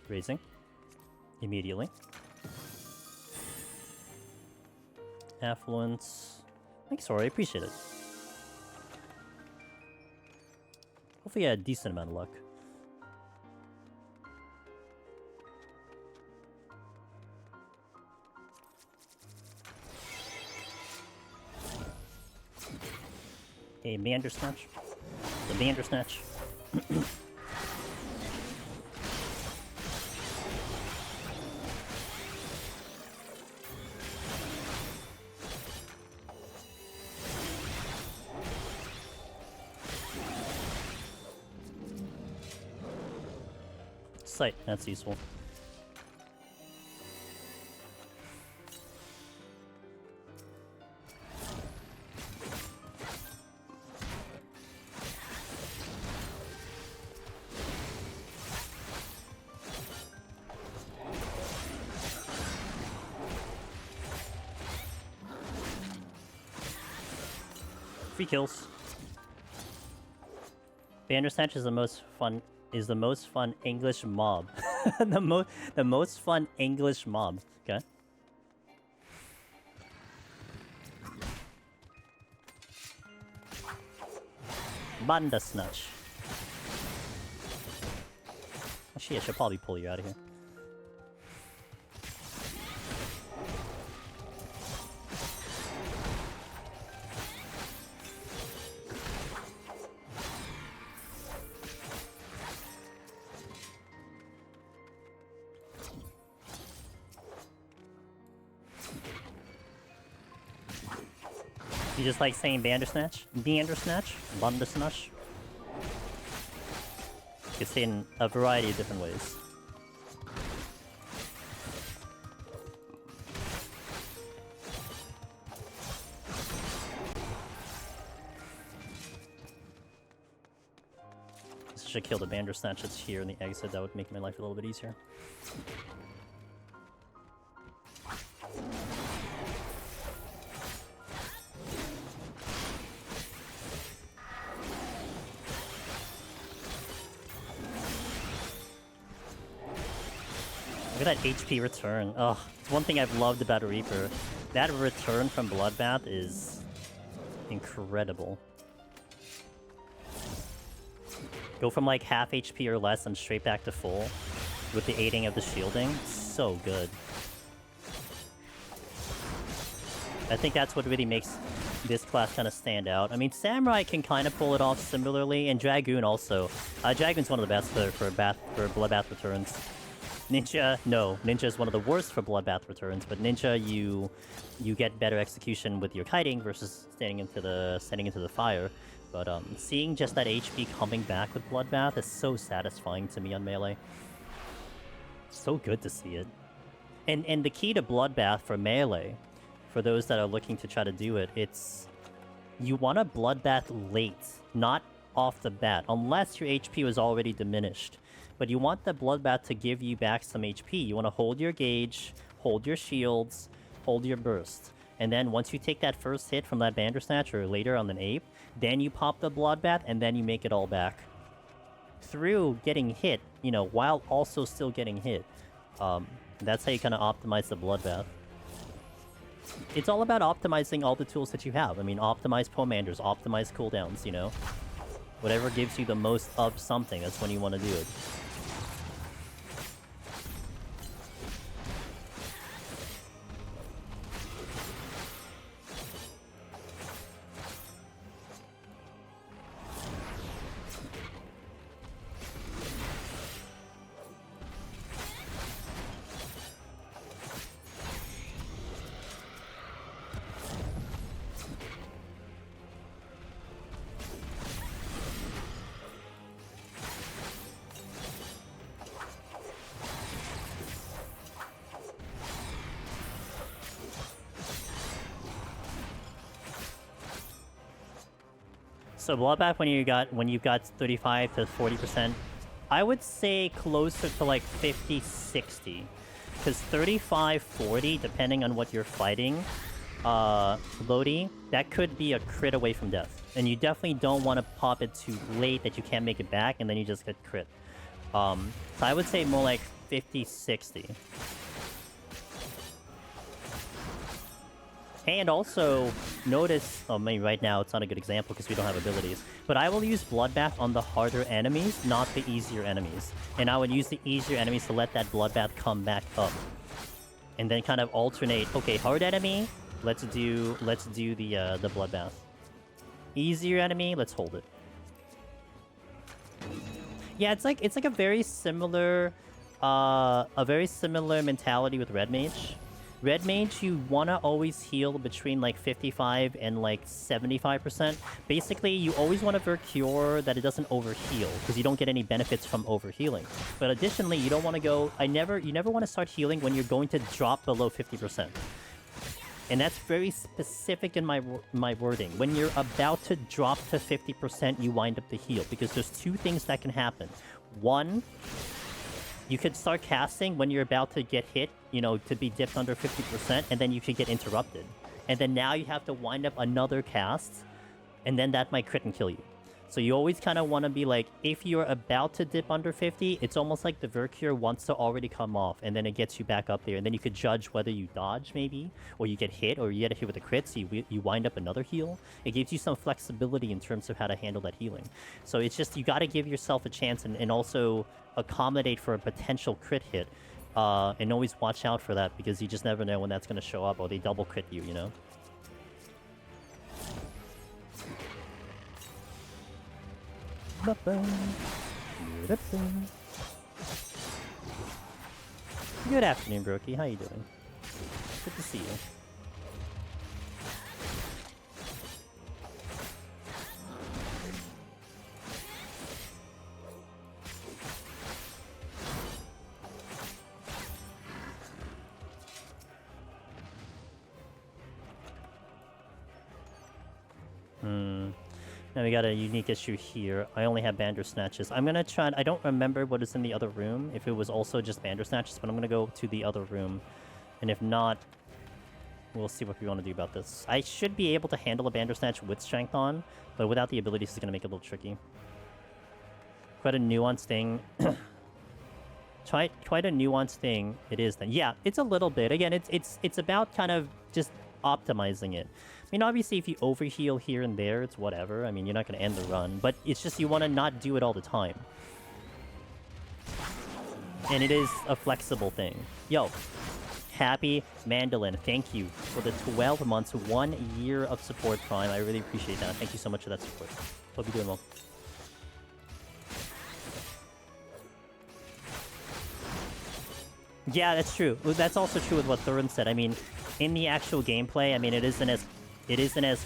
Raising. Immediately. Affluence. Thanks, sorry. I appreciate it. Hopefully I had a decent amount of luck. Okay, Bandersnatch. The Bandersnatch. Sight, that's useful. Free kills. Bandersnatch is the most fun English mob. the most fun English mob. Okay. Bandersnatch. Actually, I should probably pull you out of here. You just like saying Bandersnatch? Bandersnatch? Bandersnatch? You can say it in a variety of different ways. I should kill the Bandersnatch that's here in the exit. That would make my life a little bit easier. Look at that HP return. Oh, it's one thing I've loved about a Reaper. That return from Bloodbath is incredible. Go from like half HP or less and straight back to full. with the aiding of the shielding. So good. I think that's what really makes this class kind of stand out. I mean, Samurai can kind of pull it off similarly, and Dragoon also. Dragoon's one of the best for Bloodbath returns. Ninja, no. Ninja is one of the worst for Bloodbath returns, but Ninja, you get better execution with your kiting versus standing into the fire. But seeing just that HP coming back with Bloodbath is so satisfying to me on Melee. So good to see it. And the key to Bloodbath for Melee, for those that are looking to try to do it, it's you want to Bloodbath late, not off the bat, unless your HP was already diminished. But you want the Bloodbath to give you back some HP. You want to hold your gauge, hold your shields, hold your burst. And then once you take that first hit from that Bandersnatch or later on an Ape, then you pop the Bloodbath and then you make it all back. Through getting hit, you know, while also still getting hit. That's how you kind of optimize the Bloodbath. It's all about optimizing all the tools that you have. I mean, optimize Pomanders, optimize cooldowns, you know? Whatever gives you the most of something, that's when you want to do it. So Bloodbath, when you've got 35 to 40%, I would say closer to like 50-60. Because 35-40, depending on what you're fighting, Lodi, that could be a crit away from death. And you definitely don't want to pop it too late that you can't make it back, and then you just get crit. So I would say more like 50-60. And also, notice... Oh, maybe right now it's not a good example because we don't have abilities. But I will use Bloodbath on the harder enemies, not the easier enemies. And I would use the easier enemies to let that Bloodbath come back up. And then kind of alternate. Okay, hard enemy, let's do the Bloodbath. Easier enemy, let's hold it. Yeah, it's like a very similar mentality with Red Mage. Red Mage, you want to always heal between like 55 and like 75%. Basically, you always want to Vercure that it doesn't overheal, because you don't get any benefits from overhealing. But additionally, you don't want to go... you never want to start healing when you're going to drop below 50%. And that's very specific in my wording. When you're about to drop to 50%, you wind up the heal, because there's two things that can happen. One, you could start casting when you're about to get hit, you know, to be dipped under 50%, and then you could get interrupted. And then now you have to wind up another cast, and then that might crit and kill you. So you always kind of want to be like, if you're about to dip under 50, it's almost like the Vercure wants to already come off, and then it gets you back up there, and then you could judge whether you dodge, maybe, or you get hit, or you get hit with a crit, so you wind up another heal. It gives you some flexibility in terms of how to handle that healing. So it's just, you got to give yourself a chance, and also accommodate for a potential crit hit, and always watch out for that, because you just never know when that's going to show up, or they double crit you, you know? Good afternoon, Brokey. How you doing? Good to see you. Now we got a unique issue here. I only have Bandersnatches. I'm gonna try... I don't remember what is in the other room, if it was also just Bandersnatches, but I'm gonna go to the other room. And if not, we'll see what we want to do about this. I should be able to handle a Bandersnatch with Strength on, but without the abilities, it's gonna make it a little tricky. Quite a nuanced thing. Quite a nuanced thing it is then. Yeah, it's a little bit. Again, it's about kind of just optimizing it. I mean, obviously, if you overheal here and there, it's whatever. I mean, you're not going to end the run. But it's just you want to not do it all the time. And it is a flexible thing. Yo, Happy Mandolin, thank you for the 12 months, 1 year of support, Prime. I really appreciate that. Thank you so much for that support. Hope you're doing well. Yeah, that's true. That's also true with what Thurin said. I mean, in the actual gameplay, I mean, it isn't as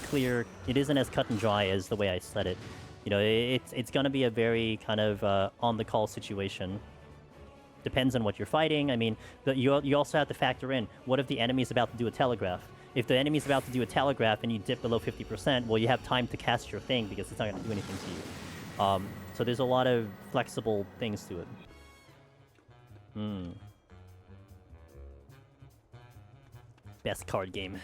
clear, it isn't as cut and dry as the way I said it. You know, it's gonna be a very kind of on the call situation. Depends on what you're fighting. I mean, you also have to factor in, what if the enemy's about to do a telegraph? If the enemy's about to do a telegraph and you dip below 50%, well, you have time to cast your thing because it's not going to do anything to you. So there's a lot of flexible things to it. Best card game.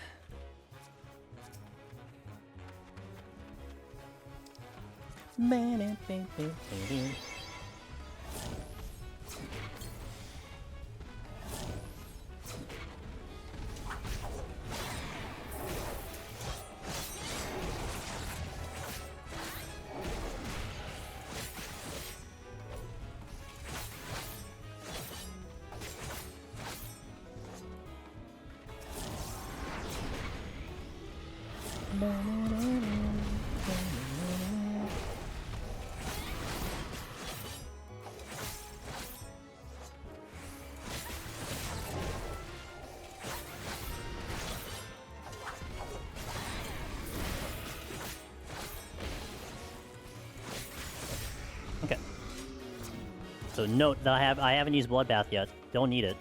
Okay. So note that I haven't used Bloodbath yet. Don't need it.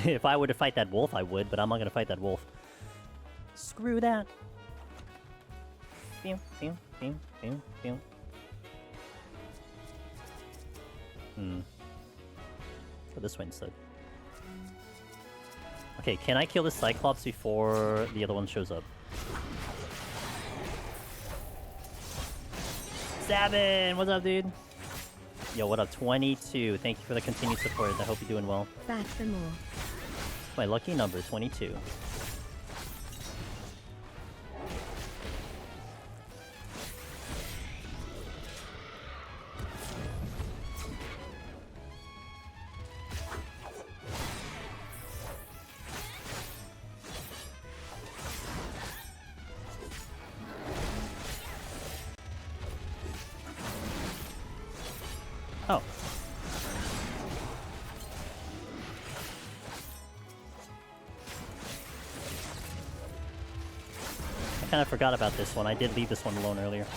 If I were to fight that wolf, I would, but I'm not gonna fight that wolf. Screw that. Go this way instead. Okay, can I kill the Cyclops before the other one shows up? Sabin! What's up, dude? Yo, what up? 22. Thank you for the continued support. I hope you're doing well. Back for more. My lucky number, 22. Oh. I kind of forgot about this one. I did leave this one alone earlier.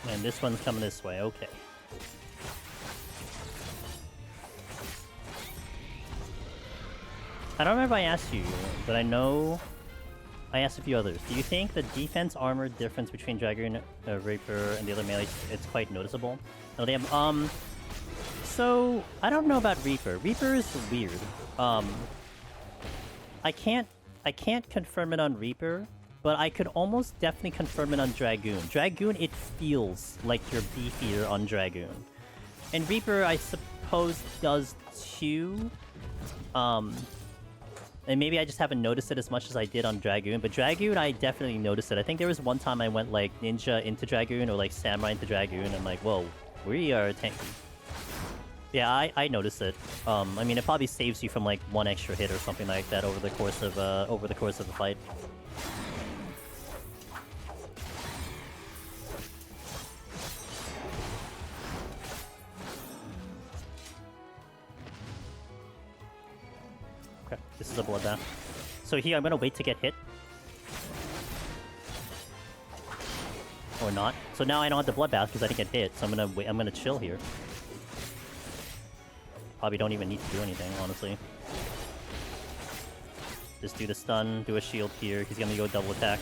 And this one's coming this way. Okay. I don't remember if I asked you, but I know I asked a few others. Do you think the defense armor difference between Dragoon, Reaper, and the other melee, it's quite noticeable? No, they have, so, I don't know about Reaper. Reaper is weird. I can't confirm it on Reaper, but I could almost definitely confirm it on Dragoon. Dragoon, it feels like you're beefier on Dragoon. And Reaper, I suppose, does too. And maybe I just haven't noticed it as much as I did on Dragoon, but Dragoon, I definitely noticed it. I think there was one time I went, like, Ninja into Dragoon, or, like, Samurai into Dragoon, and I'm like, whoa, we are tanky. Yeah, I noticed it. I mean, it probably saves you from, like, one extra hit or something like that over the course of the fight. Okay, this is a bloodbath. So here, I'm gonna wait to get hit. Or not. So now I don't have the bloodbath because I didn't get hit, so I'm gonna wait, I'm gonna chill here. Probably don't even need to do anything, honestly. Just do the stun, do a shield here. He's gonna go double attack.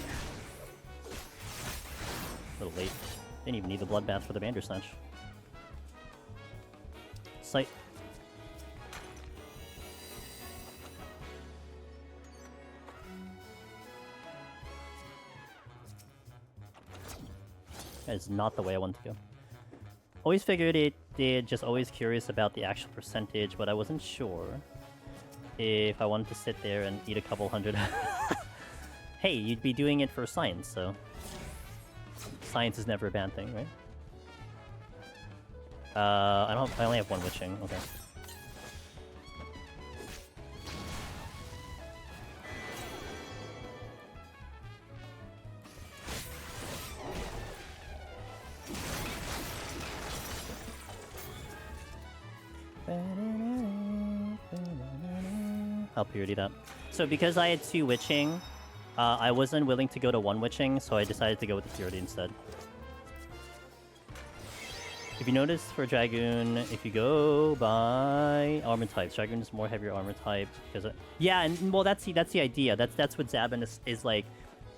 A little late. Didn't even need the bloodbath for the Bandersnatch. Sight. That is not the way I wanted to go. Always figured it did, just always curious about the actual percentage, but I wasn't sure. if I wanted to sit there and eat a couple hundred. Hey, you'd be doing it for science, so science is never a bad thing, right? I only have one witching. Okay. I'll purity that. So because I had 2 witching, I wasn't willing to go to 1 witching, so I decided to go with the purity instead. If you notice for Dragoon, if you go by armor types, Dragoon is more heavier armor type because yeah, and well that's the idea. That's what Zabin is like.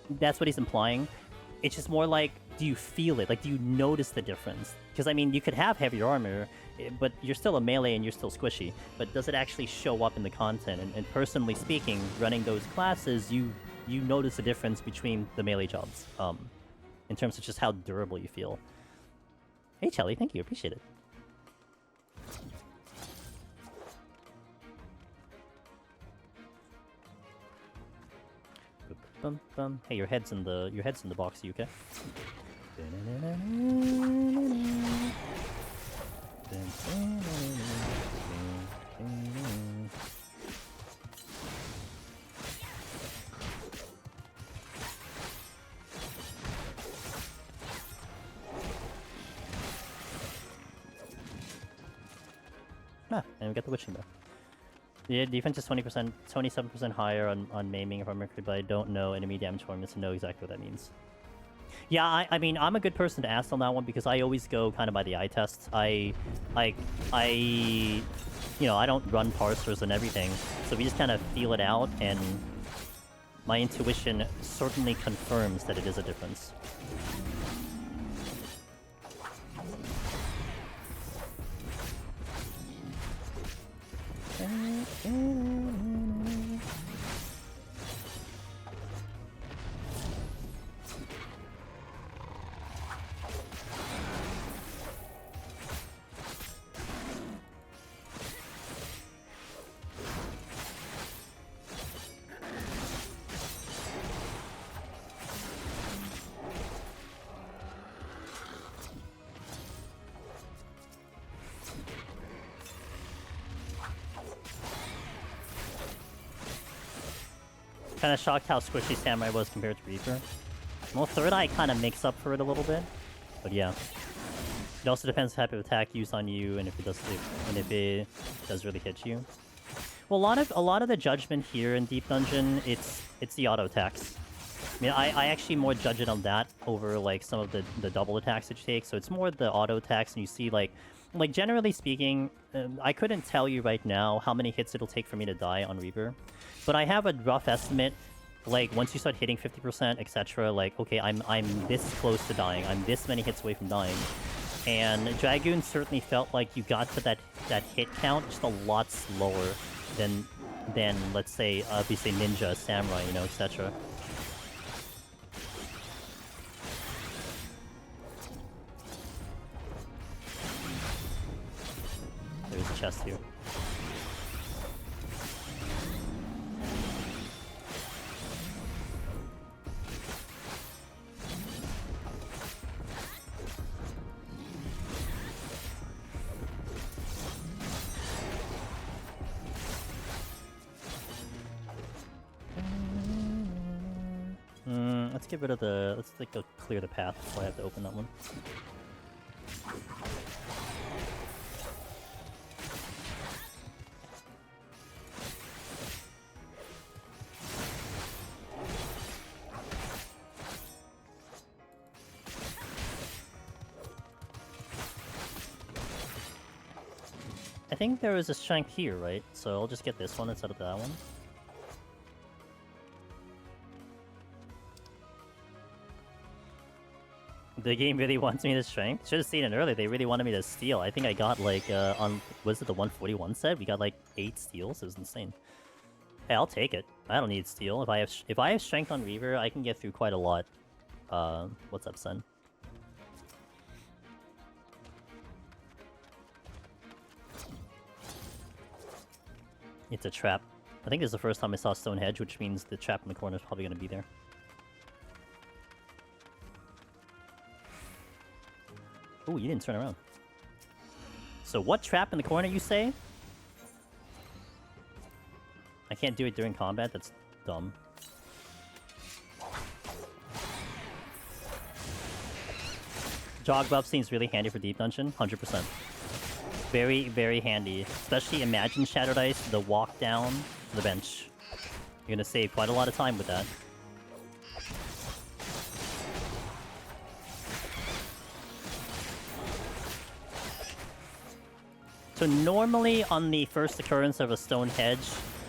That's what he's implying. It's just more like, do you feel it? Like, do you notice the difference? Because I mean, you could have heavier armor, but you're still a melee and you're still squishy. But does it actually show up in the content? And personally speaking, running those classes, you notice a difference between the melee jobs, in terms of just how durable you feel. Hey, Chelly, thank you. Appreciate it. Bum, bum. Hey, your head's in the box, you okay? Ah, and we got the witching though. Yeah, defense is 20%, 27% higher on maiming if I'm Mercury, but I don't know enemy damage formula to know exactly what that means. Yeah, I mean, I'm a good person to ask on that one because I always go kind of by the eye test. You know, I don't run parsers and everything, so we just kind of feel it out, and my intuition certainly confirms that it is a difference. Kind of shocked how squishy Samurai was compared to Reaper. Well, Third Eye kind of makes up for it a little bit, but yeah. It also depends what type of attack used on you, and if it does really hit you. Well, a lot of the judgment here in Deep Dungeon, it's the auto attacks. I mean, I actually more judge it on that over like some of the double attacks that you take. So it's more the auto attacks, and you see like generally speaking, I couldn't tell you right now how many hits it'll take for me to die on Reaper, but I have a rough estimate. Like once you start hitting 50%, etc., like okay, I'm this close to dying. I'm this many hits away from dying. And Dragoon certainly felt like you got to that hit count just a lot slower than let's say obviously Ninja, Samurai, you know, etc. There's a chest here. Let's get rid of the... Let's like go clear the path before I have to open that one. I think there was a strength here, right? So I'll just get this one instead of that one. The game really wants me to strength. Should have seen it earlier. They really wanted me to steal. I think I got like on was it the 141 set? We got like 8 steals. It was insane. Hey, I'll take it. I don't need steal. If I have strength on Reaver, I can get through quite a lot. What's up, son? It's a trap. I think this is the first time I saw stone hedge, which means the trap in the corner is probably going to be there. Ooh, you didn't turn around. So what trap in the corner, you say? I can't do it during combat? That's dumb. Jog buff seems really handy for deep dungeon, 100%. Very, very handy. Especially imagine Shadow Dice, the walk down to the bench. You're gonna save quite a lot of time with that. So normally on the first occurrence of a stone hedge,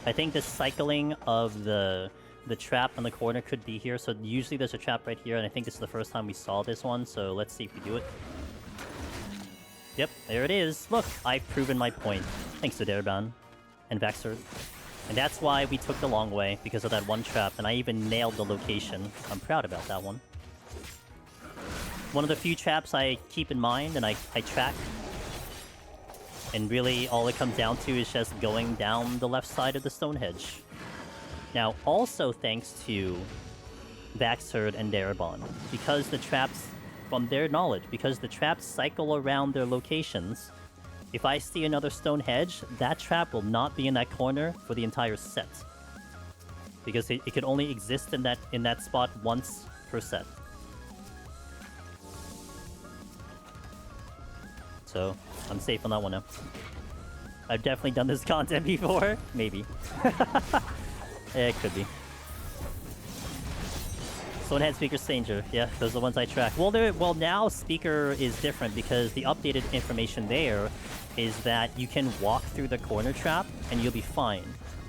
I think the cycling of the trap on the corner could be here. So usually there's a trap right here, and I think this is the first time we saw this one. So let's see if we do it. Yep, there it is. Look, I've proven my point. Thanks to Dendainsonne and Vaxxord. And that's why we took the long way, because of that one trap, and I even nailed the location. I'm proud about that one. One of the few traps I keep in mind and I track. And really, all it comes down to is just going down the left side of the stone hedge. Now, also thanks to Vaxxord and Dendainsonne, because the traps, from their knowledge, because the traps cycle around their locations, if I see another stone hedge, that trap will not be in that corner for the entire set. Because it can only exist in that spot once per set. So, I'm safe on that one now. I've definitely done this content before. Maybe. It could be. Stone Head, Speaker, Stranger. Yeah, those are the ones I track. Well, now Speaker is different because the updated information there is that you can walk through the corner trap and you'll be fine.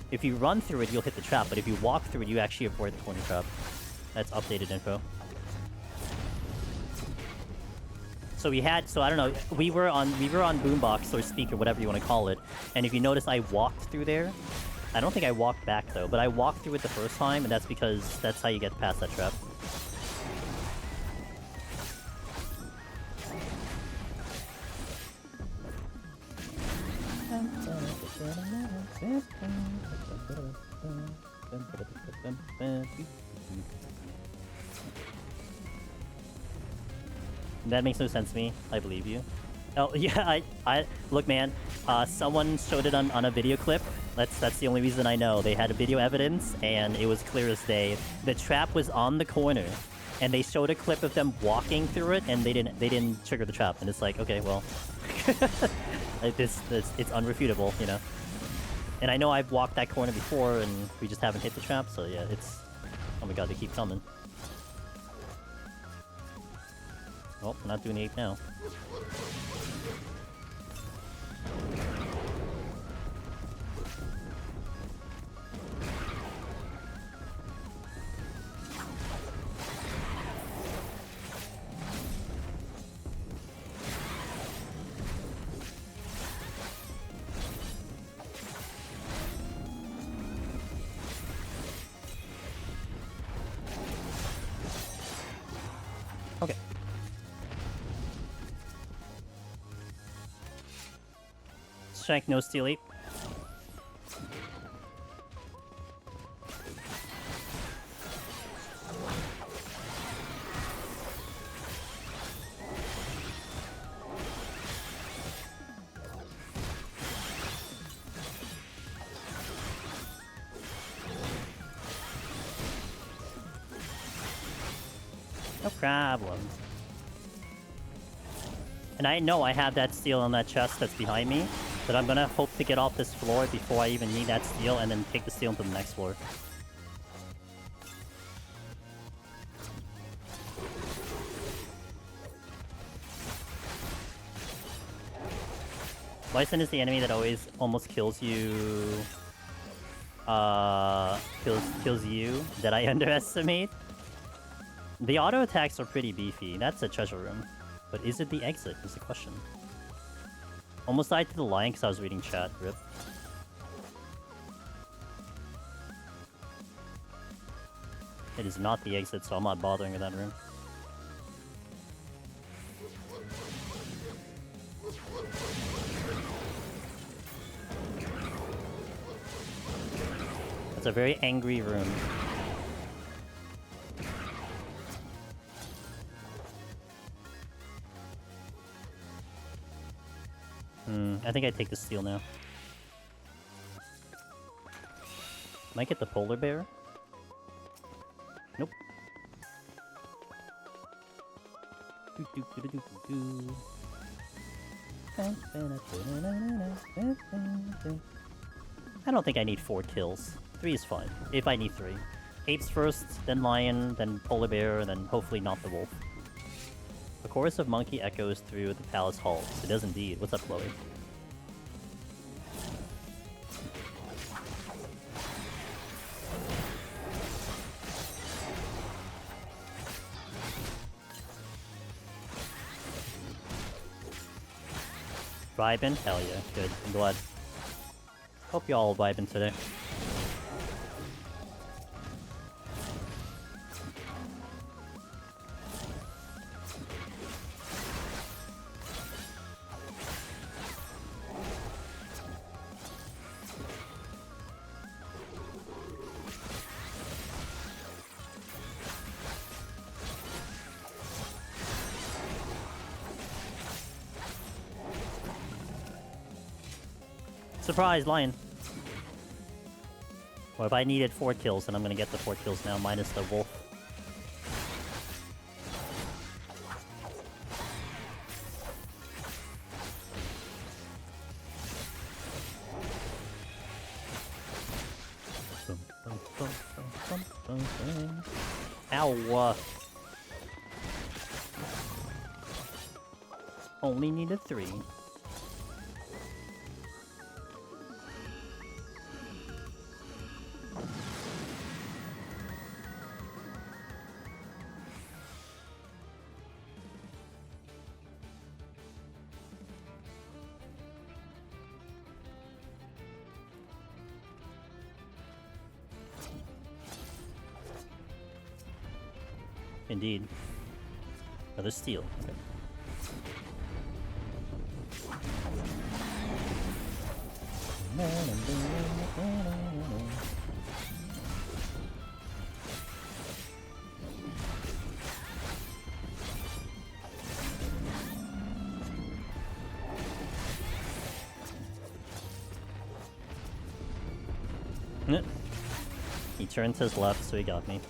If you run through it, you'll hit the trap, but if you walk through it, you actually avoid the corner trap. That's updated info. So I don't know, we were on Boombox or Speaker, whatever you want to call it, and if you notice, I walked through there. I don't think I walked back though, but I walked through it the first time, and that's because that's how you get past that trap. That makes no sense to me. I believe you. Oh yeah, I look, man. Someone showed it on a video clip. That's the only reason I know. They had a video evidence, and it was clear as day. The trap was on the corner, and they showed a clip of them walking through it, and they didn't trigger the trap. And it's like, okay, well, it's unrefutable, you know. And I know I've walked that corner before, and we just haven't hit the trap. So yeah, it's, oh my god, they keep coming. Oh, we're not doing the 8 now. Okay. Strike, no steal 8. No problem. And I know I have that steal on that chest that's behind me, but I'm gonna hope to get off this floor before I even need that steal, and then take the steal to the next floor. Bison is the enemy that always almost kills you. Kills you, that I underestimate. The auto attacks are pretty beefy. That's a treasure room. But is it the exit, is the question. Almost died to the lion because I was reading chat. Rip. It is not the exit, so I'm not bothering with that room. It's a very angry room. I think I take the steal now. Might get the polar bear. Nope. I don't think I need 4 kills. 3 is fine, if I need 3. Apes first, then lion, then polar bear, and then hopefully not the wolf. A chorus of monkey echoes through the palace halls. It does indeed. What's up, Chloe? Vibin'? Hell yeah, good. I'm glad. Hope y'all vibing today. Surprise, lion! Well, if I needed 4 kills, then I'm gonna get the 4 kills now, minus the wolf. Ow! Only needed 3. Indeed. Another steal. Okay. He turned to his left, so he got me.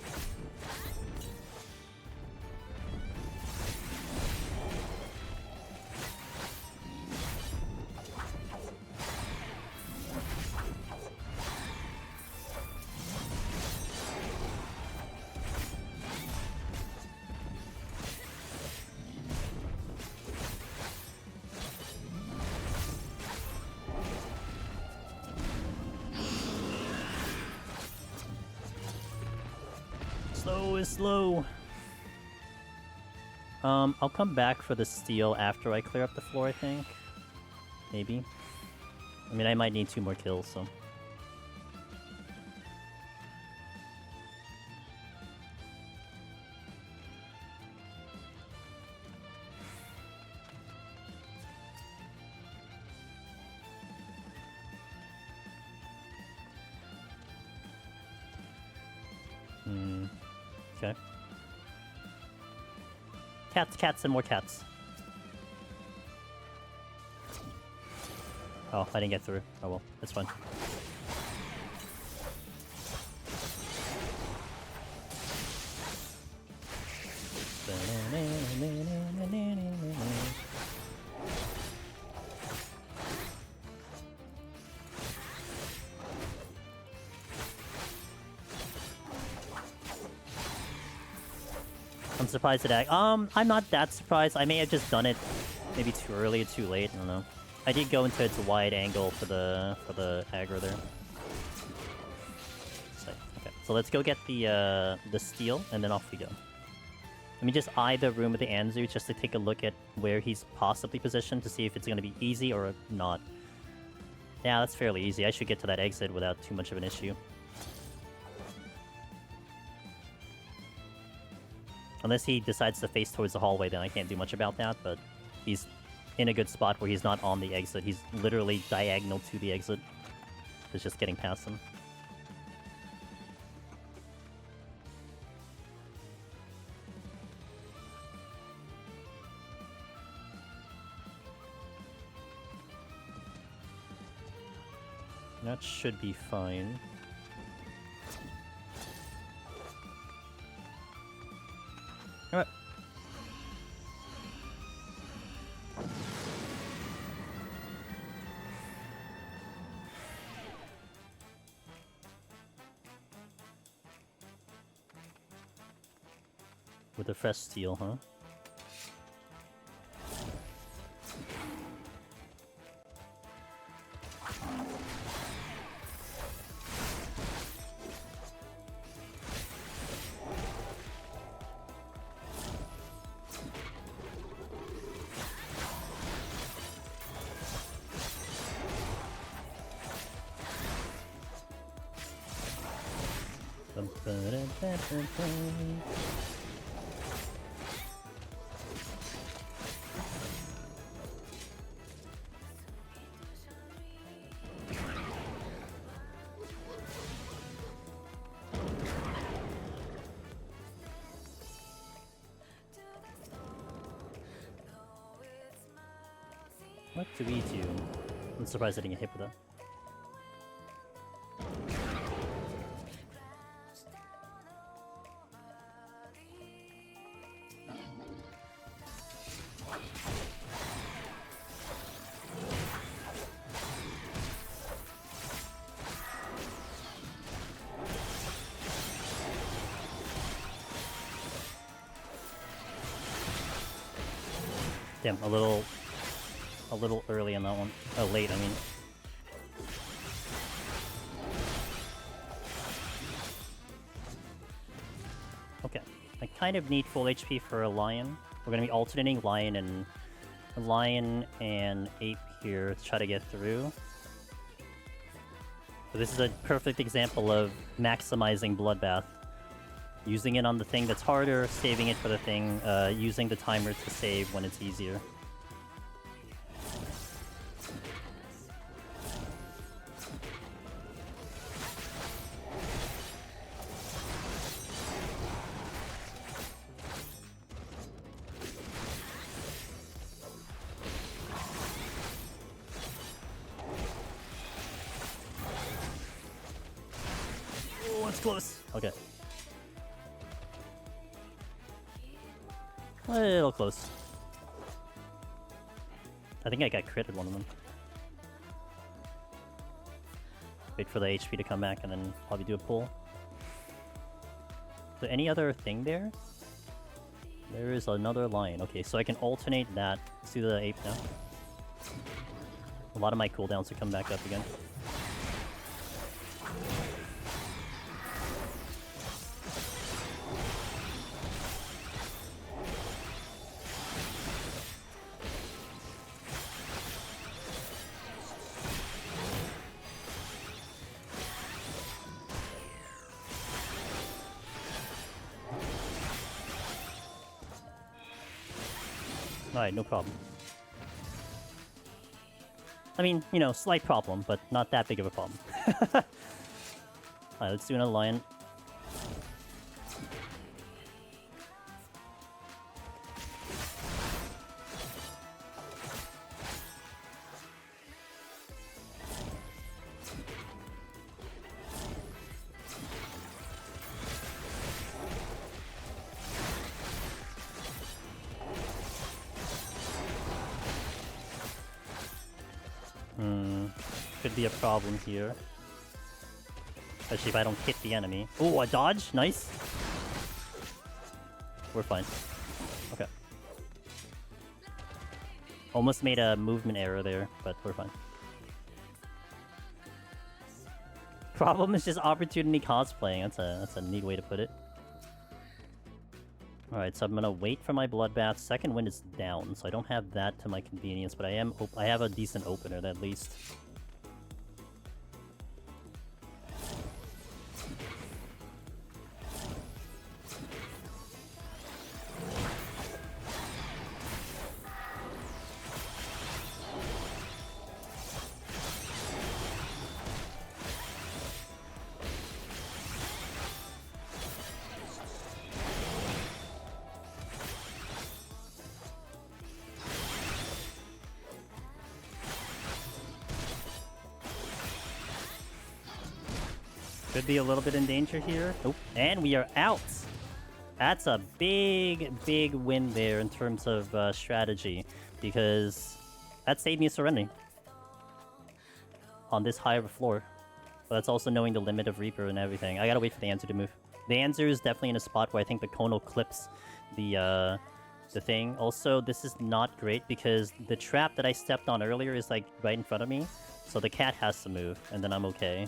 Slow is slow. I'll come back for the steal after I clear up the floor, I think. Maybe. I mean, I might need 2 more kills, so... Okay. Cats, and more cats. Oh, I didn't get through. Oh well, that's fine. I'm surprised at I'm not that surprised. I may have just done it maybe too early or too late. I don't know. I did go into its wide angle for the aggro there. Okay, so let's go get the steal and then off we go. Let me just eye the room with the Anzu just to take a look at where he's possibly positioned to see if it's going to be easy or not. Yeah, that's fairly easy. I should get to that exit without too much of an issue. Unless he decides to face towards the hallway, then I can't do much about that, but he's in a good spot where he's not on the exit. He's literally diagonal to the exit. It's just getting past him. That should be fine. Alright. With a fresh steel, huh? What do we do? I'm surprised I didn't get hit with that. Damn, a little early on that one. Oh, late, I mean. Okay, I kind of need full HP for a lion. We're gonna be alternating lion and ape here to try to get through. So this is a perfect example of maximizing bloodbath. Using it on the thing that's harder, saving it for the thing, using the timer to save when it's easier. Oh, it's close. Okay. A little close. I think I got critted one of them. Wait for the HP to come back and then probably do a pull. So any other thing there? There is another lion. Okay, so I can alternate that. Let's do the ape now. A lot of my cooldowns to come back up again. Alright, no problem. I mean, you know, slight problem, but not that big of a problem. Alright, let's do another lion. Could be a problem here. Especially if I don't hit the enemy. Oh, a dodge? Nice. We're fine. Okay. Almost made a movement error there, but we're fine. Problem is just opportunity cosplaying. That's a neat way to put it. Alright, so I'm gonna wait for my bloodbath. Second wind is down, so I don't have that to my convenience, but I have a decent opener at least. Could be a little bit in danger here. Oh, and we are out. That's a big, big win there in terms of strategy, because that saved me a Serenity on this high of a floor. But that's also knowing the limit of Reaper and everything. I gotta wait for the Anzu to move. The Anzu is definitely in a spot where I think the Kono clips the thing. Also, this is not great because the trap that I stepped on earlier is like right in front of me. So the cat has to move, and then I'm okay.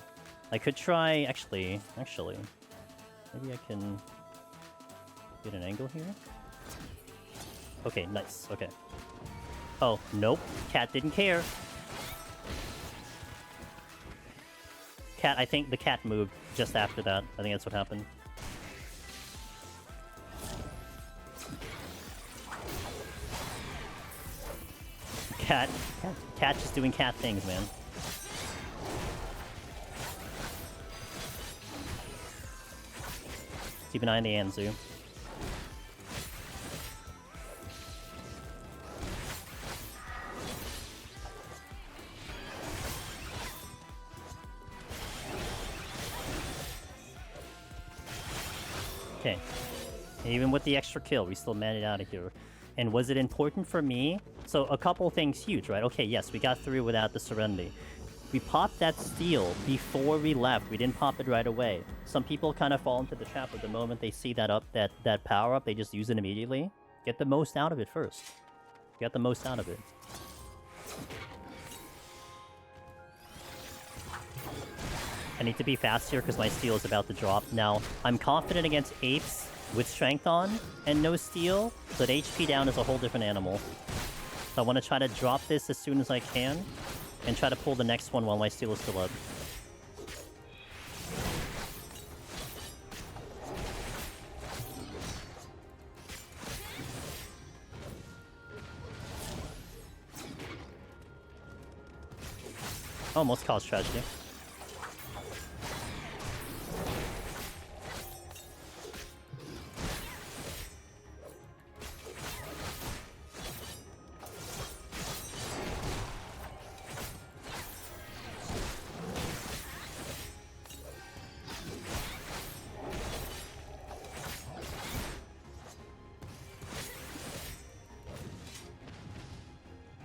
I could try... Actually... Maybe I can... get an angle here? Okay, nice. Okay. Oh, nope. Cat didn't care. I think the cat moved just after that. I think that's what happened. Cat just doing cat things, man. Keep an eye on the Anzu. Okay. Even with the extra kill, we still made it out of here. And was it important for me? So a couple things huge, right? Okay, yes, we got through without the Serenity. We popped that steal before we left. We didn't pop it right away. Some people kind of fall into the trap at the moment they see that power up, they just use it immediately. Get the most out of it first. Get the most out of it. I need to be fast here because my steal is about to drop. Now, I'm confident against apes with strength on and no steal, but HP down is a whole different animal. So I want to try to drop this as soon as I can and try to pull the next one while my steal is still up. Almost caused tragedy.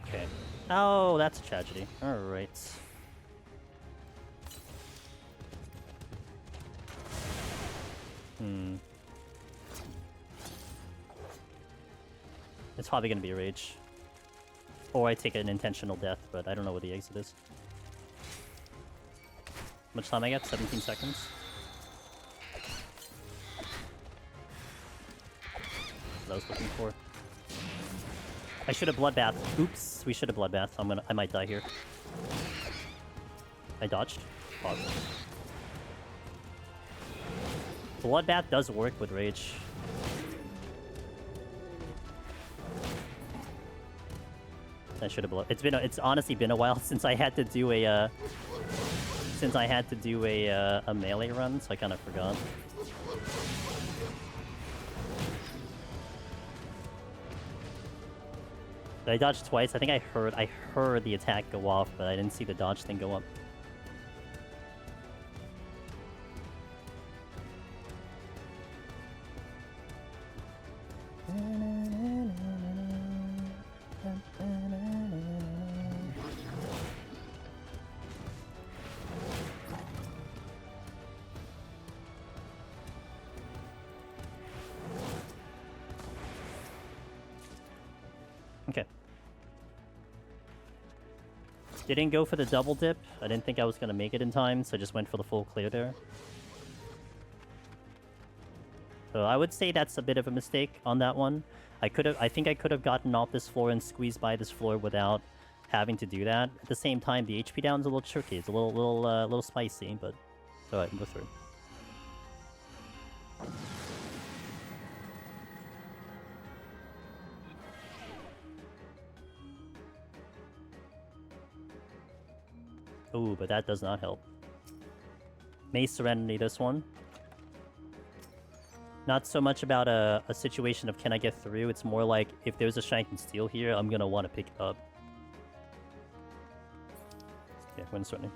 Okay. Oh, that's a tragedy. Alright. It's probably gonna be a rage. Or I take an intentional death, but I don't know what the exit is. How much time I got? 17 seconds. That's what I was looking for. I should have bloodbath. Oops, we should have bloodbath. I might die here. I dodged. Pause. Bloodbath does work with rage. I should have it's honestly been a while since I had to do a a melee run, so I kind of forgot. Did I dodge twice? I think I heard the attack go off, but I didn't see the dodge thing go up. Okay. Didn't go for the double dip. I didn't think I was gonna make it in time, so I just went for the full clear there. So I would say that's a bit of a mistake on that one. I think I could have gotten off this floor and squeezed by this floor without having to do that. At the same time, the HP down's a little tricky. It's a little spicy, but alright, go through. Ooh, but that does not help. May Serenity this one. Not so much about a situation of can I get through, it's more like if there's a Shank and Steel here, I'm gonna want to pick it up. Yeah, win Serenity.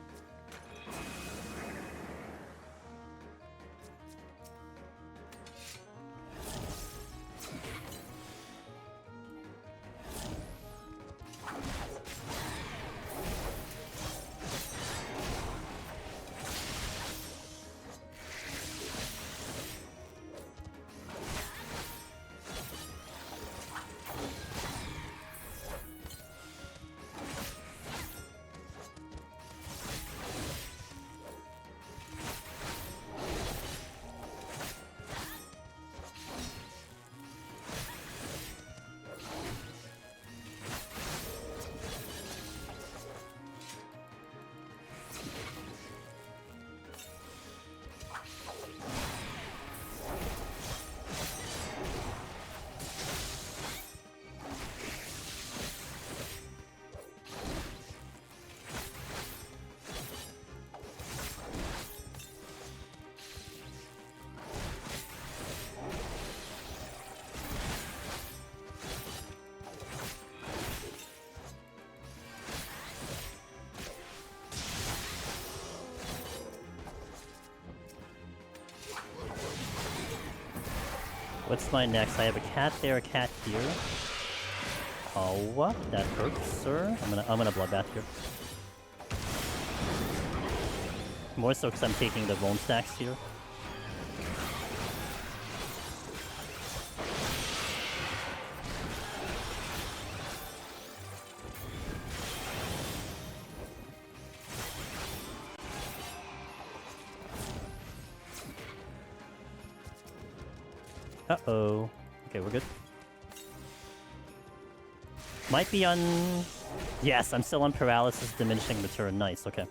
What's my next? I have a cat there, a cat here. Oh, what? That hurts, sir. I'm gonna bloodbath here. More so because I'm taking the bone stacks here. Uh-oh. Okay, we're good. Might be on... Yes, I'm still on paralysis, diminishing return. Nice, okay.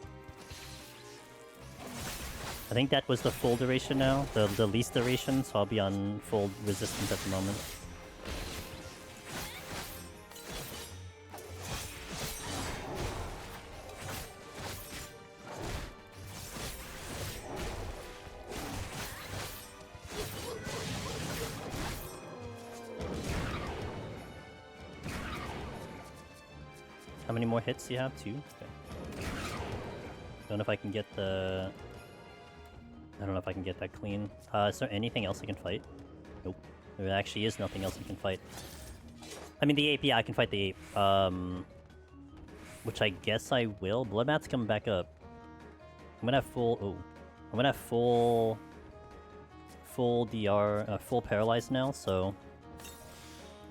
I think that was the full duration now, the least duration, so I'll be on full resistance at the moment. How many more hits do you have? 2? Okay. Don't know if I can get the... I don't know if I can get that clean. Is there anything else I can fight? Nope. There actually is nothing else I can fight. I mean, the ape, yeah, I can fight the ape. Which I guess I will. Bloodbath's coming back up. I'm gonna have full... Oh. I'm gonna have full... Full DR... full paralyzed now, so...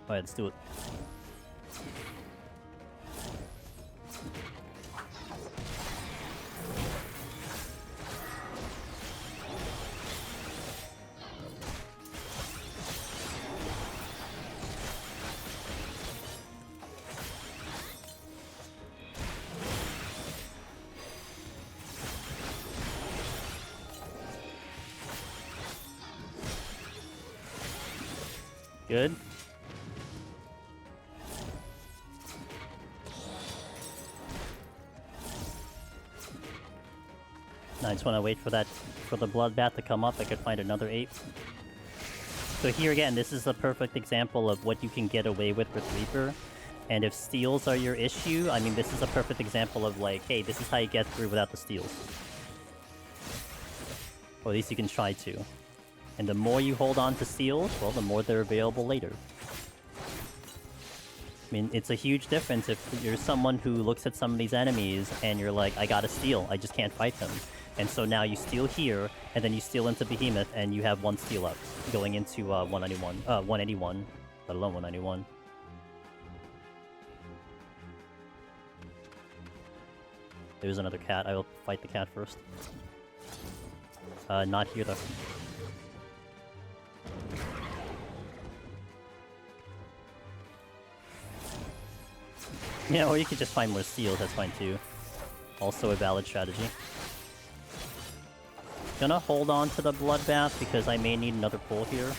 Alright, let's do it. Good. I just want to wait for that, for the bloodbath to come up. I could find another ape. So here again, this is a perfect example of what you can get away with Reaper. And if steals are your issue, I mean, this is a perfect example of like, hey, this is how you get through without the steals. Or at least you can try to. And the more you hold on to steals, well, the more they're available later. I mean, it's a huge difference if you're someone who looks at some of these enemies and you're like, I gotta steal, I just can't fight them. And so now you steal here, and then you steal into Behemoth, and you have 1 steal up, going into 181, let alone 191. There's another cat, I will fight the cat first. Not here though. Yeah, or you could just find more steals, that's fine too. Also a valid strategy. Gonna hold on to the bloodbath because I may need another pull here.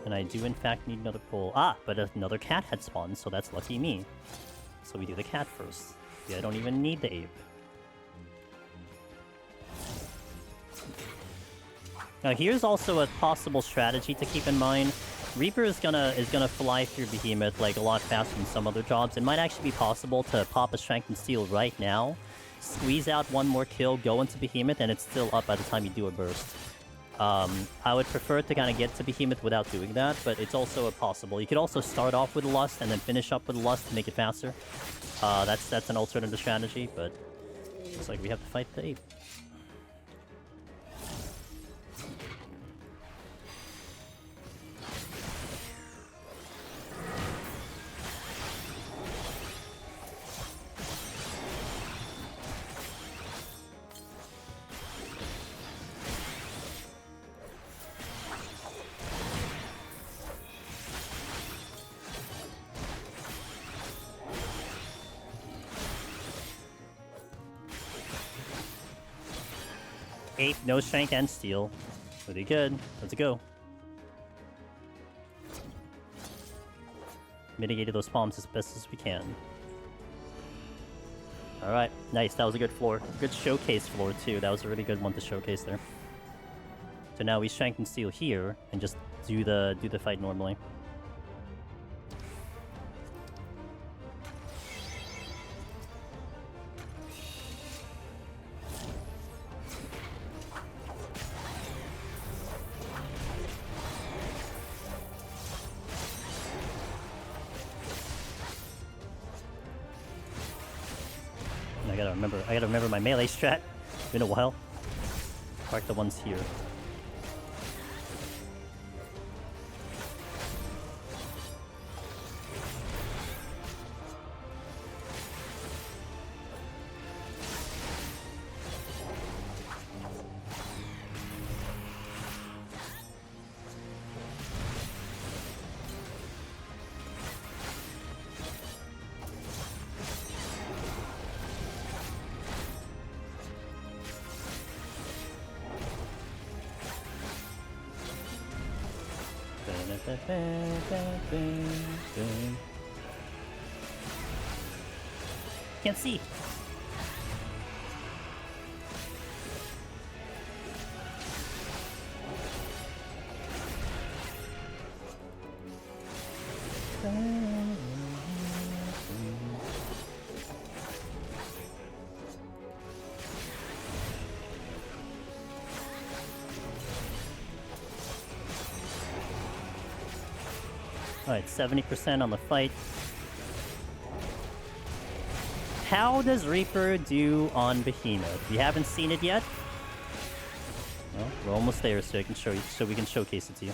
And I do in fact need another pull. Ah, but another cat had spawned, so that's lucky me. So we do the cat first. Yeah, I don't even need the ape. Now here's also a possible strategy to keep in mind. Reaper is gonna fly through Behemoth like a lot faster than some other jobs. It might actually be possible to pop a Strength and Steel right now, squeeze out one more kill, go into Behemoth, and it's still up by the time you do a burst. I would prefer to kind of get to Behemoth without doing that, but it's also a possible. You could also start off with Lust and then finish up with Lust to make it faster. That's an alternative strategy, but looks like we have to fight the ape. Ape, no strength and steel. Pretty good. Let's go. Mitigated those palms as best as we can. Alright, nice. That was a good floor. Good showcase floor, too. That was a really good one to showcase there. So now we strengthen steel here and just do the fight normally. I gotta remember my melee strat. Been a while. Mark the ones here. Can't see. Alright, 70% on the fight. How does Reaper do on Behemoth? We haven't seen it yet. Well, we're almost there, so we can showcase it to you.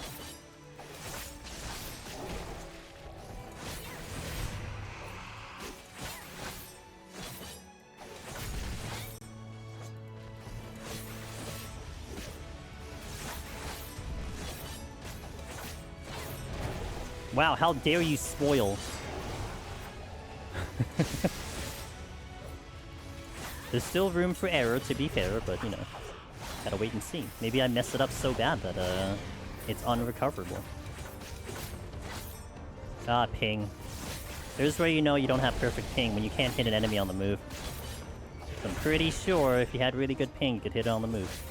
Wow, how dare you spoil? There's still room for error, to be fair, but, you know, gotta wait and see. Maybe I messed it up so bad that, it's unrecoverable. Ah, ping. There's where you know you don't have perfect ping, when you can't hit an enemy on the move. So I'm pretty sure if you had really good ping, you could hit it on the move.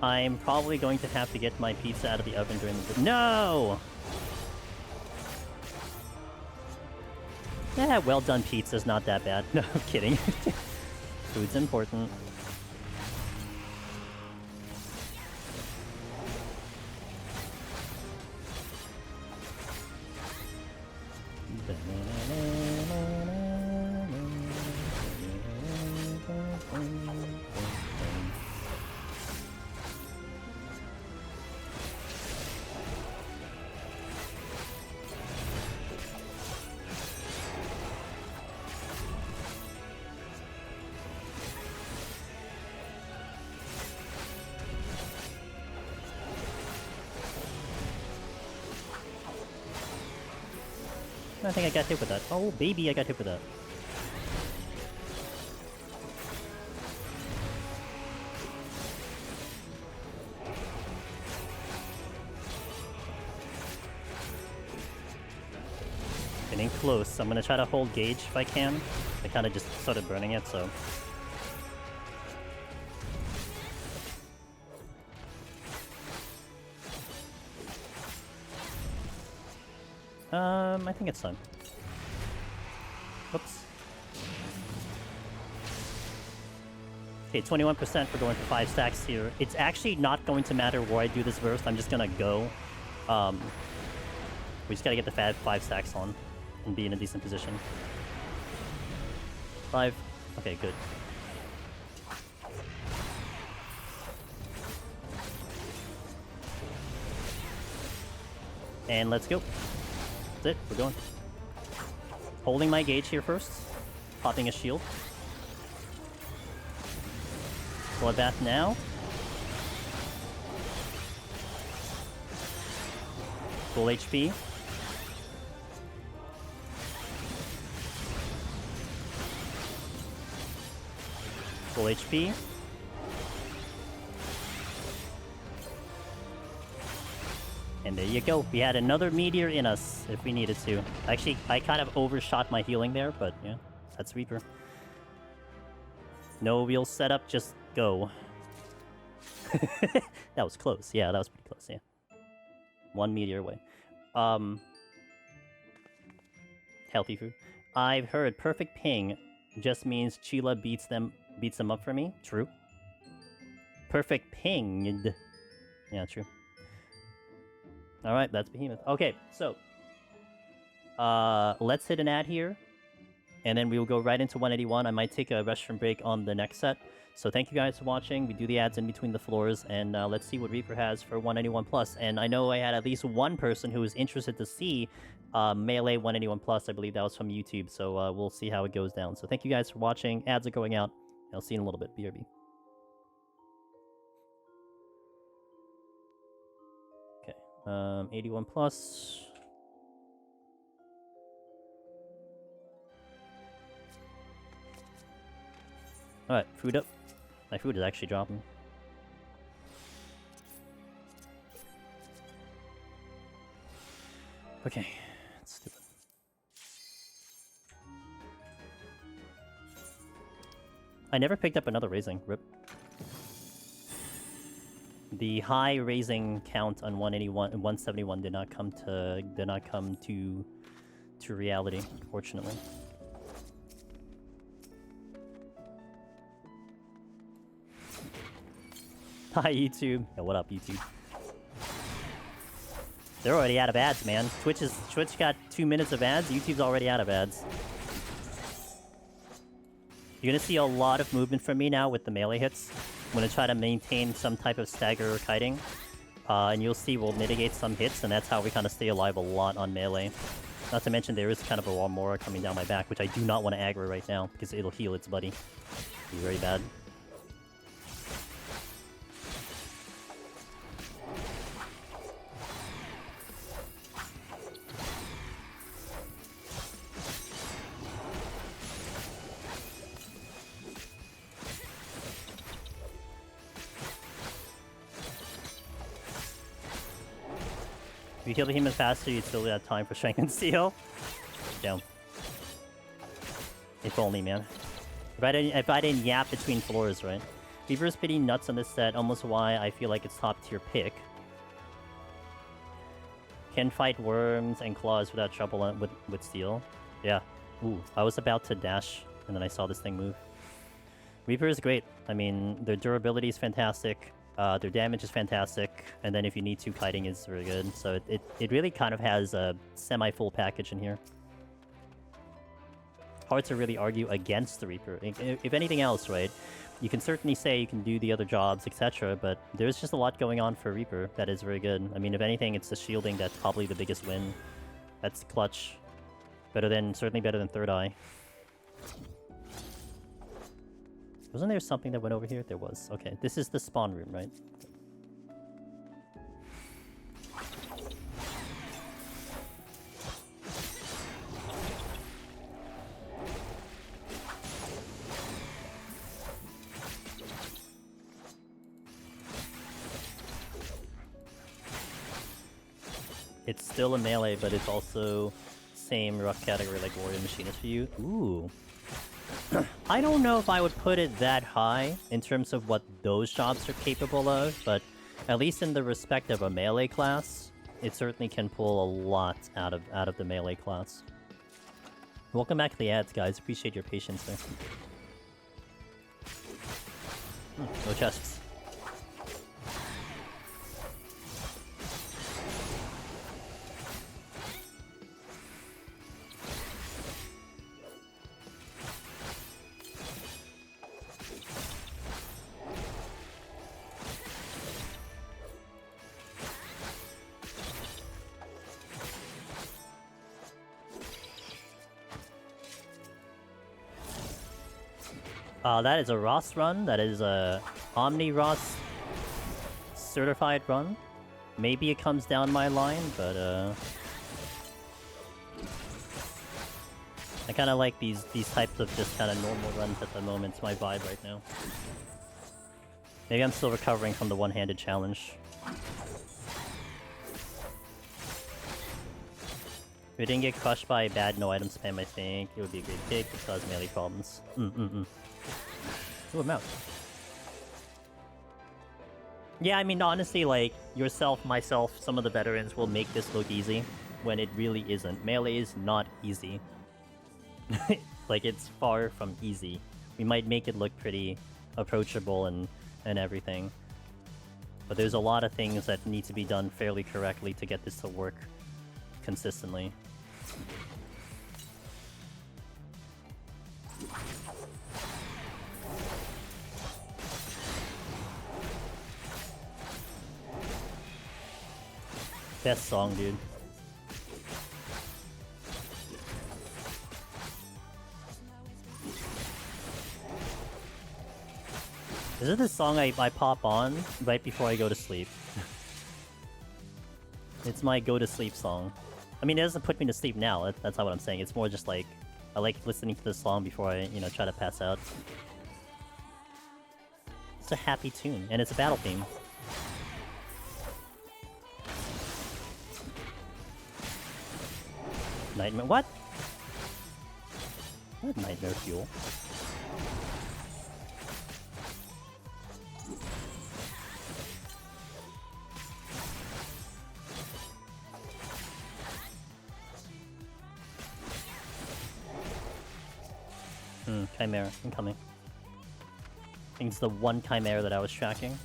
I'm probably going to have to get my pizza out of the oven during the... No! Yeah, well done pizza's not that bad. No, I'm kidding. Food's important. I think I got hit with that. Oh, baby, I got hit with that. Getting close. I'm gonna try to hold gauge if I can. I kind of just started burning it, so... I think it's time. Whoops. Okay, 21% for going for 5 stacks here. It's actually not going to matter where I do this burst. I'm just gonna go. We just gotta get the 5 stacks on and be in a decent position. 5. Okay, good. And let's go. That's it, we're going. Holding my gauge here first. Popping a shield. Bloodbath now. Full HP. Full HP. And there you go. We had another meteor in us if we needed to. Actually, I kind of overshot my healing there, but yeah, that's Reaper. No real setup, just go. That was close. Yeah, that was pretty close, yeah. One meteor away. Healthy food. I've heard perfect ping just means Chila beats them up for me. True. Perfect pinged. Yeah, true. Alright, that's Behemoth. Okay, so let's hit an ad here. And then we will go right into 181. I might take a restroom break on the next set. So thank you guys for watching. We do the ads in between the floors, and let's see what Reaper has for 181 plus. And I know I had at least one person who was interested to see Melee 181 plus. I believe that was from YouTube. So we'll see how it goes down. So thank you guys for watching. Ads are going out. I'll see you in a little bit. BRB. Okay. 81 plus. Alright, food up. My food is actually dropping. Okay, let's do it. I never picked up another raising. Rip. The high raising count on 181 and 171 did not come to reality, fortunately. Hi, YouTube. Yo, what up, YouTube? They're already out of ads, man. Twitch got 2 minutes of ads. YouTube's already out of ads. You're gonna see a lot of movement from me now with the melee hits. I'm gonna try to maintain some type of stagger or kiting. And you'll see we'll mitigate some hits, and that's how we kind of stay alive a lot on melee. Not to mention there is kind of a Warmora coming down my back, which I do not want to aggro right now, because it'll heal its buddy. It'll be very bad. If you kill the Behemoth faster, you'd still have time for Strength and Steel. Down. If only, man. If I didn't yap between floors, right? Reaper's pretty nuts on this set, almost why I feel like it's top tier pick. Can fight worms and claws without trouble with steel. Yeah. Ooh, I was about to dash, and then I saw this thing move. Reaper is great. I mean, their durability is fantastic. Their damage is fantastic, and then if you need to, kiting is really good. So it really kind of has a semi-full package in here. Hard to really argue against the Reaper. If anything else, right, you can certainly say you can do the other jobs, etc., but there's just a lot going on for Reaper that is very good. I mean, if anything, it's the shielding that's probably the biggest win. That's clutch. Certainly better than Third Eye. Wasn't there something that went over here? There was. Okay, this is the spawn room, right? It's still a melee, but it's also same rough category like Warrior Machinist for you. Ooh. I don't know if I would put it that high in terms of what those jobs are capable of, but at least in the respect of a melee class, it certainly can pull a lot out of the melee class. Welcome back to the ads, guys. Appreciate your patience there. No chests. That is a Ross run. That is a Omni Ross certified run. Maybe it comes down my line, but I kind of like these types of just kind of normal runs at the moment. It's my vibe right now. Maybe I'm still recovering from the one-handed challenge. we didn't get crushed by bad no item spam, I think it would be a great pick because melee problems. Ooh, a mouse. Yeah, I mean, honestly, like, yourself, myself, some of the veterans will make this look easy when it really isn't. Melee is not easy. Like, it's far from easy. We might make it look pretty approachable and everything. But there's a lot of things that need to be done fairly correctly to get this to work consistently. Best song, dude. This is the song I pop on right before I go to sleep. It's my go to sleep song. I mean, it doesn't put me to sleep now. That's not what I'm saying. It's more just like, I like listening to this song before I, you know, try to pass out. It's a happy tune, and it's a battle theme. Nightmare. What? What nightmare fuel? Chimera, incoming. I think it's the one Chimera that I was tracking.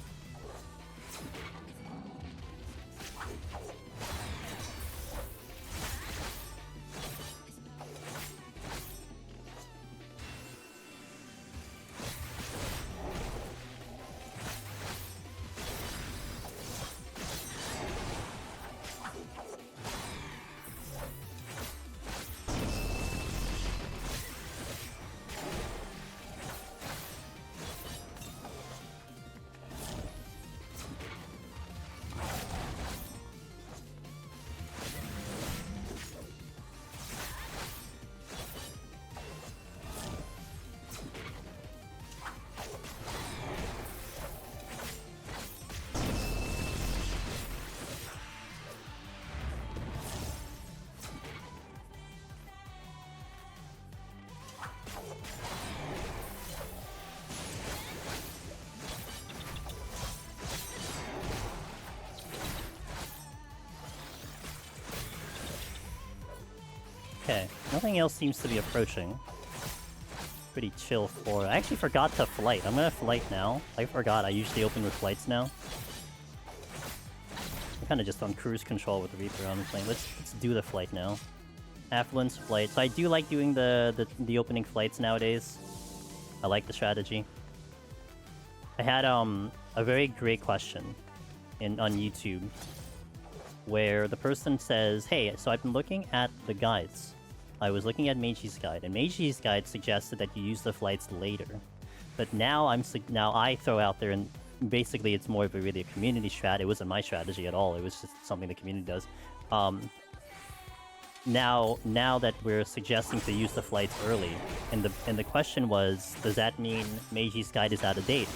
Okay, nothing else seems to be approaching. Pretty chill for... I actually forgot to flight. I'm gonna flight now. I forgot, I usually open with flights now. I'm kinda just on cruise control with the Reaper, honestly. Let's do the flight now. Affluence, flight. So I do like doing the opening flights nowadays. I like the strategy. I had a very great question on YouTube where the person says, hey, so I've been looking at the guides. I was looking at Meiji's guide, and Meiji's guide suggested that you use the flights later. But now I throw out there, and basically it's more of a community strat. It wasn't my strategy at all. It was just something the community does. Now that we're suggesting to use the flights early, and the question was, does that mean Meiji's guide is out of date?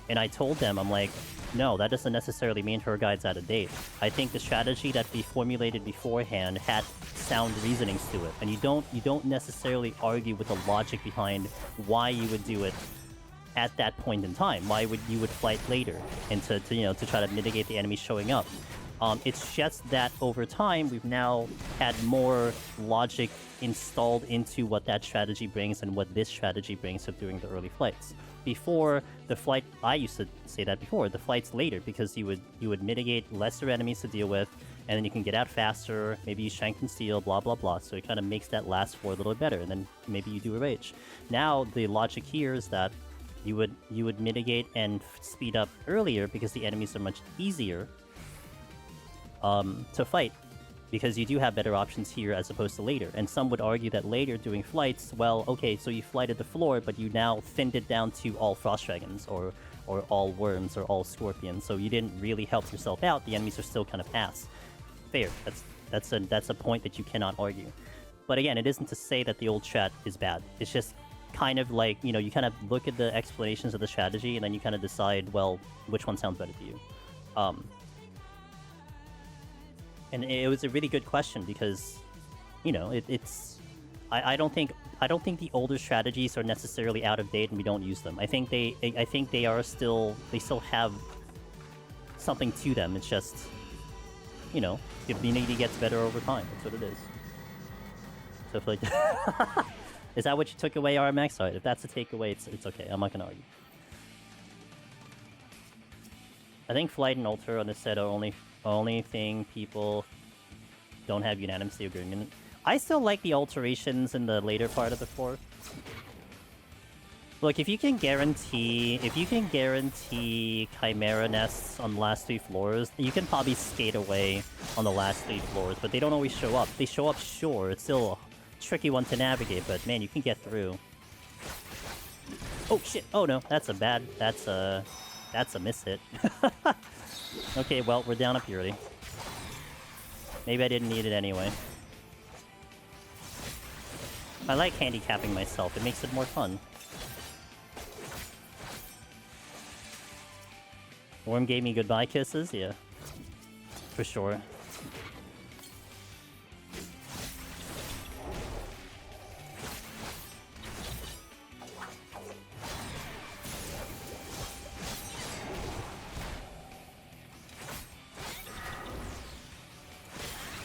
And I told them, I'm like, no, that doesn't necessarily mean her guide's out of date. I think the strategy that we formulated beforehand had sound reasonings to it, and you don't necessarily argue with the logic behind why you would do it at that point in time. Why you would flight later, and to try to mitigate the enemy showing up. It's just that over time we've now had more logic installed into what that strategy brings and what this strategy brings of doing the early flights. Before the flight, I used to say that before, the flight's later because you would mitigate lesser enemies to deal with, and then you can get out faster, maybe you shank and steal, blah blah blah, so it kind of makes that last for a little bit better, and then maybe you do a rage. Now the logic here is that you would mitigate and speed up earlier because the enemies are much easier to fight, because you do have better options here as opposed to later. And some would argue that later doing flights, well, okay, so you flighted the floor, but you now thinned it down to all frost dragons or all worms or all scorpions, so you didn't really help yourself out. The enemies are still kind of ass. Fair. That's a point that you cannot argue. But again, it isn't to say that the old strat is bad. It's just kind of like, you kind of look at the explanations of the strategy and then you kind of decide, well, which one sounds better to you. And it was a really good question because you know, it's I don't think the older strategies are necessarily out of date and we don't use them. I think they are still have something to them. It's just, you know, the immunity gets better over time. That's what it is. So if like, is that what you took away, RMX? Alright, if that's a takeaway, it's okay. I'm not gonna argue. I think Flight and Ultra on this set are only thing people don't have unanimously agreement. I still like the alterations in the later part of the floor. Look, if you can guarantee Chimera nests on the last 3 floors, you can probably skate away on the last 3 floors, but they don't always show up. They show up, sure, it's still a tricky one to navigate, but man, you can get through. Oh shit! Oh no, that's a miss hit. Okay, well, we're down up purity. Maybe I didn't need it anyway. I like handicapping myself, it makes it more fun. Worm gave me goodbye kisses? Yeah. For sure.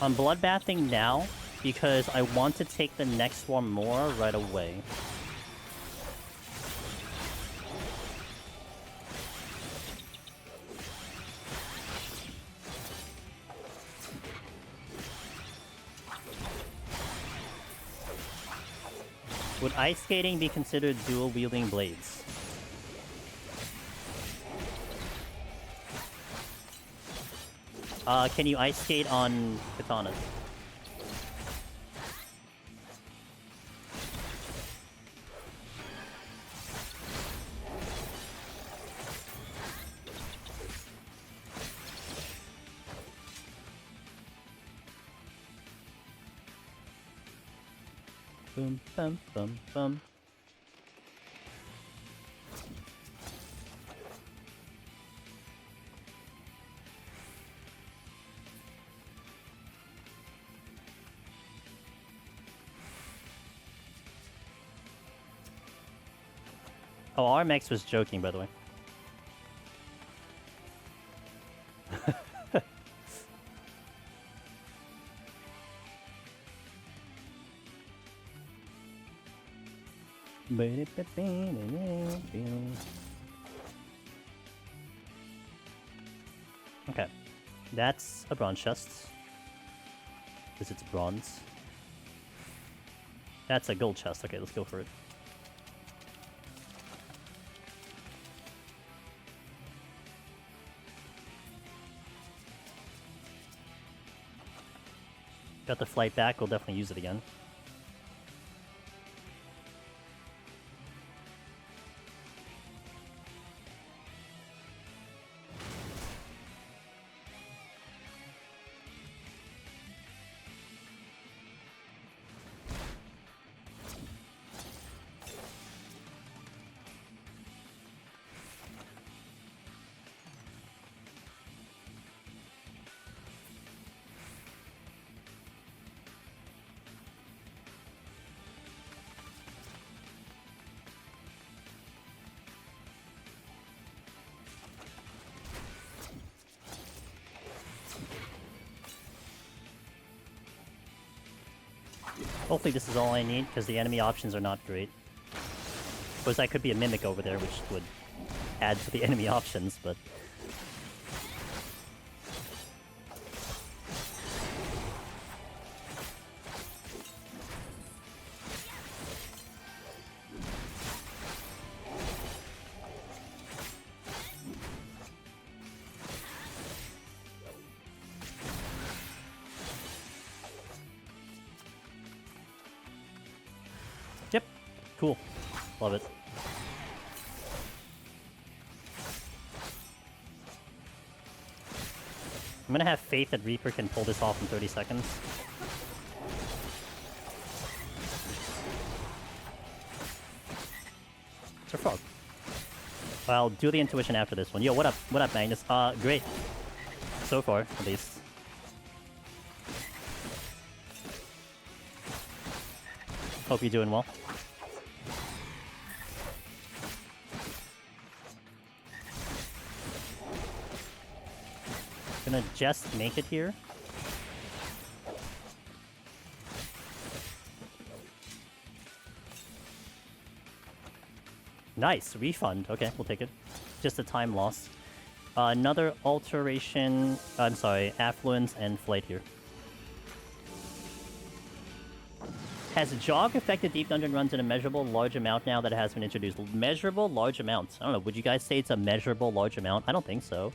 I'm bloodbathing now because I want to take the next one more right away. Would ice skating be considered dual-wielding blades? Can you ice skate on katanas? Boom, bum, bum, bum. Oh, RMX was joking, by the way. Okay, that's a bronze chest. Because it's bronze. That's a gold chest. Okay, let's go for it. Got the flight back, we'll definitely use it again. Hopefully this is all I need, because the enemy options are not great. Of course, that could be a Mimic over there, which would add to the enemy options, but... Yep. Cool. Love it. I'm gonna have faith that Reaper can pull this off in 30 seconds. It's a frog. I'll do the intuition after this one. Yo, what up? What up, Magnus? Great. So far, at least. Hope you're doing well. Gonna just make it here. Nice, refund. Okay, we'll take it. Just a time loss. Another alteration. I'm sorry, affluence and flight here. Has jog affected deep dungeon runs in a measurable large amount now that it has been introduced? Measurable large amounts. I don't know. Would you guys say it's a measurable large amount? I don't think so.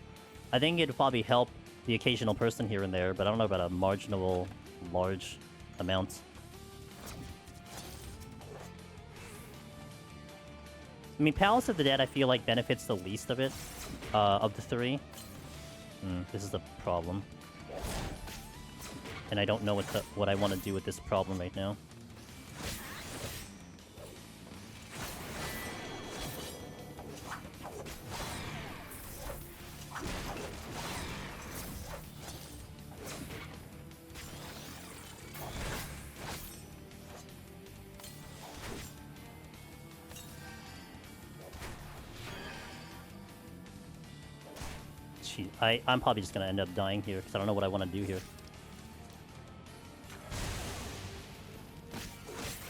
I think it'd probably help the occasional person here and there, but I don't know about a marginal large amount. I mean, Palace of the Dead, I feel like benefits the least of it, of the three. This is the problem. And I don't know what I want to do with this problem right now. I'm probably just gonna end up dying here because I don't know what I want to do here.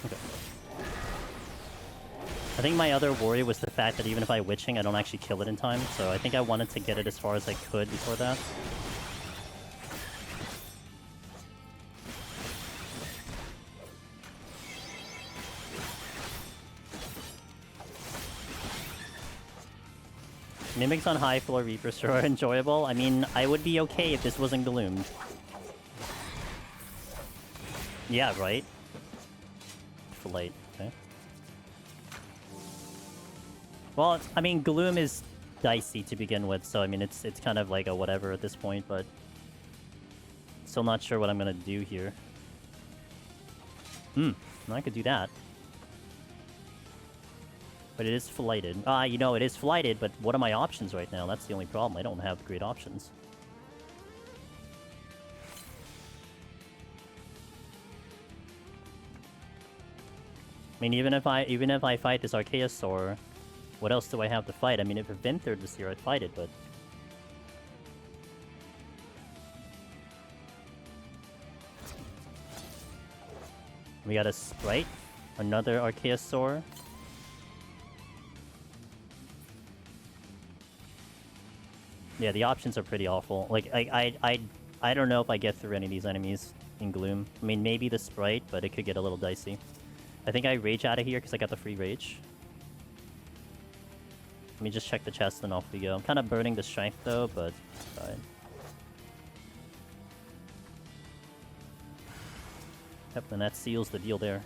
Okay. I think my other worry was the fact that even if I witching, I don't actually kill it in time. So I think I wanted to get it as far as I could before that. Mimics on high floor Reapers are enjoyable. I mean, I would be okay if this wasn't gloomed. Yeah, right? For light, okay. Well, I mean, Gloom is dicey to begin with, so I mean, it's kind of like a whatever at this point, but still not sure what I'm gonna do here. I could do that. But it is flighted. You know, it is flighted, but what are my options right now? That's the only problem. I don't have great options. I mean, even if I fight this Archaeosaur, what else do I have to fight? I mean, if a Vinthird was here, I'd fight it, but... We got a Sprite, another Archaeosaur. Yeah, the options are pretty awful. Like, I don't know if I get through any of these enemies in Gloom. I mean, maybe the Sprite, but it could get a little dicey. I think I rage out of here because I got the free rage. Let me just check the chest and off we go. I'm kind of burning the strength though, but fine. Yep, and that seals the deal there.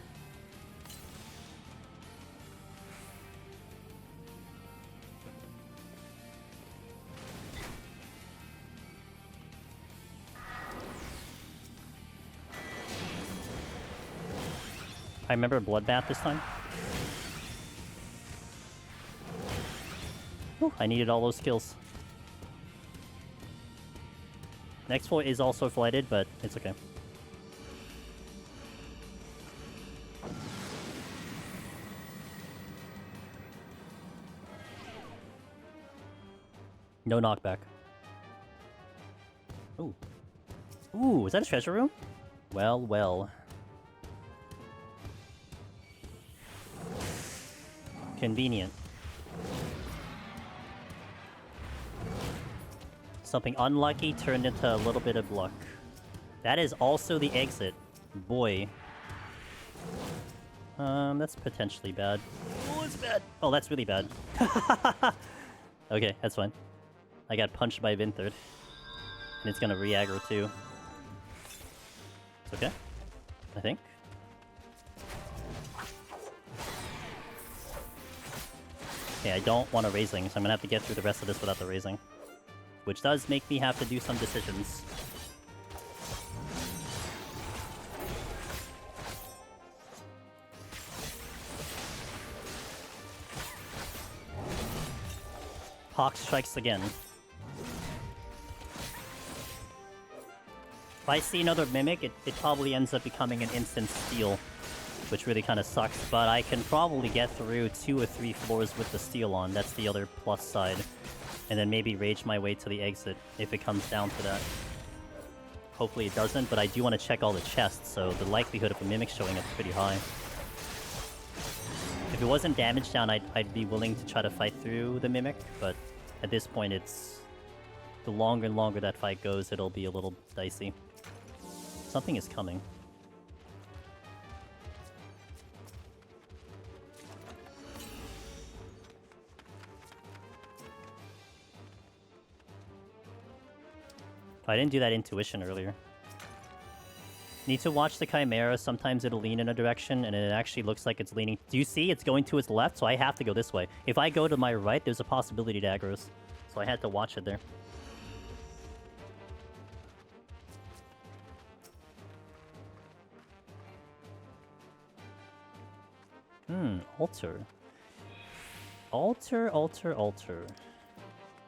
I remember Bloodbath this time. Whew, I needed all those kills. Next floor is also flighted, but it's okay. No knockback. Ooh. Ooh, is that a treasure room? Well, well. Convenient. Something unlucky turned into a little bit of luck. That is also the exit. Boy. That's potentially bad. Oh, it's bad. Oh, that's really bad. Okay, that's fine. I got punched by Vinthird. And it's gonna re-aggro too. It's okay. I think. Okay, I don't want a raising, so I'm gonna have to get through the rest of this without the raising. Which does make me have to do some decisions. Hawk strikes again. If I see another Mimic, it probably ends up becoming an instant steal. which really kind of sucks, but I can probably get through 2 or 3 floors with the steel on. That's the other plus side. And then maybe rage my way to the exit if it comes down to that. Hopefully it doesn't, but I do want to check all the chests, so the likelihood of a Mimic showing up is pretty high. If it wasn't damage down, I'd be willing to try to fight through the Mimic, but at this point it's... The longer and longer that fight goes, it'll be a little dicey. Something is coming. I didn't do that intuition earlier. Need to watch the Chimera. Sometimes it'll lean in a direction, and it actually looks like it's leaning... Do you see? It's going to its left, so I have to go this way. If I go to my right, there's a possibility to aggros. So I had to watch it there. Alter. Alter.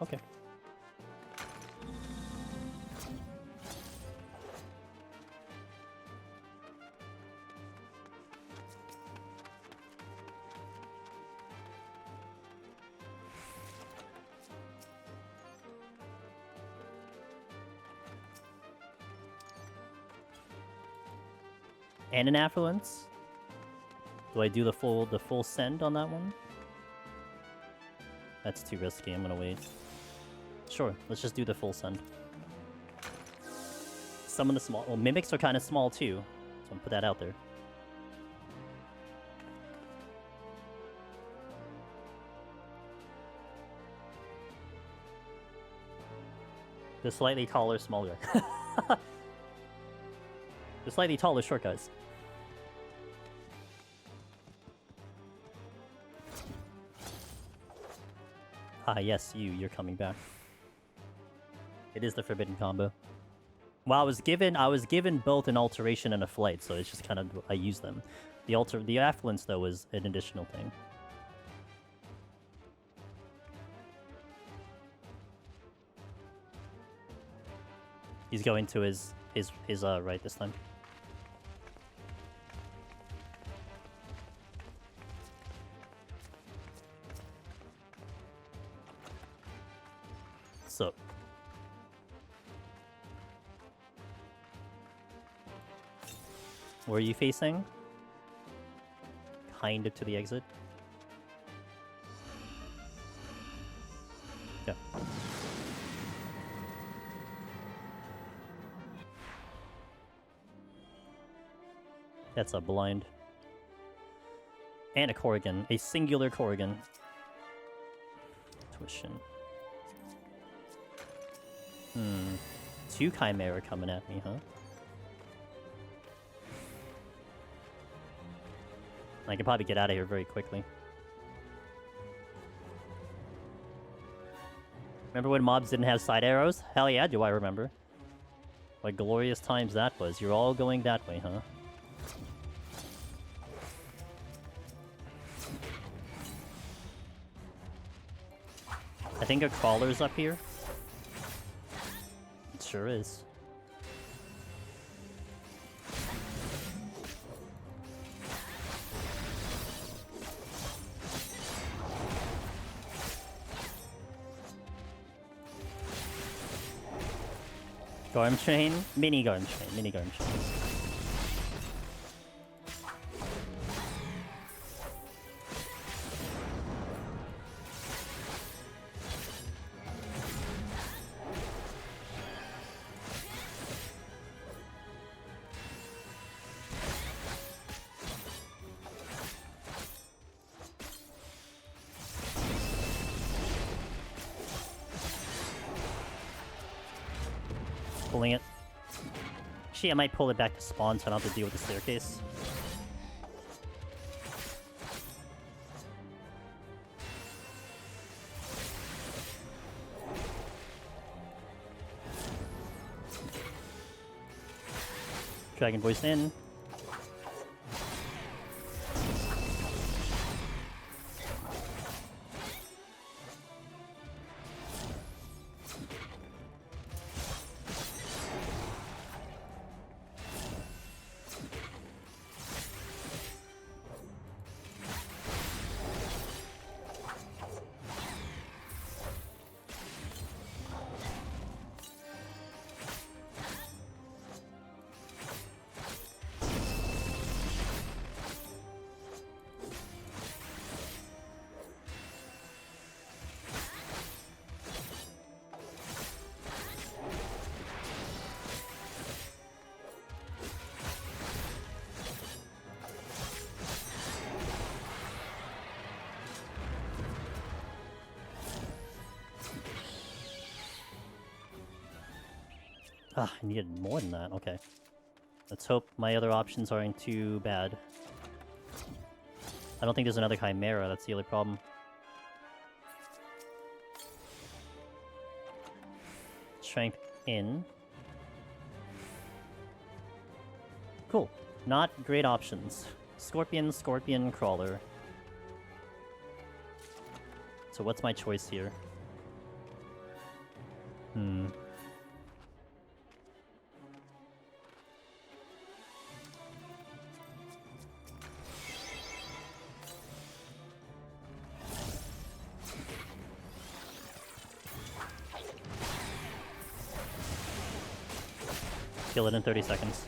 Okay. And an affluence? Do I do the full send on that one? That's too risky, I'm gonna wait. Sure, let's just do the full send. Some of the small... Well, Mimics are kind of small too, so I'll put that out there. The slightly taller, smaller. The slightly taller, short guys. Ah, yes, you're coming back. It is the forbidden combo. Well, I was given both an alteration and a flight, so it's just kind of I use them. The affluence though is an additional thing. He's going to his right this time. So where are you facing? Kind of to the exit. Yeah. That's a blind. And a Corrigan. A singular Corrigan. Tuition. 2 Chimera coming at me, huh? I can probably get out of here very quickly. Remember when mobs didn't have side arrows? Hell yeah, do I remember. What glorious times that was. You're all going that way, huh? I think a crawler's up here. It sure is. Garm train? Mini garm train. Mini garm train. Pulling it. Actually, I might pull it back to spawn so I don't have to deal with the staircase. Dragon voice in. Ah, I needed more than that. Okay. Let's hope my other options aren't too bad. I don't think there's another Chimera, that's the only problem. Strength in. Cool. Not great options. Scorpion, Scorpion, Crawler. So what's my choice here? Kill it in 30 seconds.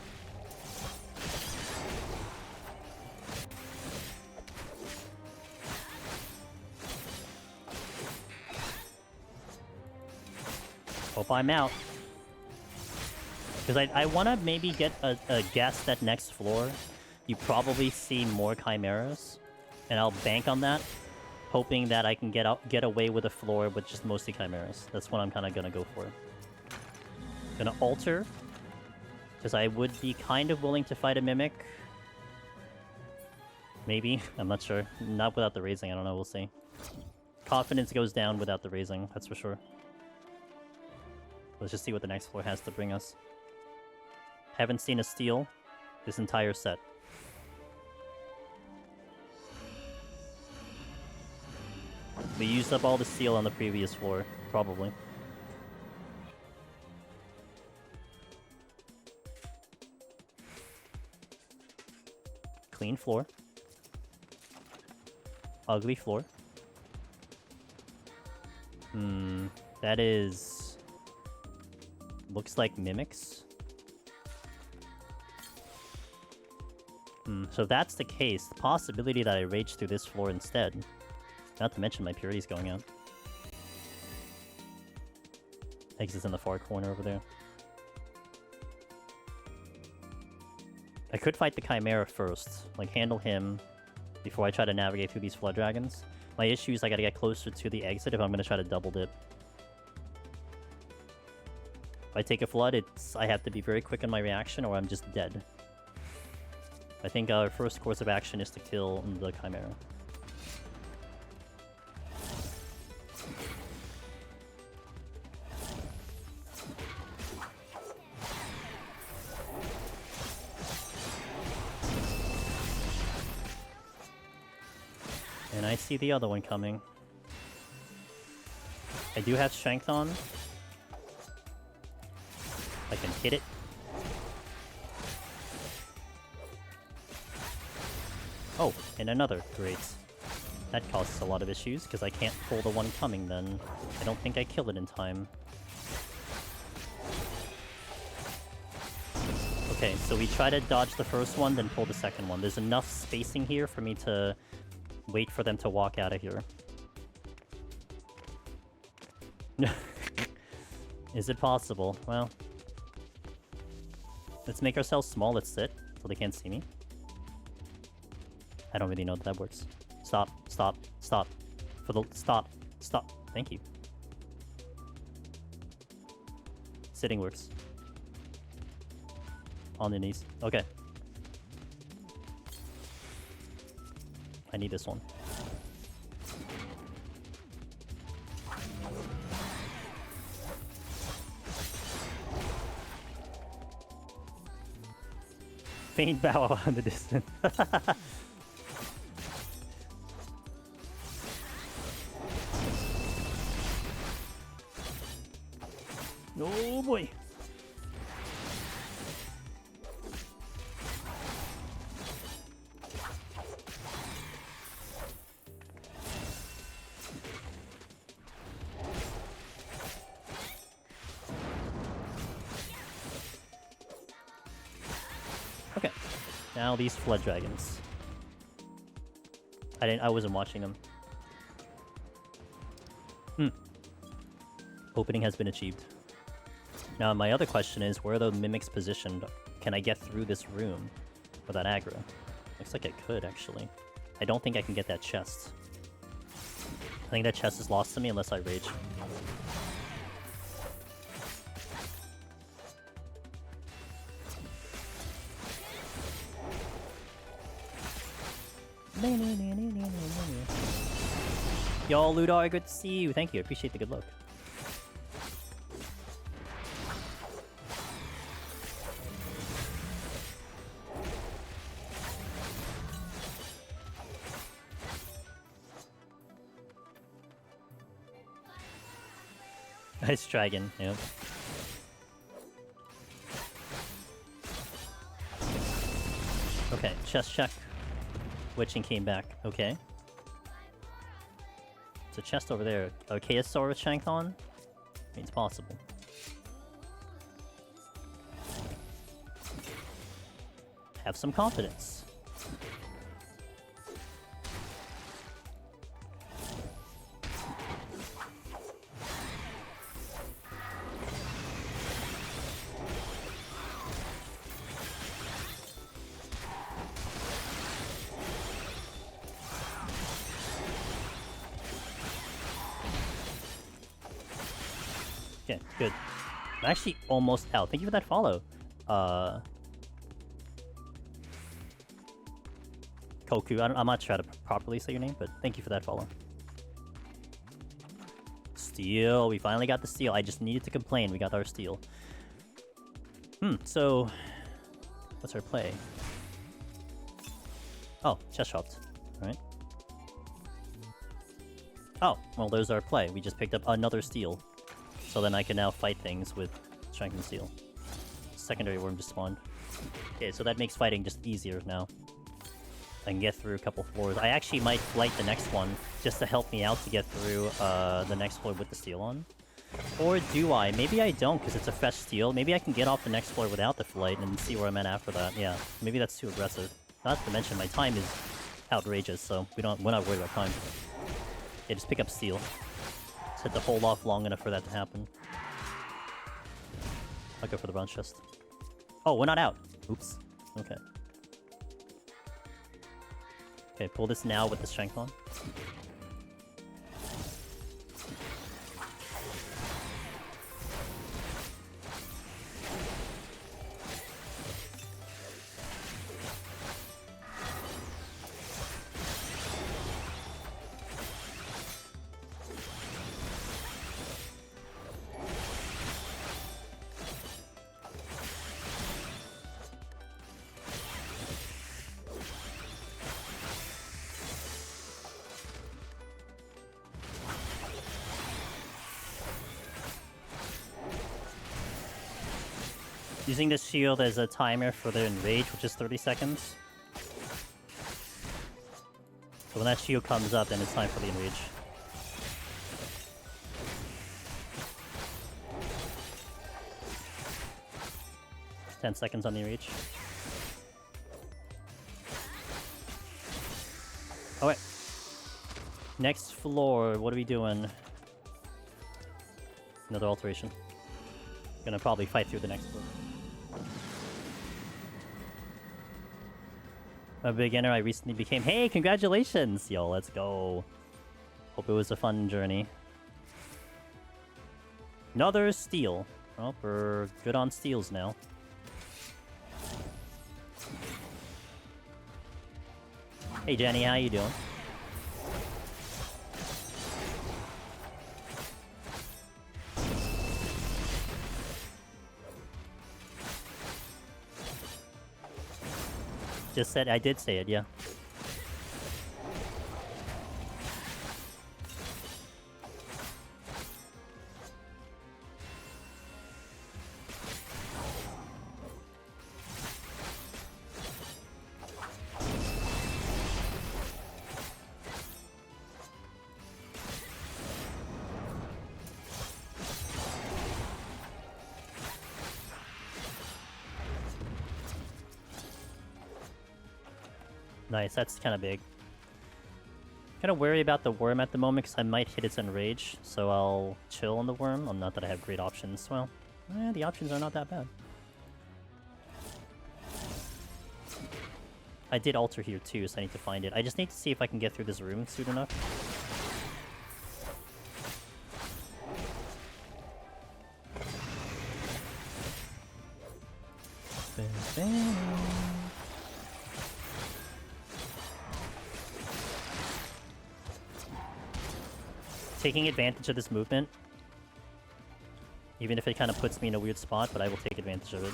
Hope I'm out. Because I want to maybe get a guess that next floor you probably see more Chimeras. And I'll bank on that, hoping that I can get away with a floor with just mostly Chimeras. That's what I'm kind of going to go for. Gonna alter. Because I would be kind of willing to fight a Mimic. Maybe. I'm not sure. Not without the raising. I don't know. We'll see. Confidence goes down without the raising. That's for sure. Let's just see what the next floor has to bring us. Haven't seen a steal this entire set. We used up all the steel on the previous floor. Probably. Clean floor. Ugly floor. That is... Looks like Mimics. So if that's the case, the possibility that I rage through this floor instead. Not to mention my purity's going out. Exit's in the far corner over there. I could fight the Chimera first, like handle him before I try to navigate through these Flood Dragons. My issue is I gotta get closer to the exit if I'm gonna try to double dip. If I take a Flood, I have to be very quick in my reaction or I'm just dead. I think our first course of action is to kill the Chimera. And I see the other one coming. I do have strength on. I can hit it. Oh, and another. Great. That causes a lot of issues, because I can't pull the one coming then. I don't think I kill it in time. Okay, so we try to dodge the first one, then pull the second one. There's enough spacing here for me to wait for them to walk out of here. Is it possible? Well, let's make ourselves small. Let's sit so they can't see me. I don't really know that that works. Stop, stop, stop. For the stop, stop. Thank you. Sitting works. On the knees. Okay. I need this one. Faint bow on the distance. Oh boy. Okay. Now these Flood Dragons. I wasn't watching them. Opening has been achieved. Now, my other question is, where are the Mimics positioned? Can I get through this room without aggro? Looks like I could, actually. I don't think I can get that chest. I think that chest is lost to me unless I rage. Yo, Ludar, good to see you. Thank you. I appreciate the good luck. Nice dragon, yep. Okay, chest check. Witching came back, okay. There's a chest over there. Okay, a sword with shanked on? I mean, it's possible. Have some confidence. Okay, good. I'm actually almost out. Thank you for that follow. Koku, I'm not sure how to properly say your name, but thank you for that follow. Steel, we finally got the steel. I just needed to complain. We got our steel. So what's our play? Oh, chest shops. Alright. Oh, well, there's our play. We just picked up another steel. So then I can now fight things with strength and steel. Secondary worm just spawned. Okay, so that makes fighting just easier now. I can get through a couple floors. I actually might flight the next one just to help me out to get through the next floor with the steel on. Or do I? Maybe I don't because it's a fresh steel. Maybe I can get off the next floor without the flight and see where I'm at after that. Yeah, maybe that's too aggressive. Not to mention my time is outrageous, so we're not worried about time. Yeah, just pick up steel. Just hit the hold off long enough for that to happen. I'll go for the bronze chest. Oh, we're not out. Oops. Okay. Okay, pull this now with the strength on. Using this shield as a timer for the enrage, which is 30 seconds. So when that shield comes up, then it's time for the enrage. Ten seconds on the enrage. Alright. Next floor, what are we doing? Another alteration. Gonna probably fight through the next floor. A beginner, I recently became... Hey, congratulations! Yo, let's go. Hope it was a fun journey. Another steel. Well, we're good on steels now. Hey, Jenny, how you doing? Just said, I did say it, yeah. Nice, that's kind of big. Kind of worry about the worm at the moment because I might hit its enrage, so I'll chill on the worm. Not that I have great options. Well, the options are not that bad. I did alter here too, so I need to find it. I just need to see if I can get through this room soon enough. taking advantage of this movement. Even if it kind of puts me in a weird spot, but I will take advantage of it.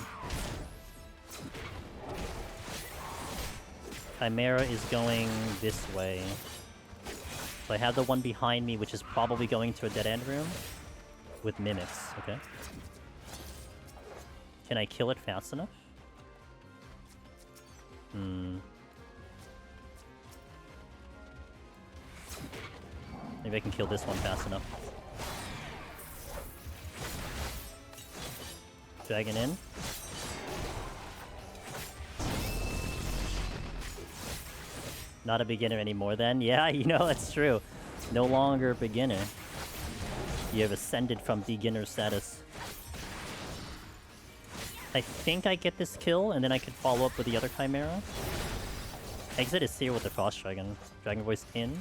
Chimera is going this way. So I have the one behind me, which is probably going to a dead-end room with mimics. Okay. Can I kill it fast enough? Maybe I can kill this one fast enough. Dragon in. Not a beginner anymore then? Yeah, you know, that's true. No longer a beginner. You have ascended from beginner status. I think I get this kill, and then I could follow up with the other Chimera. Exit is here with the Frost Dragon. Dragon Voice in.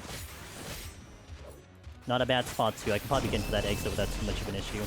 Not a bad spot too. I can probably get into that exit without too much of an issue.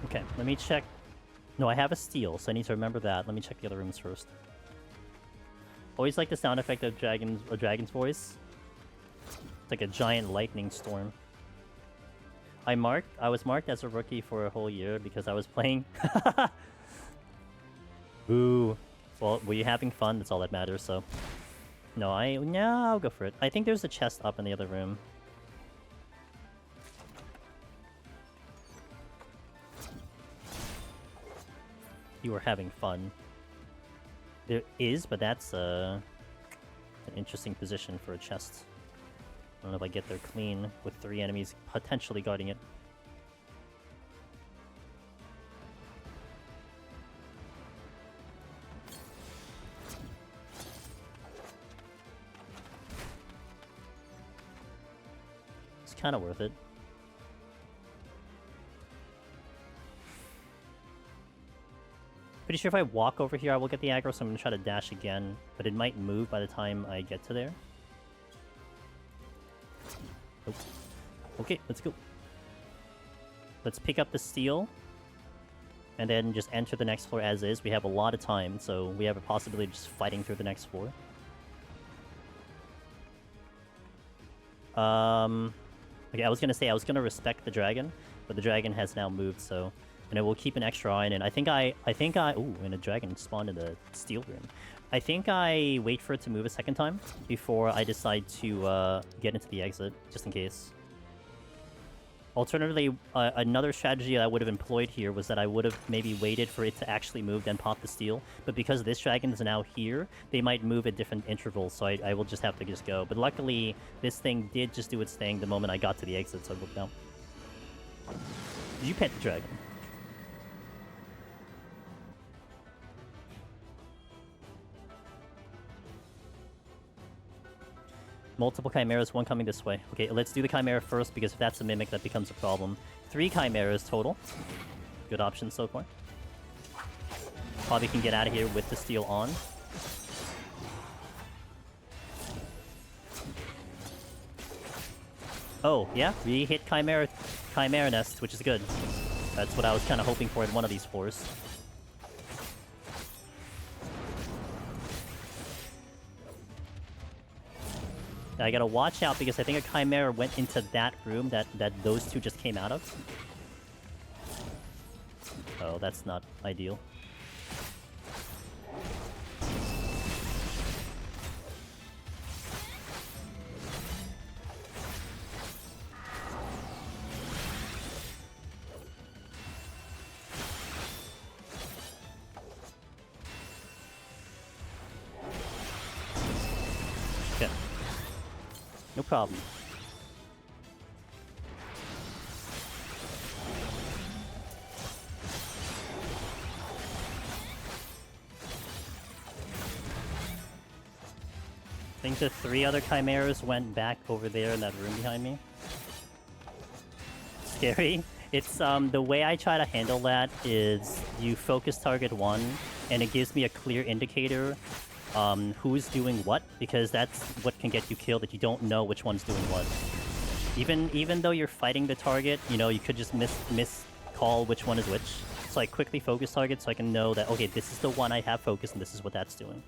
Okay, let me check. No, I have a steal, so I need to remember that. Let me check the other rooms first. Always like the sound effect of a dragon's voice. It's like a giant lightning storm. I was marked as a rookie for a whole year because I was playing. Boo. Well, were you having fun? That's all that matters, so. No, I'll go for it. I think there's a chest up in the other room. You are having fun. There is, but that's an interesting position for a chest. I don't know if I get there clean with 3 enemies potentially guarding it. It's kind of worth it. Pretty sure if I walk over here, I will get the aggro, so I'm going to try to dash again. But it might move by the time I get to there. Oh. Okay, let's go. Let's pick up the steel. And then just enter the next floor as is. We have a lot of time, so we have a possibility of just fighting through the next floor. Okay, I was going to say I was going to respect the dragon, but the dragon has now moved, so... And it will keep an extra eye in. And I think I... Ooh, and a dragon spawned in the steel room. I think I wait for it to move a second time before I decide to get into the exit, just in case. Alternatively, another strategy I would have employed here was that I would have maybe waited for it to actually move, then pop the steel. But because this dragon is now here, they might move at different intervals, so I will just have to just go. But luckily, this thing did just do its thing the moment I got to the exit, so it worked out. Did you pet the dragon? Multiple chimeras, one coming this way. Okay, let's do the chimera first, because if that's a mimic, that becomes a problem. 3 chimeras total. Good option so far. Probably can get out of here with the steel on. Oh, yeah, we hit chimera nest, which is good. That's what I was kind of hoping for in one of these floors. I gotta watch out because I think a chimera went into that room that those two just came out of. Oh, that's not ideal. problem. I think the 3 other chimeras went back over there in that room behind me. Scary. It's the way I try to handle that is you focus target 1 and it gives me a clear indicator who's doing what, because that's what can get you killed if you don't know which one's doing what. Even though you're fighting the target, you know, you could just miscall which one is which. So I quickly focus target so I can know that, okay, this is the one I have focused and this is what that's doing.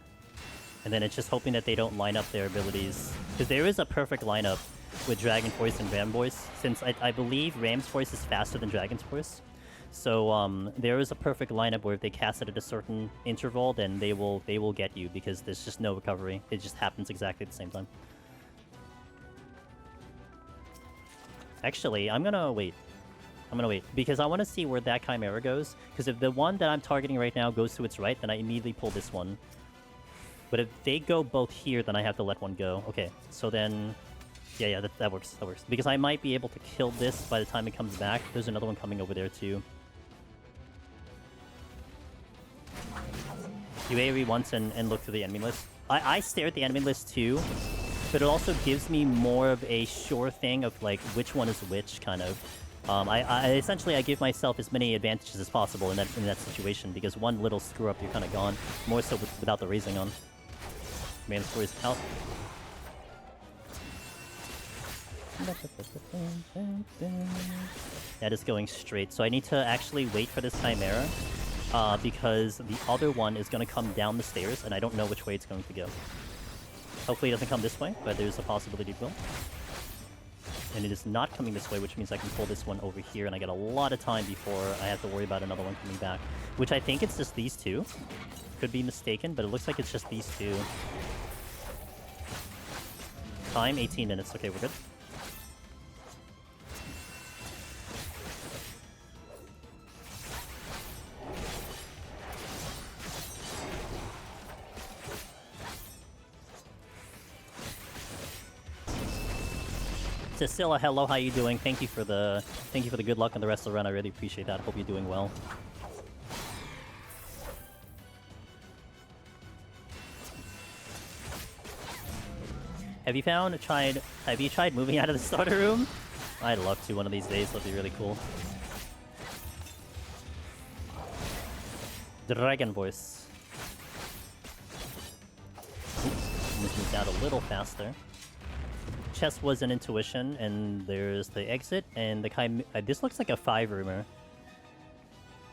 And then it's just hoping that they don't line up their abilities. Because there is a perfect lineup with Dragon Voice and Ram Voice, since I believe Ram's Voice is faster than Dragon's Voice. So there is a perfect lineup where if they cast it at a certain interval, then they will get you, because there's just no recovery. It just happens exactly at the same time. Actually, I'm gonna wait. Because I want to see where that Chimera goes. Because if the one that I'm targeting right now goes to its right, then I immediately pull this one. But if they go both here, then I have to let one go. Okay, so then... Yeah, that works, that works. Because I might be able to kill this by the time it comes back. There's another one coming over there, too. You AoE once and look through the enemy list. I stare at the enemy list, too. But it also gives me more of a sure thing of, like, which one is which, kind of. Essentially, I give myself as many advantages as possible in that situation, because one little screw-up, you're kind of gone. More so without the raising on. Mandatory is out. That is going straight, so I need to actually wait for this Chimera, because the other one is going to come down the stairs, and I don't know which way it's going to go. Hopefully it doesn't come this way, but there's a possibility it will. And it is not coming this way, which means I can pull this one over here, and I get a lot of time before I have to worry about another one coming back. Which I think it's just these two. Could be mistaken, but it looks like it's just these two. Time, 18 minutes. Okay, we're good. Cecilia, hello, how you doing? Thank you for the good luck on the rest of the run. I really appreciate that. Hope you're doing well. Have you tried moving out of the starter room? I'd love to one of these days. That'd be really cool. Dragon Voice. Almost moved out a little faster. Chest was an intuition, and there's the exit, and the this looks like a 5-roomer.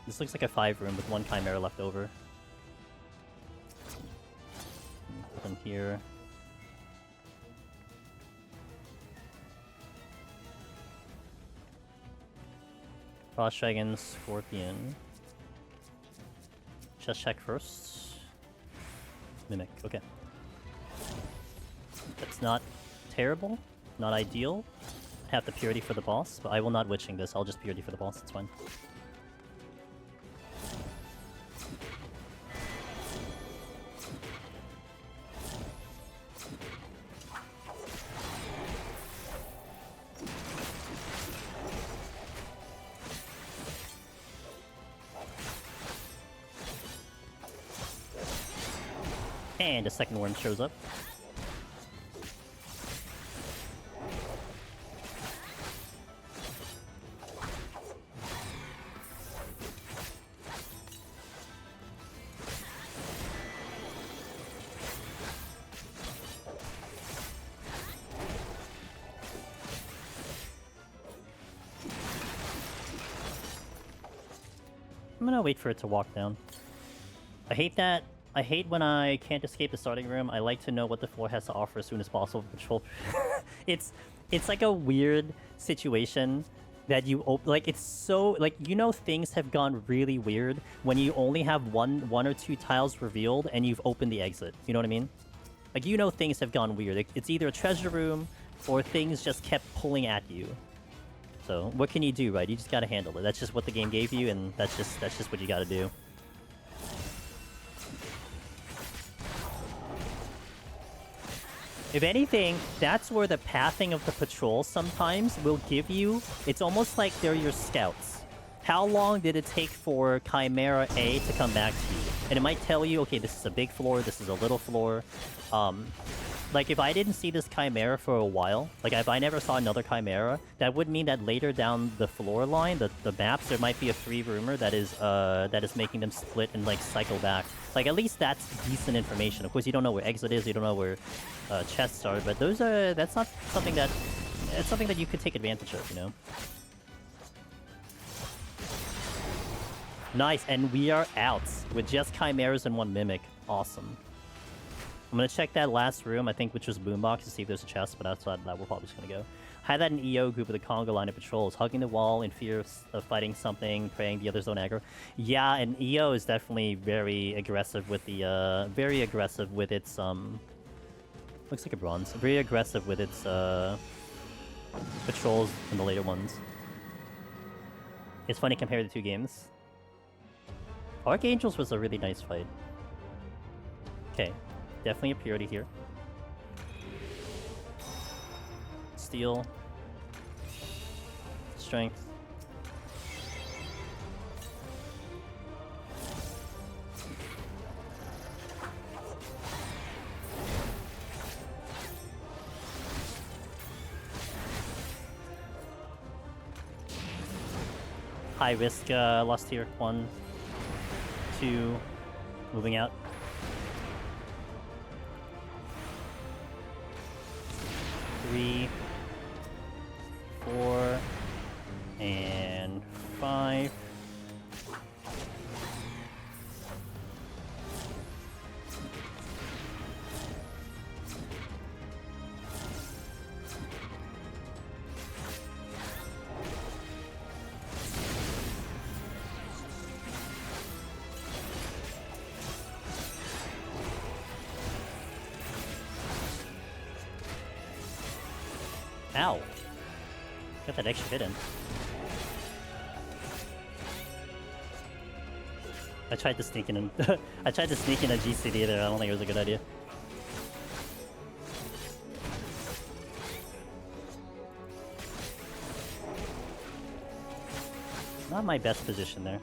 This looks like a 5-room with one Chimera left over. Nothing here. Frost Dragon, Scorpion. Chest check first. Mimic, okay. That's not terrible, not ideal. Have the purity for the boss, but I will not witching this. I'll just purity for the boss, it's fine. And a second worm shows up. I'm gonna wait for it to walk down. I hate that. I hate when I can't escape the starting room. I like to know what the floor has to offer as soon as possible. Control. It's like a weird situation that you like. It's so like, you know, things have gone really weird when you only have one or two tiles revealed and you've opened the exit. You know what I mean? Like, you know, things have gone weird. It's either a treasure room or things just kept pulling at you. So what can you do, right? You just gotta handle it. That's just what the game gave you, and that's just what you gotta do. If anything, that's where the pathing of the patrols sometimes will give you... It's almost like they're your scouts. How long did it take for Chimera A to come back to you? And it might tell you, okay, this is a big floor, this is a little floor. Like, if I didn't see this Chimera for a while, like, if I never saw another Chimera, that would mean that later down the floor line, the maps, there might be a 3-roomer that is making them split and, like, cycle back. Like, at least that's decent information. Of course, you don't know where exit is, you don't know where chests are, but those are... That's not something that... It's something that you could take advantage of, you know? Nice, and we are out with just Chimeras and 1 Mimic. Awesome. I'm gonna check that last room, I think, which was Boombox, to see if there's a chest, but outside that, we're probably just gonna go. Had that in EO group with the Congo line of patrols, hugging the wall in fear of fighting something, praying the others don't aggro. Yeah, and EO is definitely very aggressive with the, its, looks like a bronze. Very aggressive with its, patrols in the later ones. It's funny compared to 2 games. Archangels was a really nice fight. Okay. Definitely a purity here. Steel. Strength. High risk lost here. 1, 2. Moving out. 3, 4, and 5. Ow. Got that extra hit in. I tried to sneak in I tried to sneak in a GCD there. I don't think it was a good idea. Not my best position there.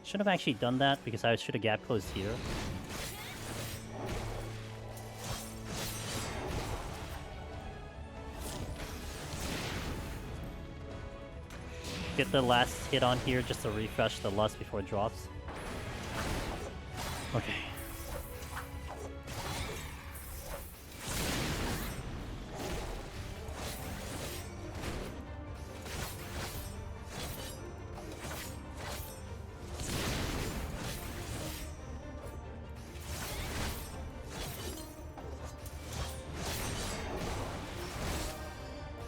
Should have actually done that because I should have gap closed here. Get the last hit on here just to refresh the lust before it drops. Okay.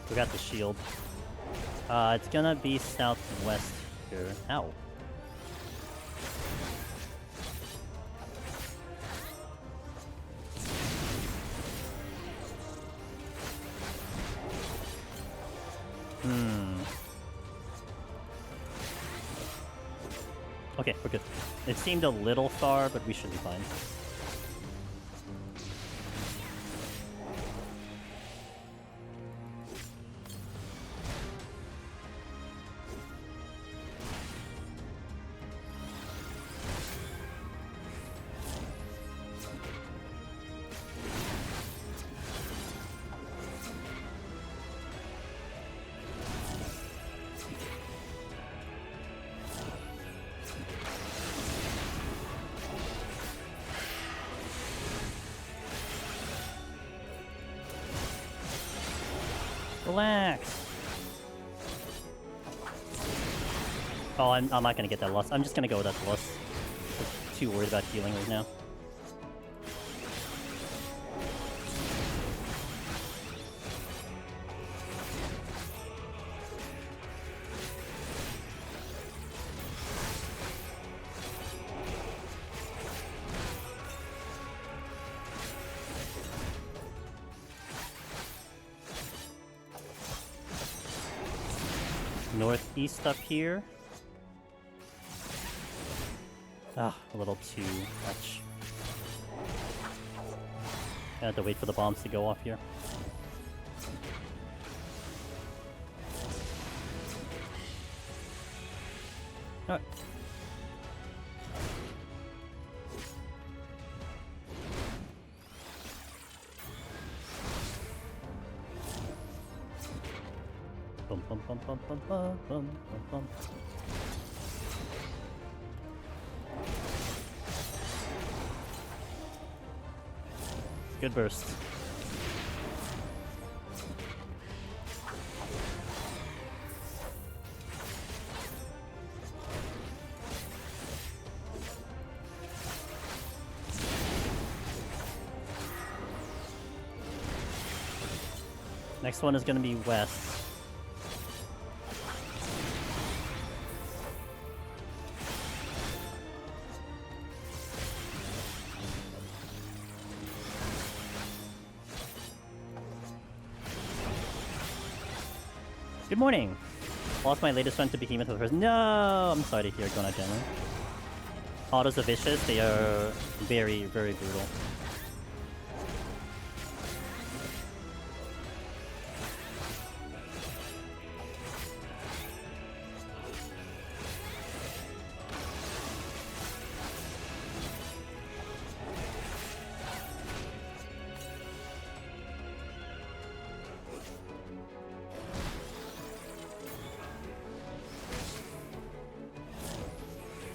We got the shield. It's gonna be southwest here. Ow. Okay, we're good. It seemed a little far, but we should be fine. Relax. Oh, I'm not gonna get that loss. I'm just gonna go with that loss. I'm too worried about healing right now. Northeast up here. Ah, a little too much. I have to wait for the bombs to go off here. Alright. Bum bum bum bum bum bum bum bum bum. Good burst. Next one is going to be west. Good morning! Lost my latest run to Behemoth for the first. No! I'm sorry to hear going out generally. Autos are vicious, they are very, very brutal.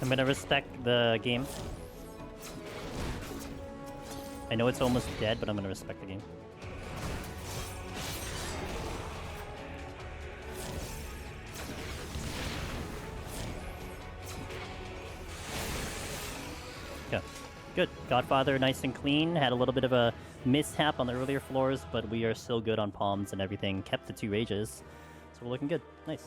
I'm gonna respect the game. I know it's almost dead, but I'm gonna respect the game. Okay, good. Godfather, nice and clean. Had a little bit of a mishap on the earlier floors, but we are still good on palms and everything. Kept the 2 rages, so we're looking good. Nice.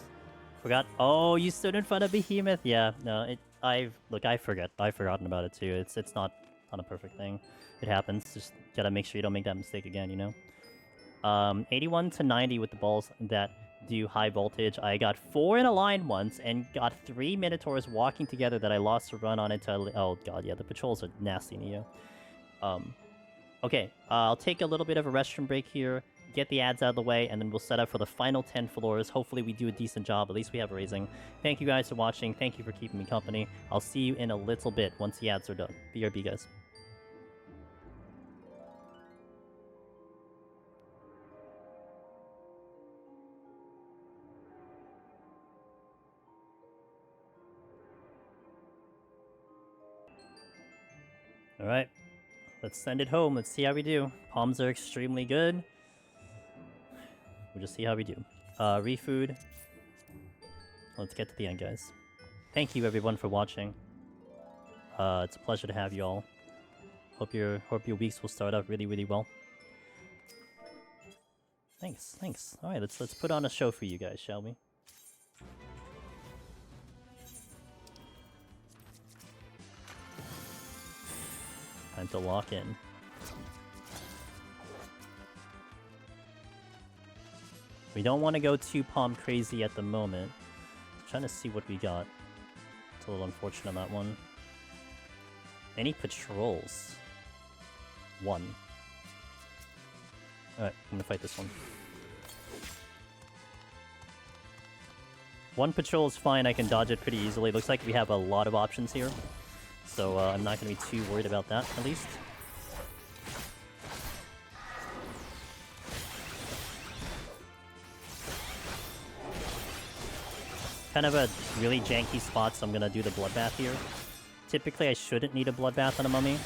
Forgot. Oh, you stood in front of Behemoth. Yeah, no, I've forgotten about it too. It's not a perfect thing. It happens. Just gotta make sure you don't make that mistake again, you know? 81 to 90 with the balls that do high voltage. I got 4 in a line once and got 3 Minotaurs walking together that I lost a run on into. Oh god, yeah, the patrols are nasty, Neo. Okay, I'll take a little bit of a restroom break here. Get the ads out of the way, and then we'll set up for the final 10 floors. Hopefully we do a decent job. At least we have raising. Thank you guys for watching. Thank you for keeping me company. I'll see you in a little bit once the ads are done. BRB, guys. Alright. Let's send it home. Let's see how we do. Palms are extremely good. We'll just see how we do. Refood. Let's get to the end, guys. Thank you, everyone, for watching. It's a pleasure to have you all. Hope your weeks will start out really, really well. Thanks, thanks. All right, let's put on a show for you guys, shall we? Time to lock in. We don't want to go too palm crazy at the moment. Trying to see what we got. It's a little unfortunate on that one. Any patrols? 1. Alright, I'm gonna fight this one. 1 patrol is fine, I can dodge it pretty easily. Looks like we have a lot of options here. So I'm not gonna be too worried about that, at least. Kind of a really janky spot, so I'm gonna do the bloodbath here. Typically, I shouldn't need a bloodbath on a mummy,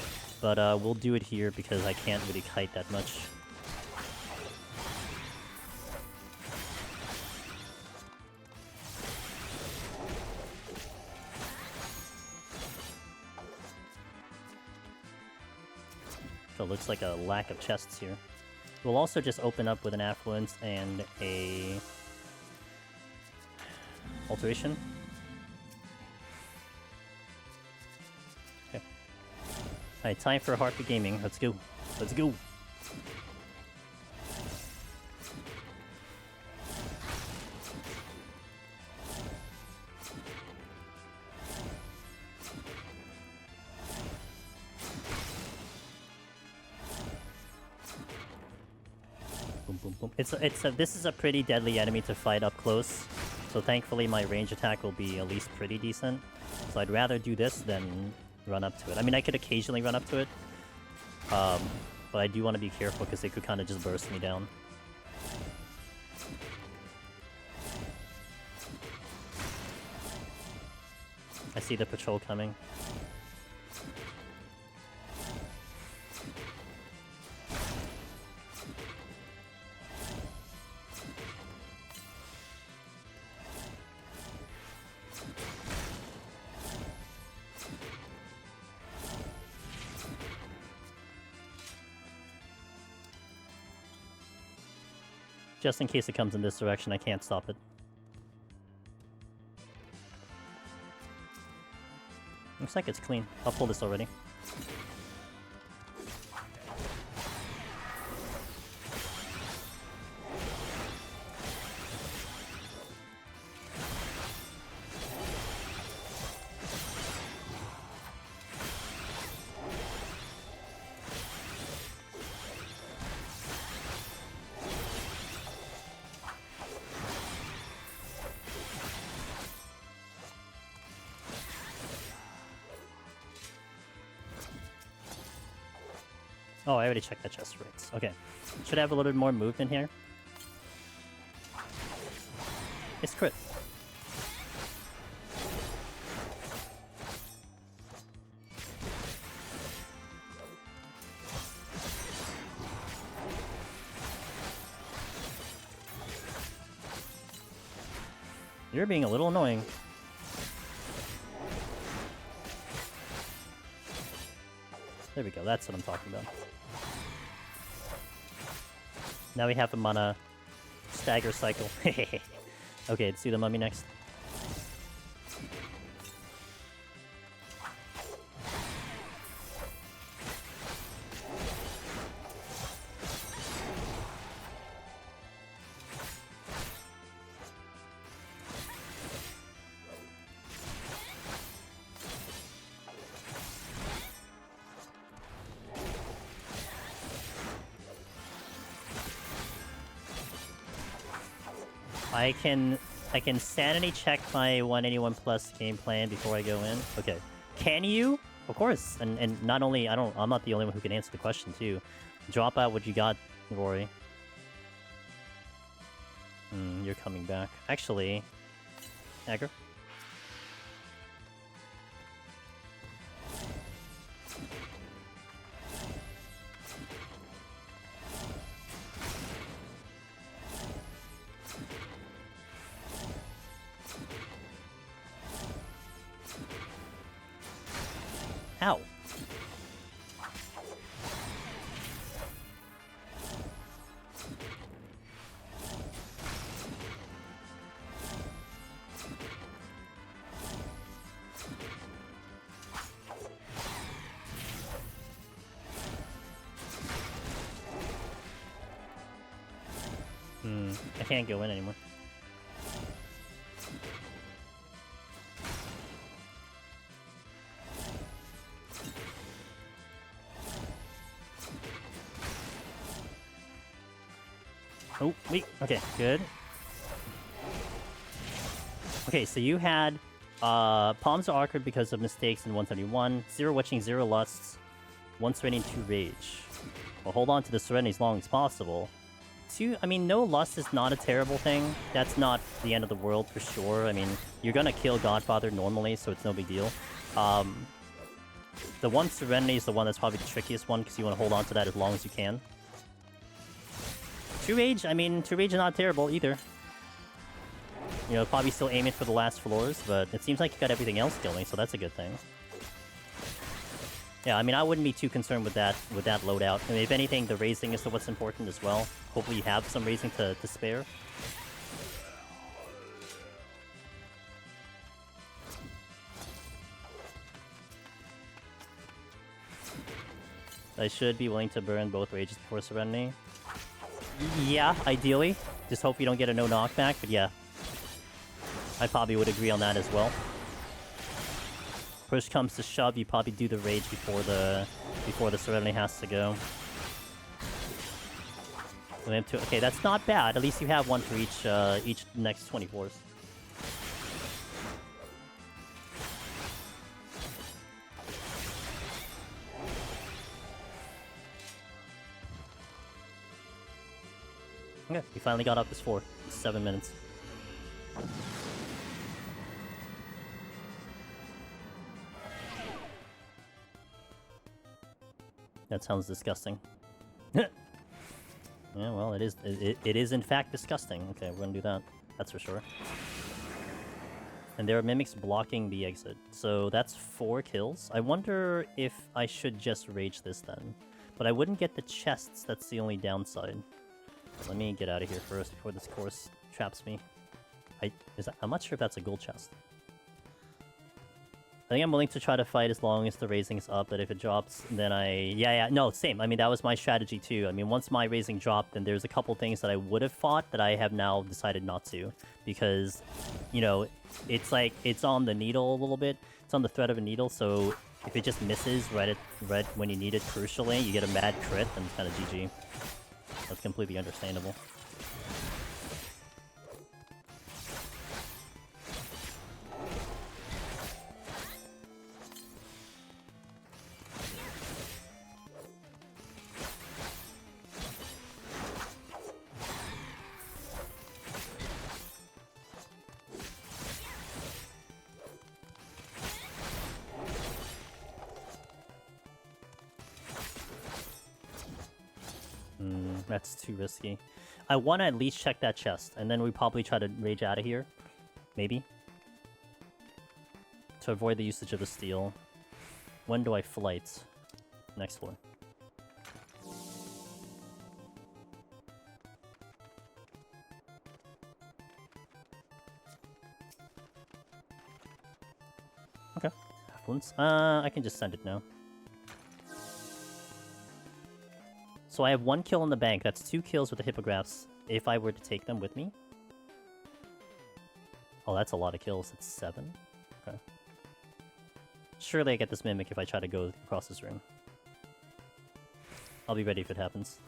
but we'll do it here because I can't really kite that much. So it looks like a lack of chests here. We'll also just open up with an Affluence and a Alteration. Okay. Alright, time for Harpy Gaming. Let's go. Let's go. boom, boom. This is a pretty deadly enemy to fight up close. So thankfully my range attack will be at least pretty decent. So I'd rather do this than run up to it. I mean, I could occasionally run up to it. But I do want to be careful because it could kind of just burst me down. I see the patrol coming. Just in case it comes in this direction, I can't stop it. Looks like it's clean. I'll pull this already. Oh, I already checked that chest rates. Okay. Should have a little bit more movement here. It's crit. You're being a little annoying. There we go, that's what I'm talking about. Now we have him on a stagger cycle. Okay, let's do the mummy next. I can sanity check my 181 plus game plan before I go in. Okay. Can you? Of course. And not only I'm not the only one who can answer the question too. Drop out what you got, Rory. You're coming back. Actually, Aggro. Ow. I can't go in anymore. Oh, wait. Okay, good. Okay, so you had palms are awkward because of mistakes in 171, 0 witching, 0 lusts, 1 serenity, 2 rage. Well, hold on to the serenity as long as possible. 2, I mean, no lust is not a terrible thing. That's not the end of the world for sure. I mean, you're gonna kill Godfather normally, so it's no big deal. The 1 serenity is the one that's probably the trickiest one because you want to hold on to that as long as you can. 2 rage, I mean, 2 rage is not terrible either. You know, probably still aiming for the last floors, but it seems like you got everything else going, so that's a good thing. Yeah, I mean, I wouldn't be too concerned with that loadout. I mean, if anything, the raising is what's important as well. Hopefully you have some raising to spare. I should be willing to burn both rages before Serenity. Yeah, ideally. Just hope you don't get a no knockback, but yeah. I probably would agree on that as well. Push comes to shove, you probably do the rage before the Serenity has to go. We have two. Okay, that's not bad. At least you have one for each next 24s. Okay, we finally got up this 4. 7 minutes. That sounds disgusting. Yeah, well, it is. It is in fact disgusting. Okay, we're gonna do that. That's for sure. And there are mimics blocking the exit, so that's 4 kills. I wonder if I should just rage this then, but I wouldn't get the chests. That's the only downside. Let me get out of here first before this course traps me. I'm not sure if that's a gold chest. I think I'm willing to try to fight as long as the raising's up, but if it drops, then no, same. I mean, that was my strategy too. I mean, once my raising dropped, then there's a couple things that I would have fought that I have now decided not to. Because, you know, it's like, it's on the needle a little bit. It's on the thread of a needle, so if it just misses right when you need it crucially, you get a mad crit, and it's kind of GG. That's completely understandable. That's too risky. I want to at least check that chest, and then we probably try to rage out of here. Maybe. To avoid the usage of the steel. When do I flight? Next floor. Okay. Affluence. I can just send it now. So I have 1 kill in the bank. That's 2 kills with the hippogriffs if I were to take them with me. Oh, that's a lot of kills. It's 7. Okay. Surely I get this mimic if I try to go across this room. I'll be ready if it happens.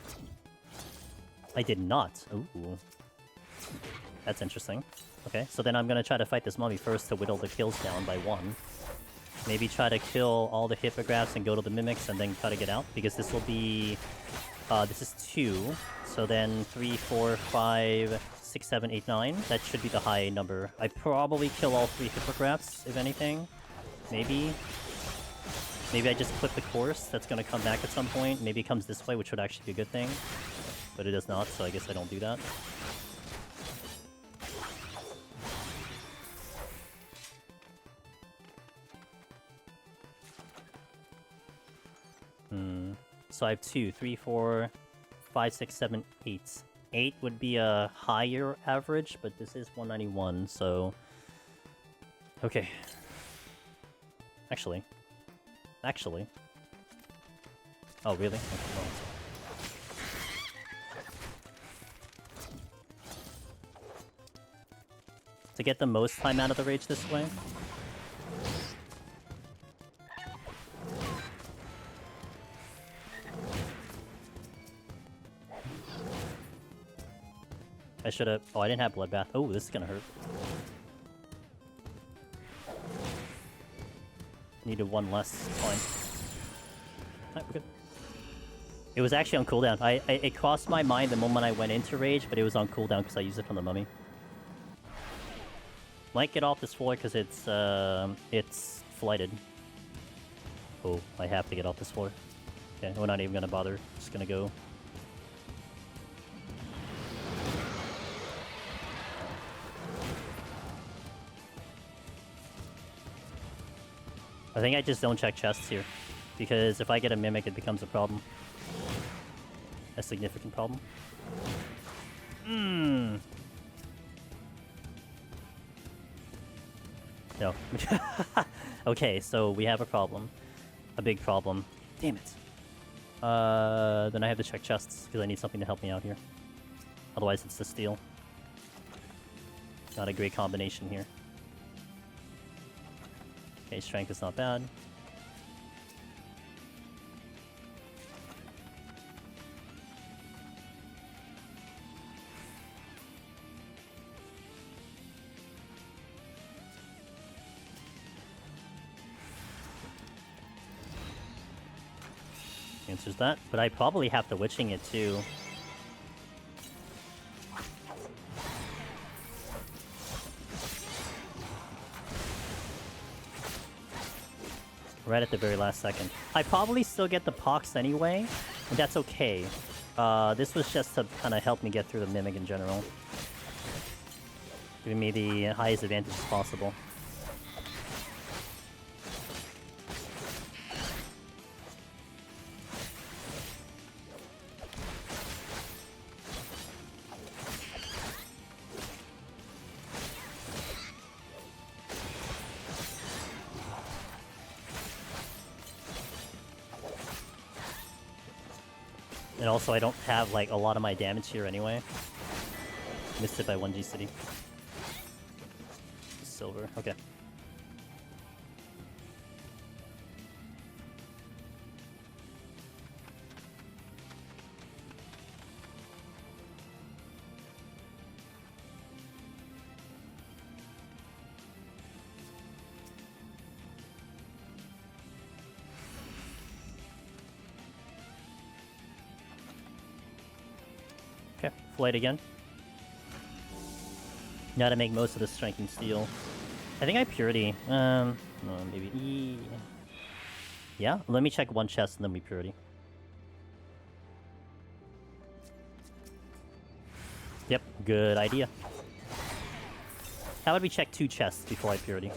I did not. Ooh. That's interesting. Okay, so then I'm gonna try to fight this mummy first to whittle the kills down by 1. Maybe try to kill all the hippogriffs and go to the mimics and then try to get out, because this will be... this is 2, so then 3, 4, 5, 6, 7, 8, 9. That should be the high number. I probably kill all 3 hippogriffs, if anything. Maybe. Maybe I just flip the course. That's gonna come back at some point. Maybe it comes this way, which would actually be a good thing. But it does not, so I guess I don't do that. So I have 2, 3, 4, 5, 6, 7, 8. 8 would be a higher average, but this is 191, so... Okay. Actually. Oh, really? Okay, well. To get the most time out of the rage this way... I should have... Oh, I didn't have Bloodbath. Oh, this is gonna hurt. Needed 1 less. Fine. Alright, we're good. It was actually on cooldown. It crossed my mind the moment I went into rage, but it was on cooldown because I used it from the mummy. Might get off this floor because it's flighted. Oh, I have to get off this floor. Okay, we're not even gonna bother. Just gonna go. I think I just don't check chests here, because if I get a mimic, it becomes a problem. A significant problem. No. Okay, so we have a problem. A big problem. Damn it. Then I have to check chests, because I need something to help me out here. Otherwise, it's the steal. Not a great combination here. Okay, strength is not bad. answers that. But I probably have the witching it too. Right at the very last second. I probably still get the pox anyway, and that's okay. This was just to kind of help me get through the Mimic in general. Giving me the highest advantage as possible. And also, I don't have, like, a lot of my damage here anyway. Missed it by 1 G City. Silver, okay. Okay, flight again. Now to make most of the strength and steel. I think I purity. No, maybe. Yeah, let me check one chest and then we purity. Yep, good idea. How about we check 2 chests before I purity?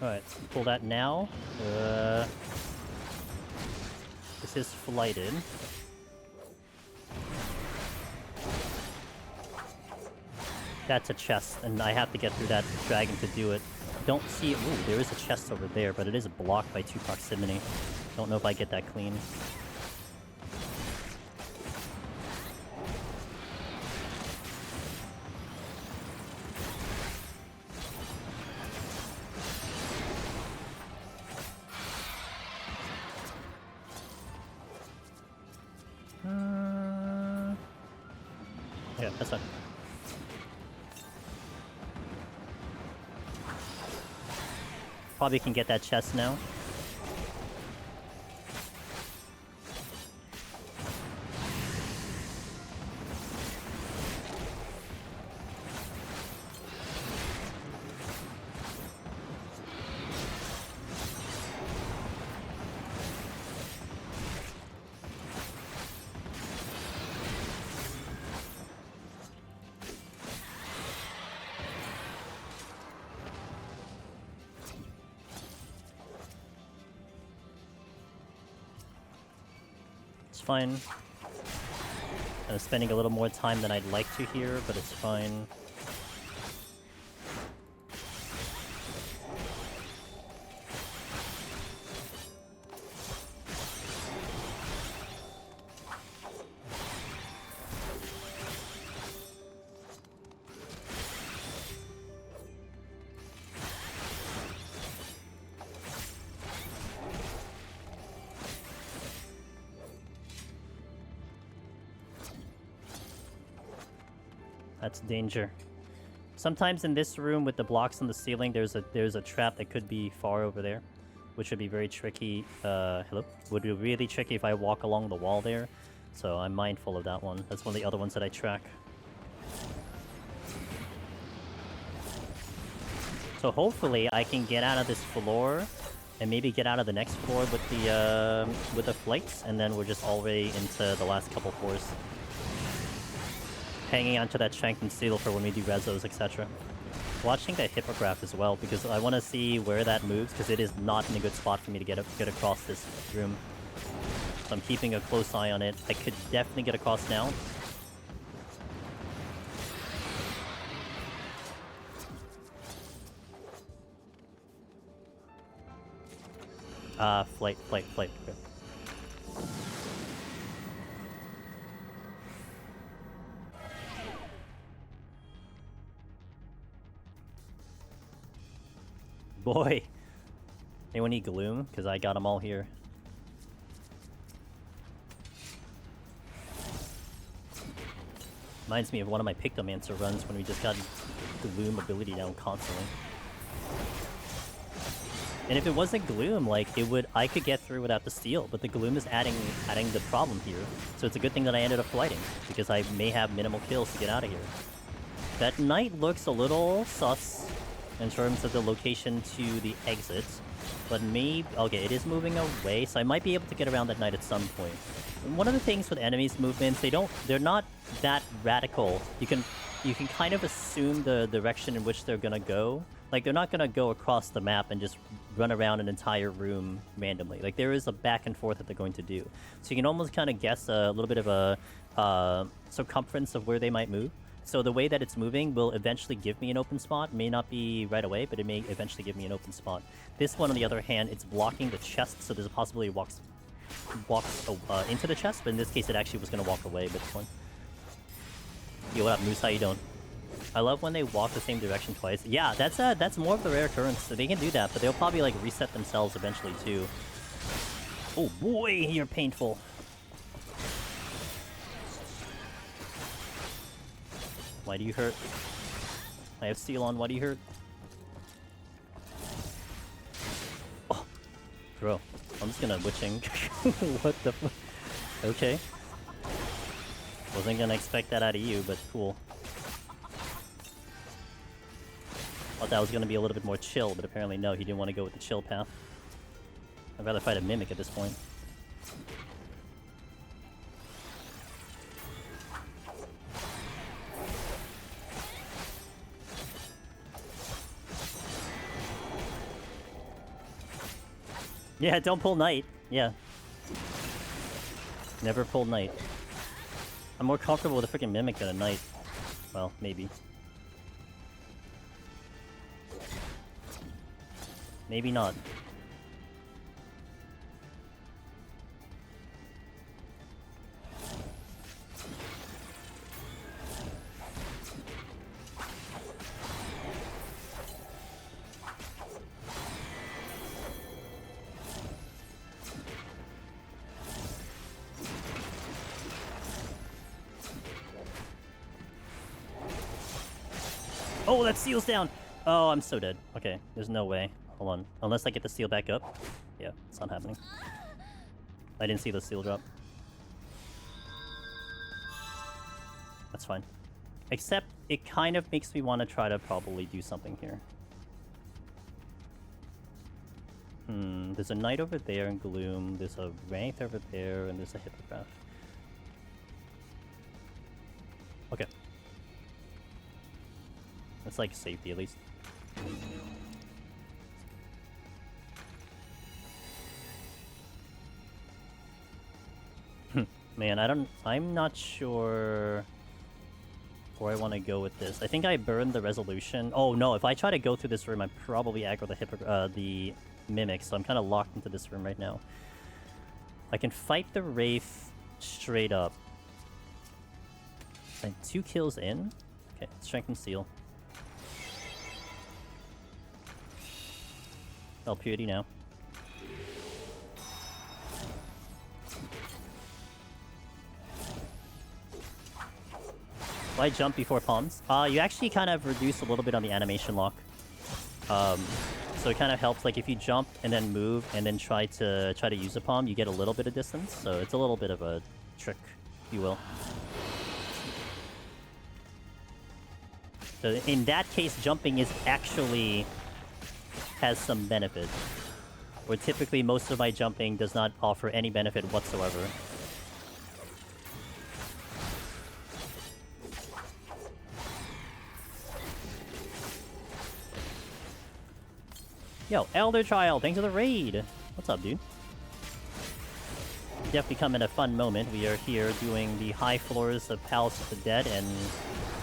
Alright, pull that now. This is flighted. That's a chest, and I have to get through that dragon to do it. Don't see it. Ooh, there is a chest over there, but it is blocked by 2 proximity. Don't know if I get that clean. Yeah, that's fine. Probably can get that chest now. Fine. I'm spending a little more time than I'd like to here, but it's fine. That's danger. Sometimes in this room with the blocks on the ceiling, there's a trap that could be far over there, which would be very tricky. Hello? Would be really tricky if I walk along the wall there. So I'm mindful of that one. That's one of the other ones that I track. So hopefully I can get out of this floor and maybe get out of the next floor with the flights, and then we're just already into the last couple floors. Hanging onto that strength and steel for when we do rezos, etc. Watching that hippograph as well, because I want to see where that moves, because it is not in a good spot for me to get across this room. So I'm keeping a close eye on it. I could definitely get across now. Flight. Okay. Boy. Anyone need Gloom? Because I got them all here. Reminds me of one of my Pictomancer runs when we just got Gloom ability down constantly. And if it wasn't Gloom, like, I could get through without the steal, but the Gloom is adding the problem here. So it's a good thing that I ended up flighting, because I may have minimal kills to get out of here. That Knight looks a little sus in terms of the location to the exit, but maybe... Okay, it is moving away, so I might be able to get around that Knight at some point. And one of the things with enemies' movements, they're not that radical. You can kind of assume the direction in which they're gonna go. Like, they're not gonna go across the map and just run around an entire room randomly. Like, there is a back and forth that they're going to do. So you can almost kind of guess a little bit of a circumference of where they might move. So the way that it's moving will eventually give me an open spot. May not be right away, but it may eventually give me an open spot. This one, on the other hand, it's blocking the chest, so there's a possibility it walks into the chest, but in this case it actually was going to walk away with this one. Yo, what up, Moose? How you doing? I love when they walk the same direction twice. Yeah, that's more of the rare occurrence, so they can do that, but they'll probably like reset themselves eventually too. Oh boy, you're painful. Why do you hurt? I have steel on, why do you hurt? Oh, bro, I'm just gonna witching. What the fuck? Okay. Wasn't gonna expect that out of you, but cool. Thought that was gonna be a little bit more chill, but apparently no, he didn't want to go with the chill path. I'd rather fight a Mimic at this point. Yeah, don't pull Knight. Yeah. Never pull Knight. I'm more comfortable with a freaking Mimic than a Knight. Well, maybe. Maybe not. Oh, that seal's down! Oh, I'm so dead. Okay, there's no way. Hold on. Unless I get the seal back up. Yeah, it's not happening. I didn't see the seal drop. That's fine. Except, it kind of makes me want to try to probably do something here. There's a Knight over there in Gloom, there's a Wraith over there, and there's a Hippogriff. Okay. That's like safety at least. Man, I'm not sure where I want to go with this. I think I burned the resolution. Oh no, if I try to go through this room, I probably aggro the Mimic, so I'm kind of locked into this room right now. I can fight the Wraith straight up. And 2 kills in? Okay, Strength and Seal. Purity now. Why jump before palms? You actually kind of reduce a little bit on the animation lock. So it kind of helps, like if you jump and then move and then try to use a palm, you get a little bit of distance. So it's a little bit of a trick, if you will. So in that case, jumping is actually has some benefit. Where typically most of my jumping does not offer any benefit whatsoever. Yo, Elder Trial, thanks for the raid! What's up, dude? Definitely coming a fun moment. We are here doing the high floors of Palace of the Dead and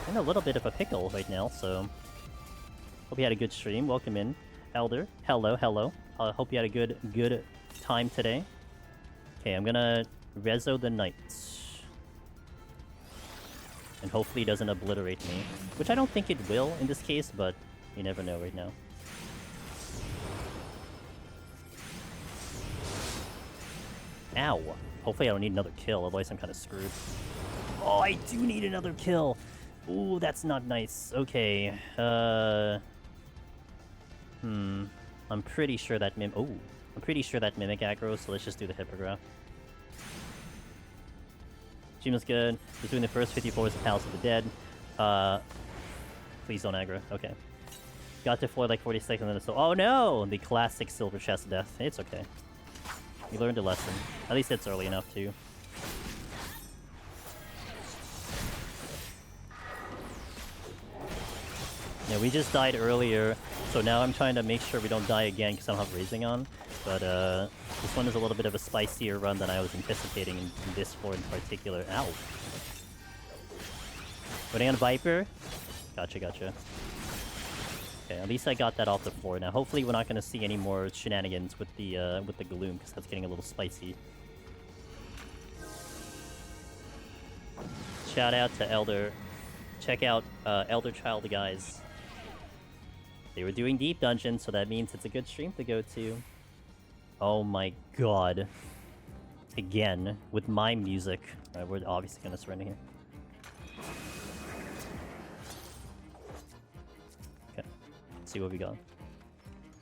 in a little bit of a pickle right now, so hope you had a good stream. Welcome in. Elder, hello. Hope you had a good time today. Okay, I'm gonna Rezo the Knight. And hopefully it doesn't obliterate me. Which I don't think it will in this case, but you never know right now. Ow. Hopefully I don't need another kill, otherwise I'm kind of screwed. Oh, I do need another kill! Ooh, that's not nice. Okay, I'm pretty sure that I'm pretty sure that Mimic aggro, so let's just do the Hippogriff. Jima's good. He's doing the first 50 floors of Palace of the Dead. Please don't aggro. Okay. Got to floor like 46 and then it's... Oh no! The classic Silver Chest death. It's okay. We learned a lesson. At least it's early enough too. Yeah, we just died earlier, so now I'm trying to make sure we don't die again because I don't have Raising on. But this one is a little bit of a spicier run than I was anticipating in this floor in particular. Ow. Putting on Viper? Gotcha, gotcha. Okay, at least I got that off the floor. Now hopefully we're not going to see any more shenanigans with the Gloom, because that's getting a little spicy. Shout out to Elder. Check out Elder Child guys. They were doing Deep Dungeon, so that means it's a good stream to go to. Oh my god. Again, with my music. Alright, we're obviously gonna surrender here. Okay, let's see what we got.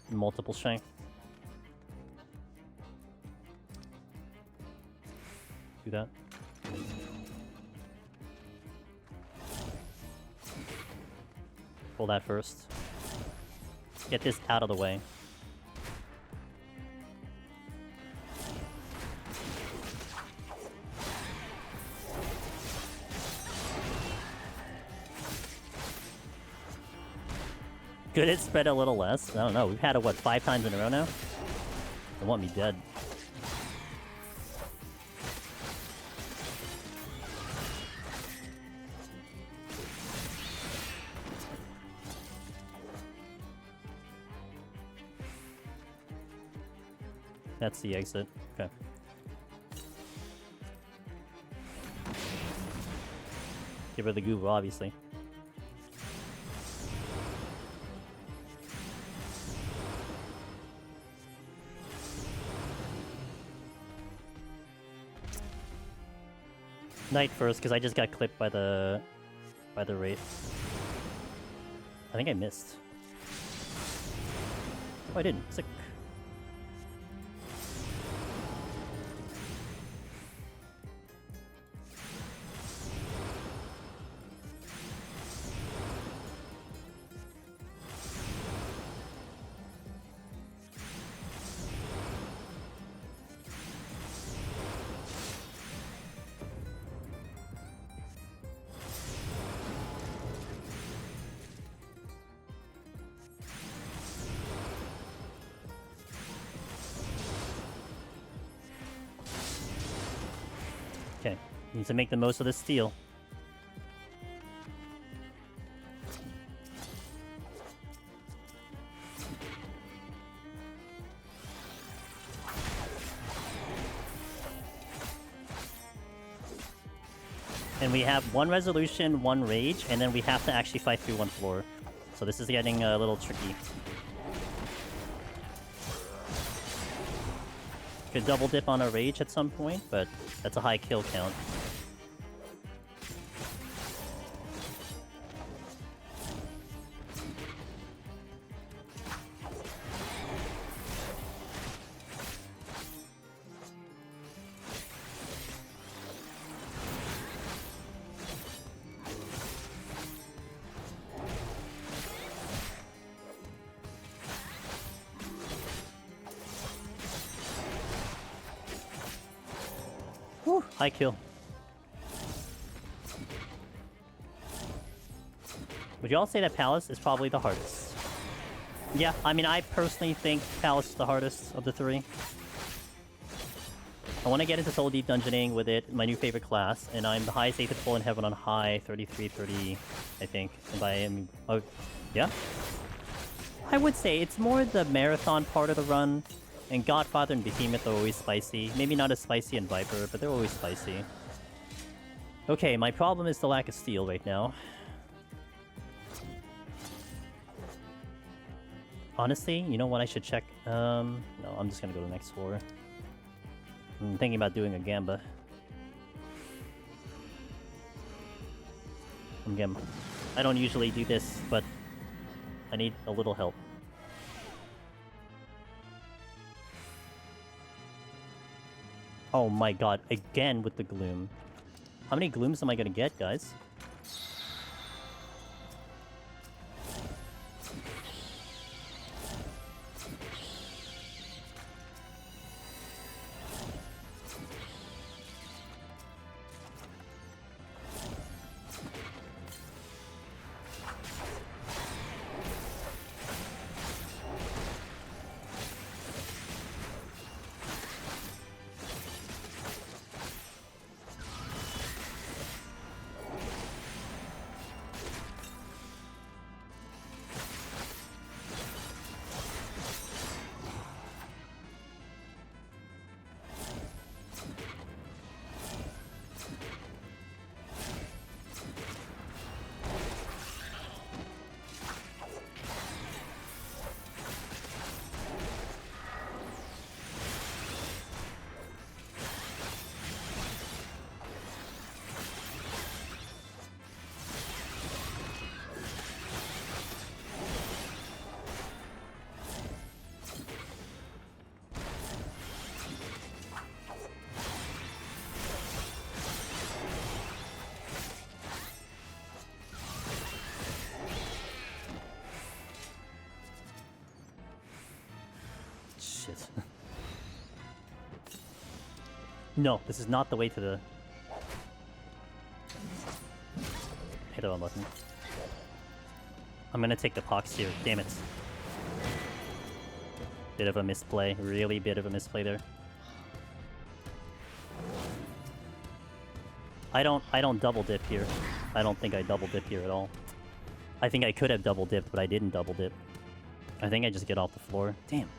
Multiple shank. Do that. Pull that first. Get this out of the way. Could it spread a little less? I don't know. We've had it, what, 5 times in a row now? They want me dead. That's the exit. Okay. Give her the Google, obviously. Knight first, because I just got clipped by the Wraith. I think I missed. Oh, I didn't. Sick. Okay, need to make the most of this steal. And we have 1 resolution, 1 rage, and then we have to actually fight through 1 floor. So this is getting a little tricky. Could double dip on a rage at some point, but that's a high kill count. Whew, high kill. Would you all say that Palace is probably the hardest? Yeah, I mean, I personally think Palace is the hardest of the 3. I want to get into Soul Deep Dungeoning with it, my new favorite class, and I'm the highest Aphid Pull in Heaven on high, 33, 30, I think. And by, I mean, oh, yeah? I would say it's more the marathon part of the run, And Godfather and Behemoth are always spicy. Maybe not as spicy in Viper, but they're always spicy. Okay, my problem is the lack of steel right now. Honestly, you know what I should check? No, I'm just gonna go to the next floor. I'm thinking about doing a Gamba. Gamba. I don't usually do this, but I need a little help. Oh my god, again with the gloom. How many glooms am I gonna get, guys? Shit. No, this is not the way to the... Hit the wrong button. I'm gonna take the pox here. Damn it. Bit of a misplay. Really bit of a misplay there. I don't double dip here. I don't think I double dip here at all. I think I could have double dipped, but I didn't double dip. I think I just get off the floor. Damn.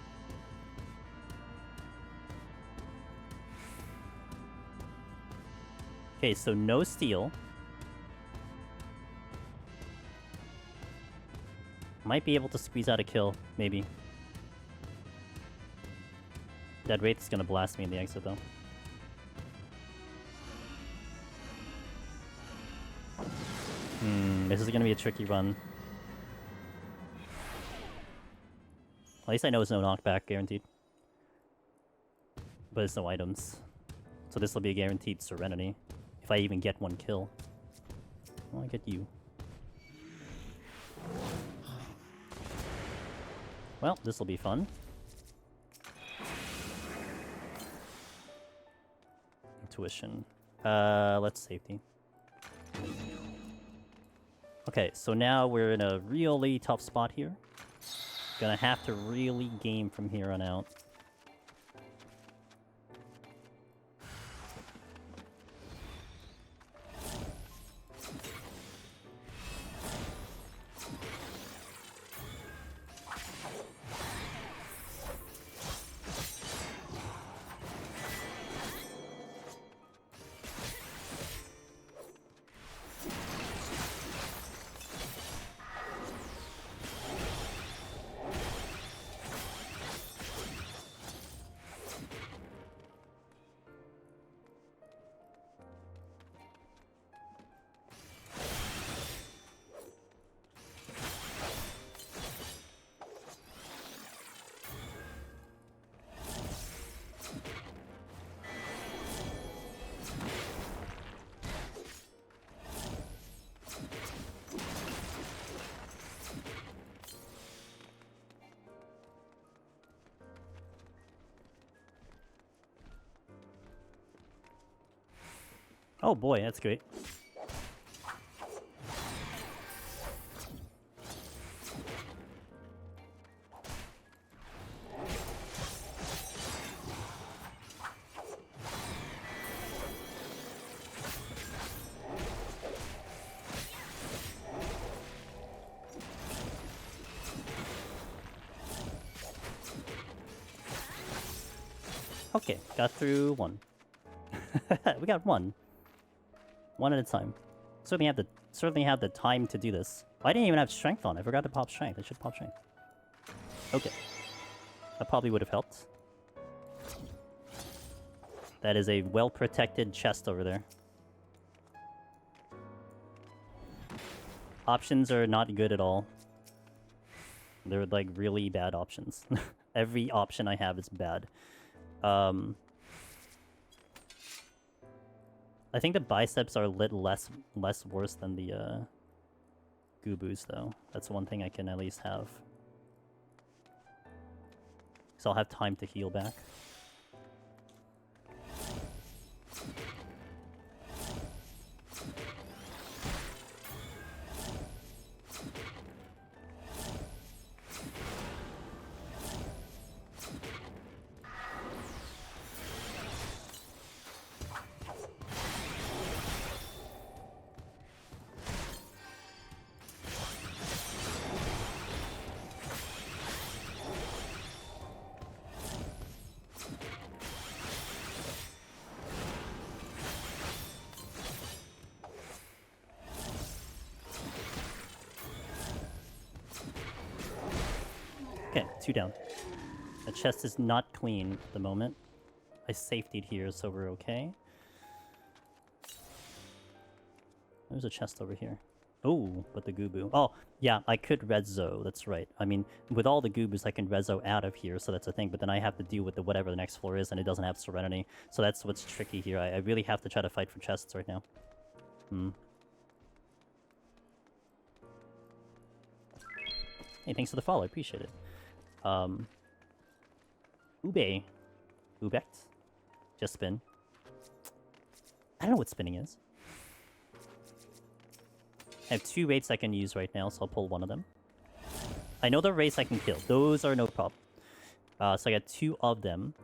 Okay, so no steel. Might be able to squeeze out a kill, maybe. That Wraith is gonna blast me in the exit, though. This is gonna be a tricky run. At least I know it's no knockback, guaranteed. But it's no items. So this will be a guaranteed Serenity. If I even get one kill. Well, I get you. Well, this will be fun. Intuition. Let's safety. Okay, so now we're in a really tough spot here. Gonna have to really game from here on out. Oh boy, that's great. Okay, got through one. We got one. One at a time. Certainly have the time to do this. I didn't even have strength on. I forgot to pop strength. I should pop strength. Okay. That probably would have helped. That is a well-protected chest over there. Options are not good at all. They're like really bad options. Every option I have is bad. I think the biceps are lit less worse than the Goobus though. That's one thing I can at least have. So I'll have time to heal back. Okay, 2 down. The chest is not clean at the moment. I safetied here, so we're okay. There's a chest over here. Oh, but the Goobu. Oh, yeah, I could Rezo, that's right. I mean, with all the Goobus, I can Rezo out of here, so that's a thing, but then I have to deal with whatever the next floor is, and it doesn't have Serenity. So that's what's tricky here. I really have to try to fight for chests right now. Hey, thanks for the follow, I appreciate it. Ube. Ubect. Just spin. I don't know what spinning is. I have 2 weights I can use right now, so I'll pull one of them. I know the race I can kill. Those are no problem. So I got 2 of them.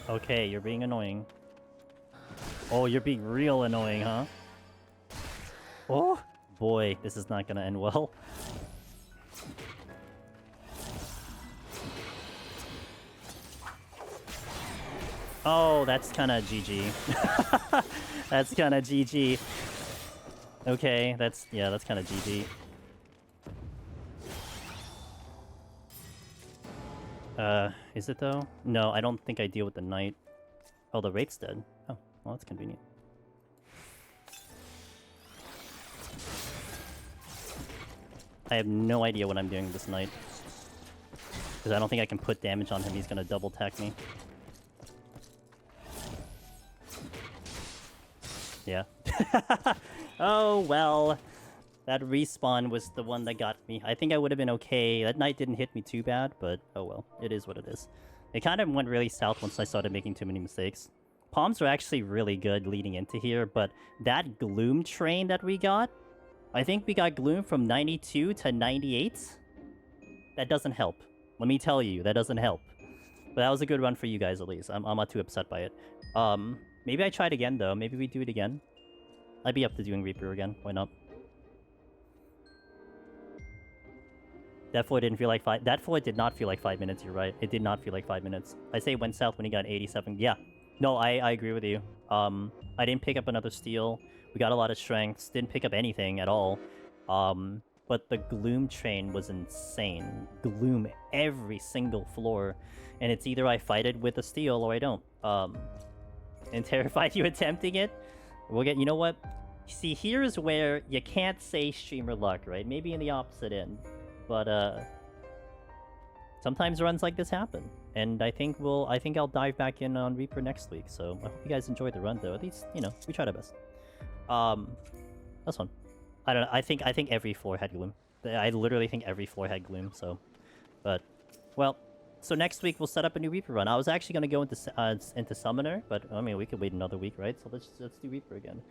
Okay, you're being annoying. Oh, you're being real annoying, huh? Oh, boy, this is not gonna end well. Oh, that's kinda GG. That's kinda GG. Okay, that's kinda GG. Is it though? No, I don't think I deal with the knight. Oh, the Wraith's dead. Oh, well, that's convenient. I have no idea what I'm doing with this knight. Because I don't think I can put damage on him. He's gonna double attack me. Yeah. Oh, well. That respawn was the one that got me. I think I would have been okay. That knight didn't hit me too bad, but oh well. It is what it is. It kind of went really south once I started making too many mistakes. Palms are actually really good leading into here, but that Gloom train that we got, I think we got Gloom from 92 to 98. That doesn't help. Let me tell you, that doesn't help. But that was a good run for you guys at least. I'm not too upset by it. Maybe I try it again though. Maybe we do it again. I'd be up to doing Reaper again. Why not? That floor didn't feel like 5... That floor did not feel like 5 minutes, you're right. It did not feel like 5 minutes. I say it went south when he got 87. Yeah. No, I agree with you. I didn't pick up another steal. We got a lot of strengths. Didn't pick up anything at all. But the Gloom train was insane. Gloom every single floor. And it's either I fight it with a steal or I don't. And terrified you attempting it? We'll get... You know what? See, here's where you can't say streamer luck, right? Maybe in the opposite end. But sometimes runs like this happen, and I think I'll dive back in on Reaper next week. So I hope you guys enjoyed the run, though. At least we tried our best. That's fun. I don't know. I think every floor had Gloom. I literally think every floor had Gloom. So, but well, So next week we'll set up a new Reaper run. I was actually gonna go into Summoner, but I mean we could wait another week, right? So let's do Reaper again.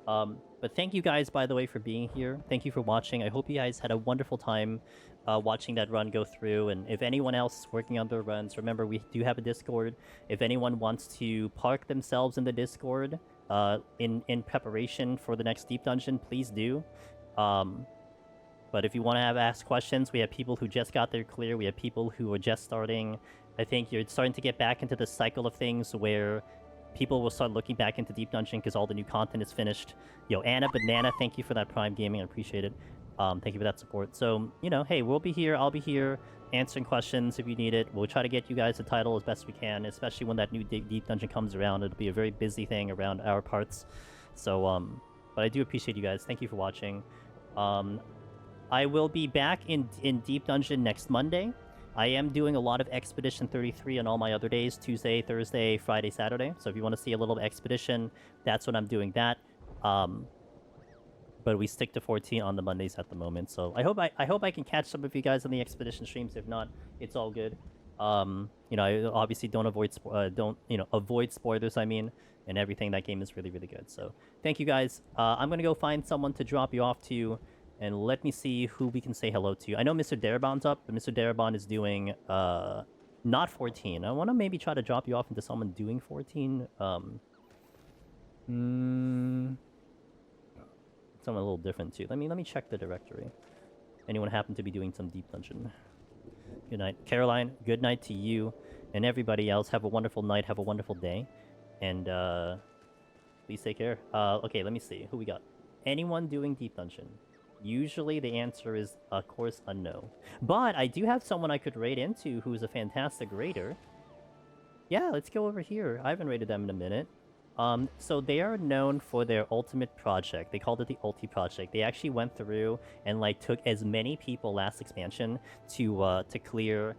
But thank you guys, by the way, for being here. Thank you for watching. I hope you guys had a wonderful time watching that run go through. And if anyone else is working on their runs, remember we do have a Discord. If anyone wants to park themselves in the Discord in preparation for the next Deep Dungeon, please do. But if you want to ask questions, we have people who just got their clear. We have people who are just starting. I think you're starting to get back into the cycle of things where people will start looking back into Deep Dungeon because all the new content is finished. Yo, Anna Banana, thank you for that Prime Gaming. I appreciate it. Thank you for that support. So, you know, hey, we'll be here. I'll be here answering questions if you need it. We'll try to get you guys a title as best we can, especially when that new Deep Dungeon comes around. It'll be a very busy thing around our parts. So, but I do appreciate you guys. Thank you for watching. I will be back in Deep Dungeon next Monday. I am doing a lot of Expedition 33 on all my other days, Tuesday, Thursday, Friday, Saturday. So if you want to see a little Expedition, that's when I'm doing that. But we stick to 14 on the Mondays at the moment. So I hope I can catch some of you guys on the Expedition streams. If not, it's all good. You know, I obviously don't avoid spoilers. I mean, and everything. That game is really, really good. So thank you guys. I'm gonna go find someone to drop you off to. And let me see who we can say hello to. I know Mr. Darabon's up, but Mr. Darabon is doing not 14. I want to maybe try to drop you off into someone doing 14. Someone a little different too. Let me check the directory. Anyone happen to be doing some Deep Dungeon? Good night, Caroline. Good night to you and everybody else. Have a wonderful night. Have a wonderful day, and please take care. Okay, let me see who we got. Anyone doing Deep Dungeon? Usually the answer is, of course, a no. But I do have someone I could raid into who's a fantastic raider. Yeah, let's go over here. I haven't raided them in a minute. So they are known for their ultimate project. They called it the Ulti Project. They actually went through and like took as many people last expansion to clear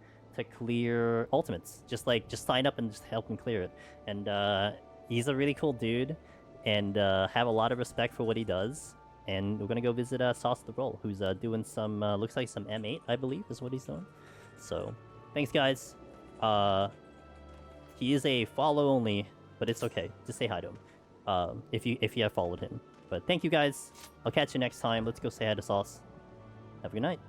ultimates. Just sign up and just help him clear it. And he's a really cool dude, and have a lot of respect for what he does. And we're gonna go visit Sauce the Roll, who's doing some, looks like some M8, I believe, is what he's doing. So, thanks guys. He is a follow only, but it's okay. Just say hi to him, if you have followed him. But thank you guys. I'll catch you next time. Let's go say hi to Sauce. Have a good night.